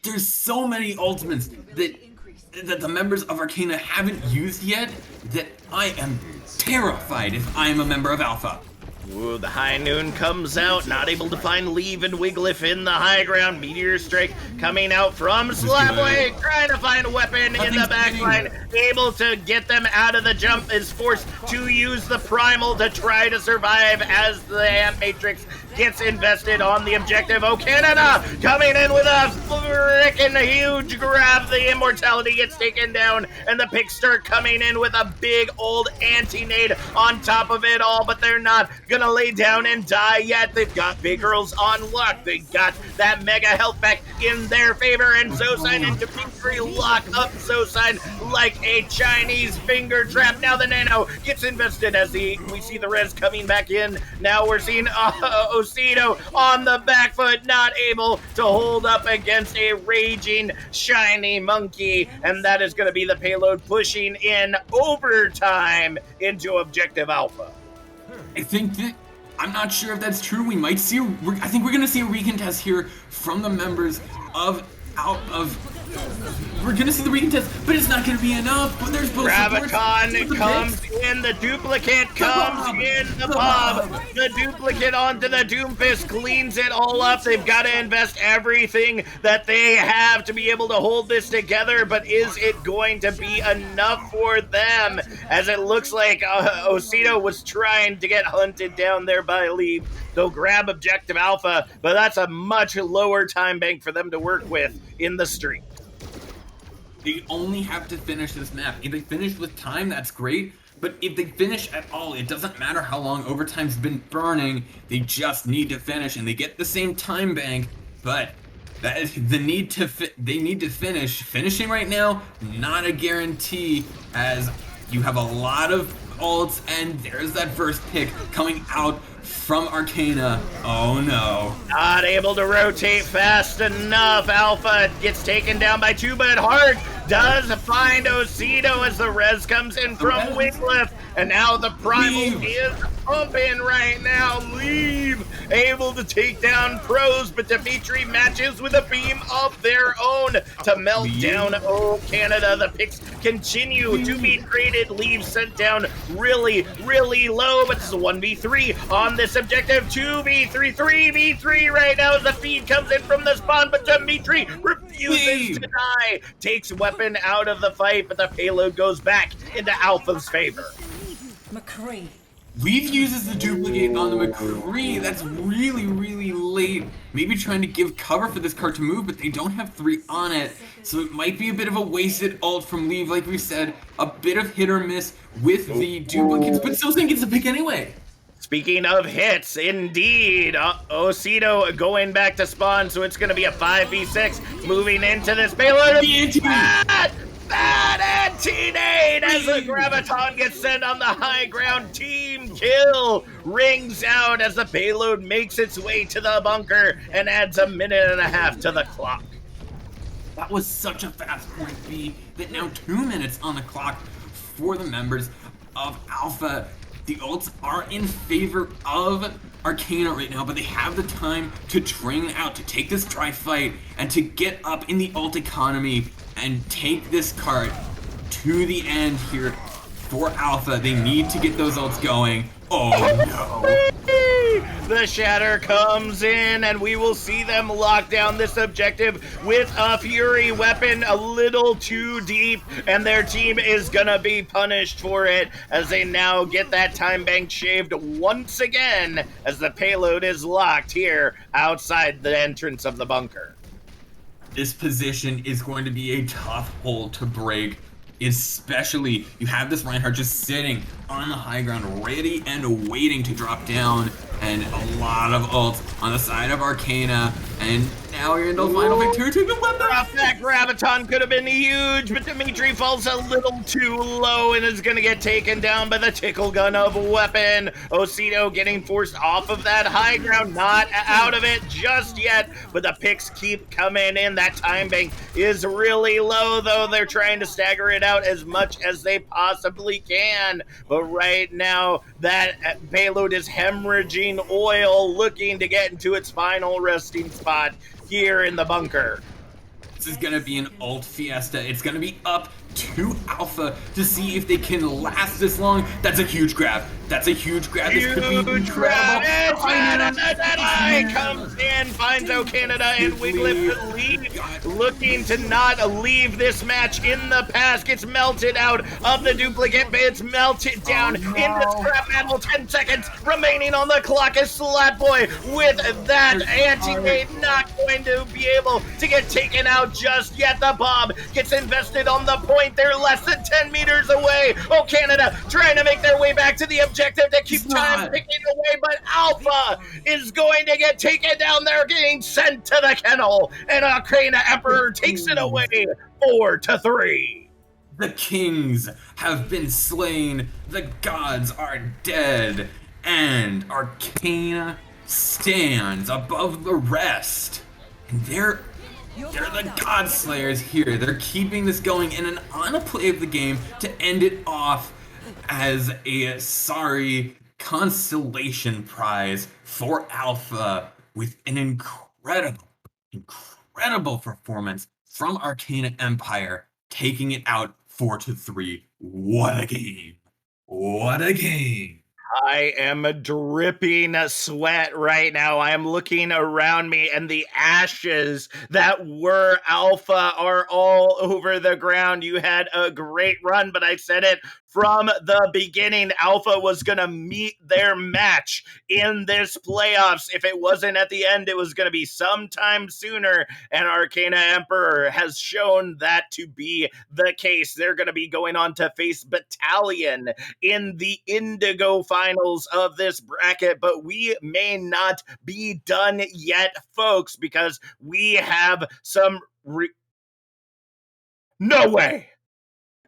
there's so many ultimates that the members of Arcana haven't used yet that I am terrified if I am a member of Alpha.
Ooh, the High Noon comes out, not able to find Leave and Wiglif in the high ground. Meteor Strike coming out from Slapboy, trying to find a weapon in the backline. Able to get them out of the jump, is forced to use the Primal to try to survive as the Amp Matrix gets invested on the objective. Oh, Canada coming in with a freaking huge grab. The immortality gets taken down, and the picks start coming in with a big old anti-nade on top of it all, but they're not gonna lay down and die yet. They've got Big Girls on luck. They got that mega health back in their favor, and Zosine and Dimitri lock up Zosine like a Chinese finger trap. Now the Nano gets invested as we see the res coming back in. Now we're seeing Osido on the back foot, not able to hold up against a raging shiny monkey, and that is going to be the payload pushing in overtime into Objective Alpha.
I think that I'm not sure if that's true. We might see. I think we're gonna see a recontest here from the members of. We're gonna see the recontest, but it's not gonna be enough. But there's both.
Graviton comes in, the duplicate comes in, the bomb, the duplicate onto the Doomfist, cleans it all up. They've got to invest everything that they have to be able to hold this together, but is it going to be enough for them? As it looks like Osido was trying to get hunted down there by Leave. They'll grab Objective Alpha, but that's a much lower time bank for them to work with in the street.
They only have to finish this map. If they finish with time, that's great. But if they finish at all, it doesn't matter how long overtime's been burning. They just need to finish, and they get the same time bank. But that is the need to. They need to finish. Finishing right now, not a guarantee, as you have a lot of ults, and there's that first pick coming out from Arcana. Oh no.
Not able to rotate fast enough. Alpha gets taken down by 2, but Hart does find Osido as the res comes in from Winglift. And now the Primal is pumping right now. Leave able to take down Pros, but Dimitri matches with a beam of their own to melt down Canada. The picks continue to be traded. Leave sent down really low, but this is a 1v3 on this objective. 2v3, 3v3 right now as the feed comes in from the spawn, but Dimitri refuses to die. Takes weapon out of the fight, but the payload goes back into Alpha's favor.
McCree.
Leave uses the duplicate on the McCree. That's really late. Maybe trying to give cover for this card to move, but they don't have 3 on it. So it might be a bit of a wasted ult from Leave. Like we said, a bit of hit or miss with the duplicates, but Zosine gets the pick anyway.
Speaking of hits, indeed, Osido going back to spawn, so it's going to be a 5v6 moving into this payload. Bad anti-nade as the Graviton gets sent on the high ground. Team kill rings out as the payload makes its way to the bunker and adds 1.5 minutes to the clock.
That was such a fast point B that now 2 minutes on the clock for the members of Alpha. The ults are in favor of Arcana right now, but they have the time to drain out, to take this dry fight, and to get up in the ult economy and take this card to the end here for Alpha. They need to get those ults going. Oh no.
The Shatter comes in, and we will see them lock down this objective with a Fury weapon a little too deep, and their team is gonna be punished for it as they now get that time bank shaved once again as the payload is locked here outside the entrance of the bunker.
This position is going to be a tough hole to break, especially you have this Reinhardt just sitting on the high ground ready and waiting to drop down, and a lot of ults on the side of Arcana, and now you're in the final victory to the weapon.
That Graviton could have been huge, but Dimitri falls a little too low and is gonna get taken down by the tickle gun of weapon. Osido getting forced off of that high ground, not out of it just yet, but the picks keep coming in. That time bank is really low, though. They're trying to stagger it out as much as they possibly can, but right now that payload is hemorrhaging oil, looking to get into its final resting spot here in the bunker.
This is gonna be an ult fiesta. It's gonna be up to Alpha to see if they can last this long. That's a huge grab. That's a huge grab. This could be
Huge grab. That eye comes in finds O Canada and Wiglip lead, looking to not leave this match in the past. Gets melted out of the duplicate, but it's melted down into scrap metal. 10 seconds remaining on the clock as Slapboy with that anti-nade not going to be able to get taken out just yet. The bomb gets invested on the point. They're less than 10 meters away. Oh, Canada trying to make their way back to the objective to keep time ticking away, but Alpha is going to get taken down. They're getting sent to the kennel, and Arcana Emperor takes it away 4-3.
The kings have been slain, the gods are dead, and Arcana stands above the rest. And they're the God Slayers here. They're keeping this going in on a play of the game to end it off as a sorry constellation prize for Alpha with an incredible performance from Arcana Empire, taking it out 4-3. What a game. What a game.
I am dripping sweat right now. I am looking around me, and the ashes that were Alpha are all over the ground. You had a great run, but I said it from the beginning. Alpha was going to meet their match in this playoffs. If it wasn't at the end, it was going to be sometime sooner, and Arcana Emperor has shown that to be the case. They're going to be going on to face Battalion in the Indigo finals of this bracket, but we may not be done yet, folks, because we have some No way!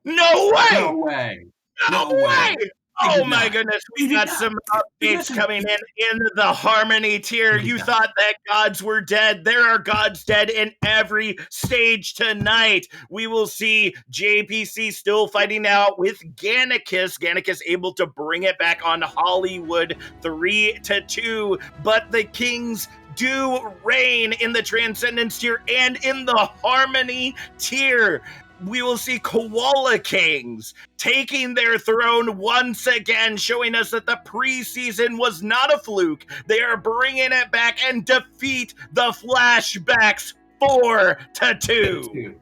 No way!
No way.
No way! Oh my goodness, we got some updates coming in the Harmony tier. You thought that gods were dead. There are gods dead in every stage tonight. We will see JPC still fighting out with Gannicus. Gannicus able to bring it back on Hollywood 3-2, but the Kings do reign in the Transcendence tier and in the Harmony tier. We will see Koala Kings taking their throne once again, showing us that the preseason was not a fluke. They are bringing it back and defeat the Flashbacks 4-2.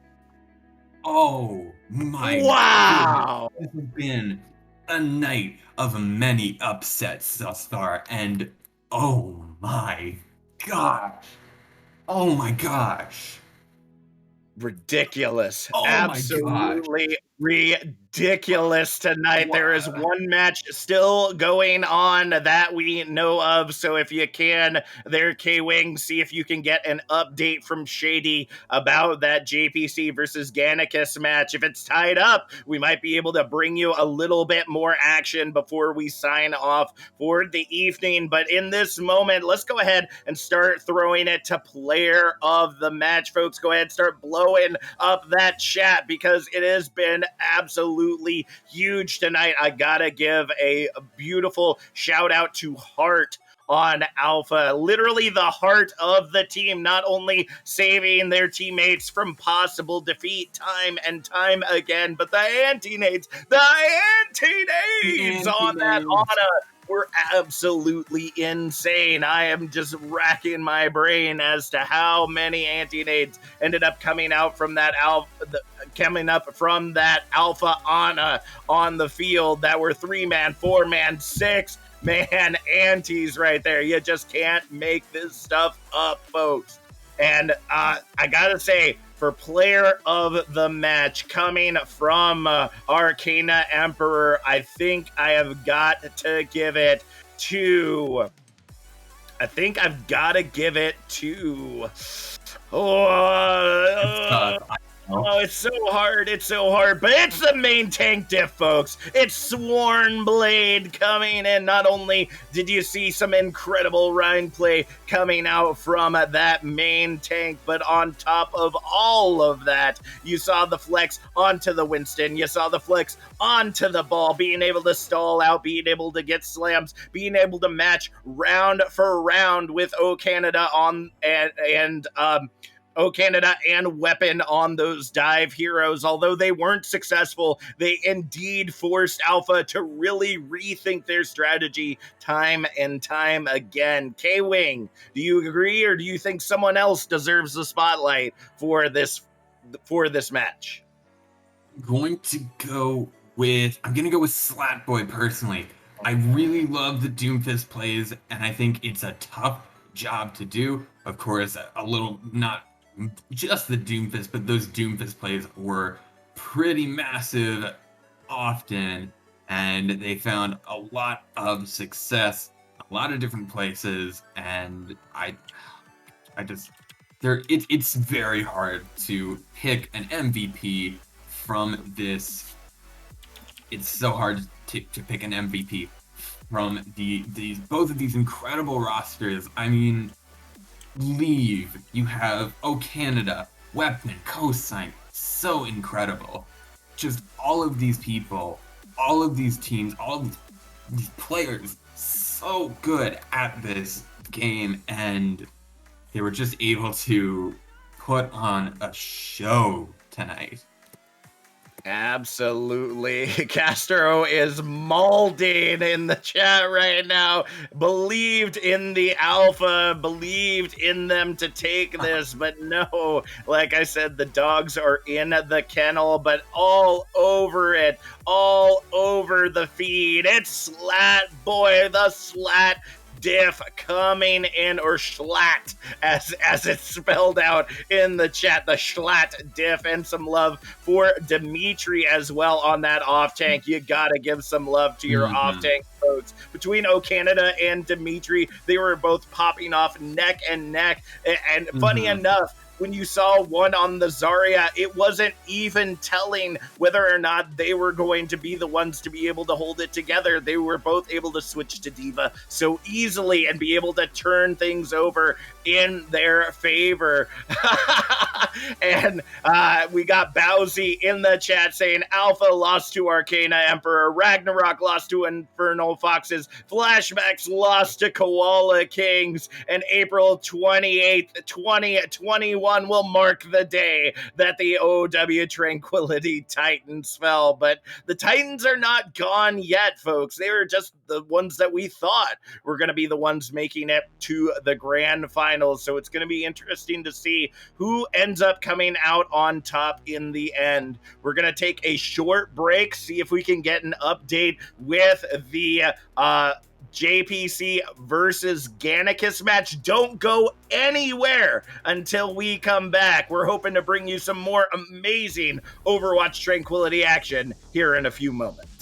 Oh my
wow.
goodness. This has been a night of many upsets thus far, and oh my gosh. Oh my gosh.
Ridiculous.
Oh
absolutely ridiculous tonight. Wow. There is one match still going on that we know of, so if you can there, K-Wing, see if you can get an update from Shady about that JPC versus Gannicus match. If it's tied up, we might be able to bring you a little bit more action before we sign off for the evening, but in this moment, let's go ahead and start throwing it to player of the match. Folks, go ahead, start blowing up that chat because it has been absolutely huge tonight. I gotta give a beautiful shout out to Heart on Alpha, literally the heart of the team, not only saving their teammates from possible defeat time and time again, but the anti-nades on that Ana were absolutely insane. I am just racking my brain as to how many anti-nades ended up coming out from that Alpha Ana on the field that were 3-man, 4-man, 6-man antis right there. You just can't make this stuff up, folks. And I gotta say, for player of the match coming from Arcana Emperor, I think I have got to give it to... Oh, it's so hard, but it's the main tank diff, folks. It's Sworn Blade coming in. Not only did you see some incredible Rhine play coming out from that main tank, but on top of all of that, you saw the flex onto the Winston, you saw the flex onto the ball, being able to stall out, being able to get slams, being able to match round for round with O Canada on and O Canada and weapon on those dive heroes. Although they weren't successful, they indeed forced Alpha to really rethink their strategy time and time again. K-Wing, do you agree, or do you think someone else deserves the spotlight for this match?
I'm gonna go with Slatboy personally. I really love the Doomfist plays, and I think it's a tough job to do. Of course, a little, not just the Doomfist, but those Doomfist plays were pretty massive often, and they found a lot of success, a lot of different places, and it's very hard to pick an MVP from this. It's so hard to pick an MVP from these both of these incredible rosters. I mean, Leave, you have O Canada, Weapon, Cosign, so incredible. Just all of these people, all of these teams, all of these players, so good at this game, and they were just able to put on a show tonight.
Absolutely. Castro is molding in the chat right now. Believed in the Alpha, believed in them to take this, but no. Like I said, the dogs are in the kennel, but all over it, all over the feed. It's Slat Boy, the Slat Diff coming in, or Schlatt as it's spelled out in the chat, the Schlatt Diff, and some love for Dimitri as well on that off tank. You gotta give some love to your off tank folks. Between O Canada and Dimitri, they were both popping off neck and neck, and funny enough, when you saw one on the Zarya, it wasn't even telling whether or not they were going to be the ones to be able to hold it together. They were both able to switch to Diva so easily and be able to turn things over in their favor. And we got Bowsy in the chat saying Alpha lost to Arcana Emperor, Ragnarok lost to Infernal Foxes, Flashbacks lost to Koala Kings, and April 28th, 2021 will mark the day that the OW Tranquility Titans fell. But the Titans are not gone yet, folks. They were just the ones that we thought were going to be the ones making it to the grand finals. So it's going to be interesting to see who ends up coming out on top in the end. We're going to take a short break, see if we can get an update with the JPC versus Gannicus match. Don't go anywhere until we come back. We're hoping to bring you some more amazing Overwatch Tranquility action here in a few moments.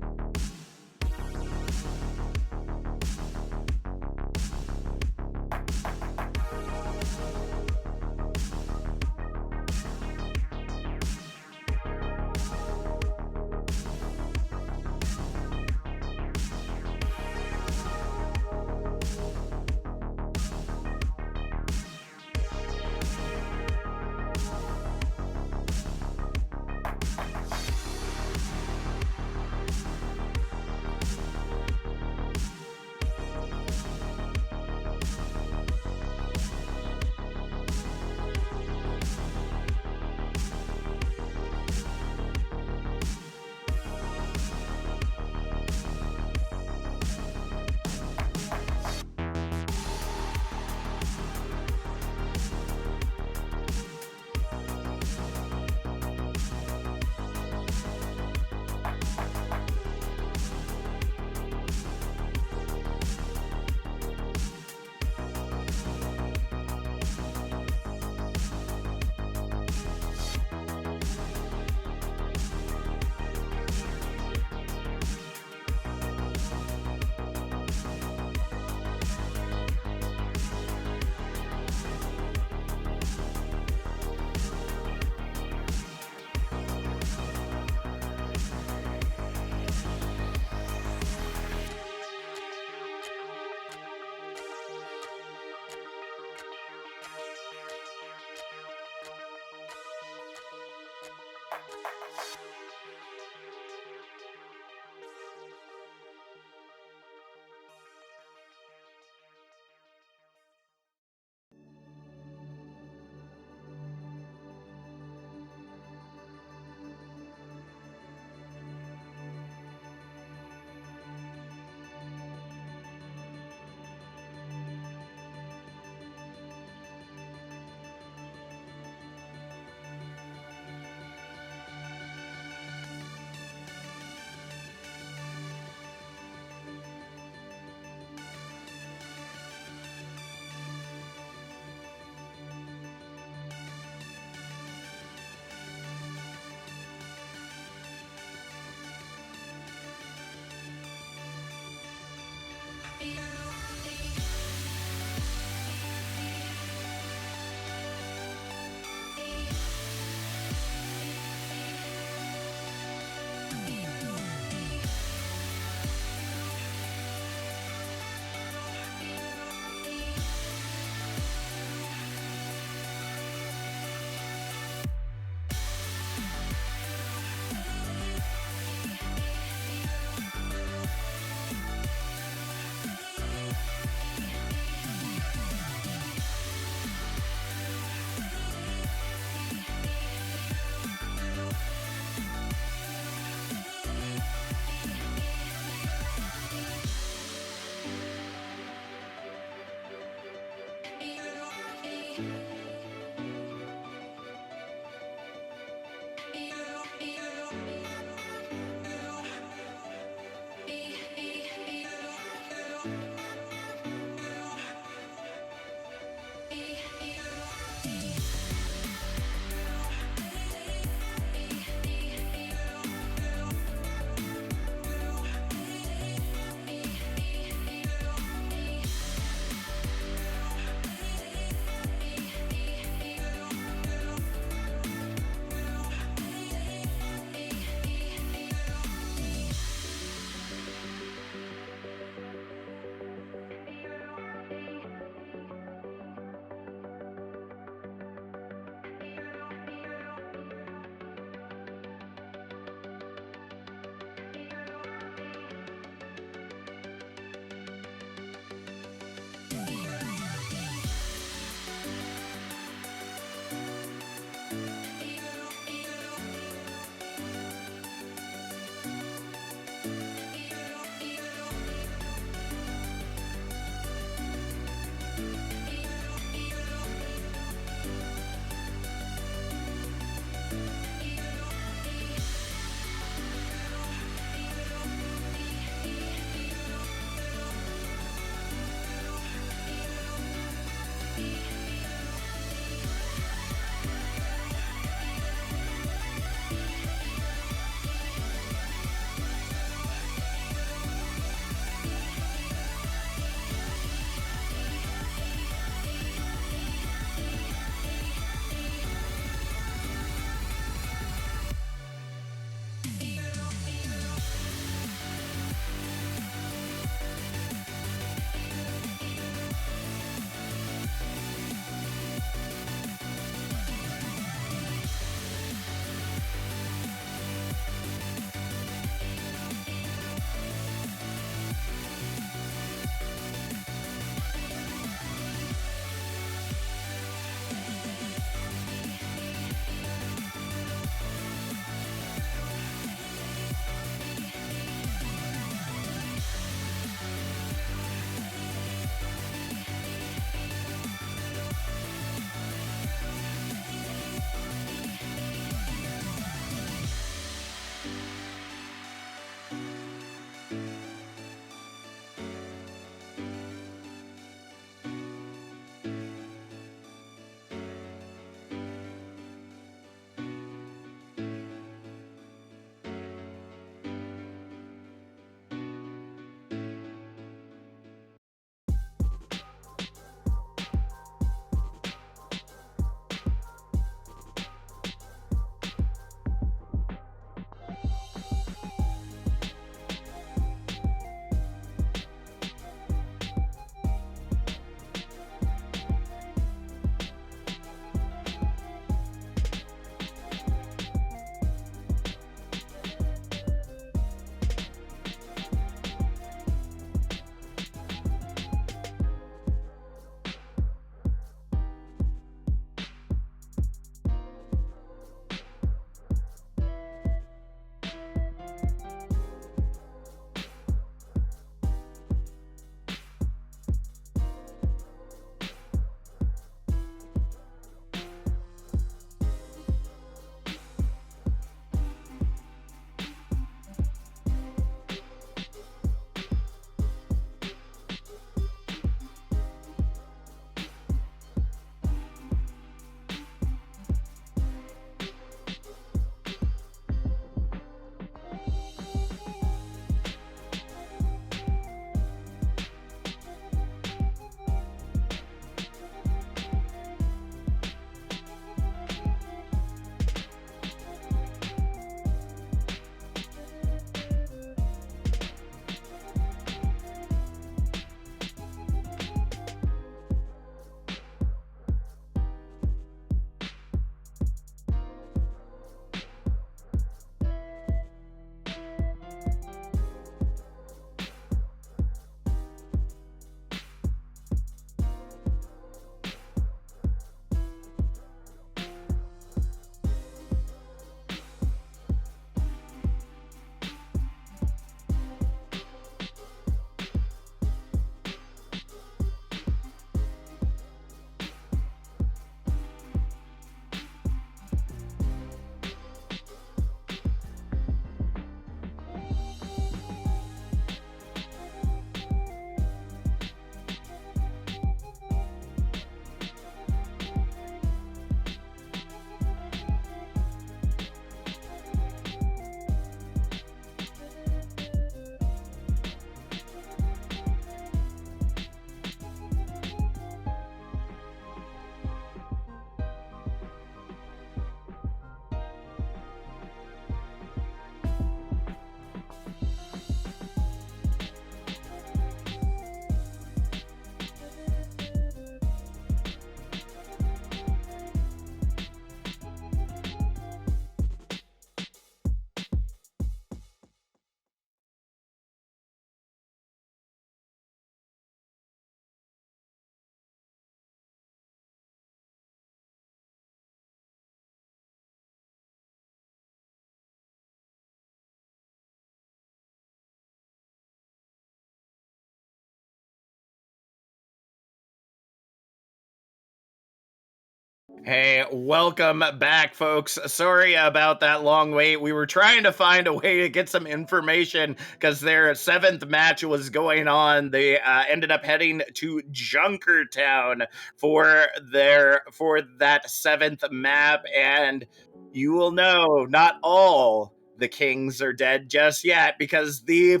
Hey, welcome back, folks. Sorry about that long wait. We were trying to find a way to get some information because their 7th match was going on. They ended up heading to Junkertown for that 7th map, and you will know not all the kings are dead just yet because the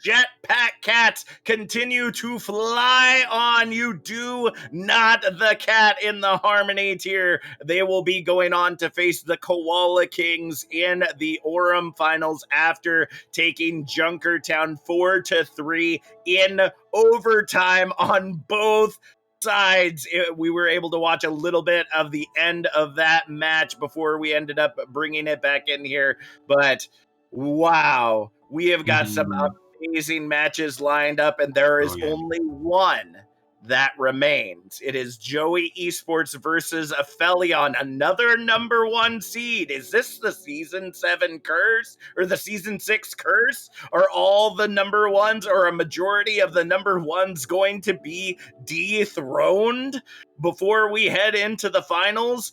Jetpack Cats continue to fly on. You do not the cat in the Harmony tier. They will be going on to face the Koala Kings in the Orem finals after taking Junkertown 4-3 in overtime on both sides. We were able to watch a little bit of the end of that match before we ended up bringing it back in here. But wow, we have got some amazing matches lined up, and there is only one that remains. It is Joey Esports versus Aphelion, another number 1 seed. Is this the season 7 curse or the season 6 curse? Are all the number 1s or a majority of the number 1s going to be dethroned before we head into the finals?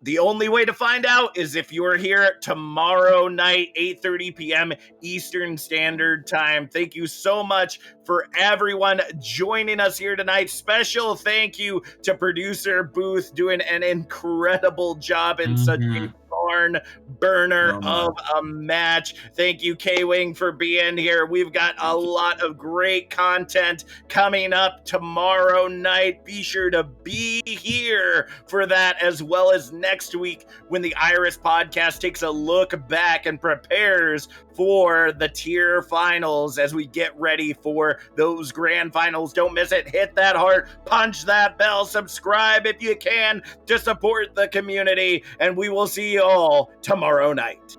The only way to find out is if you're here tomorrow night, 8:30 p.m. Eastern Standard Time. Thank you so much for everyone joining us here tonight. Special thank you to producer Booth doing an incredible job in such a barn burner of a match. Thank you, K-Wing, for being here. We've got a lot of great content coming up tomorrow night. Be sure to be here for that, as well as next week when the Iris podcast takes a look back and prepares for the tier finals as we get ready for those grand finals. Don't miss it. Hit that heart, punch that bell, subscribe if you can to support the community, and we will see you all tomorrow night.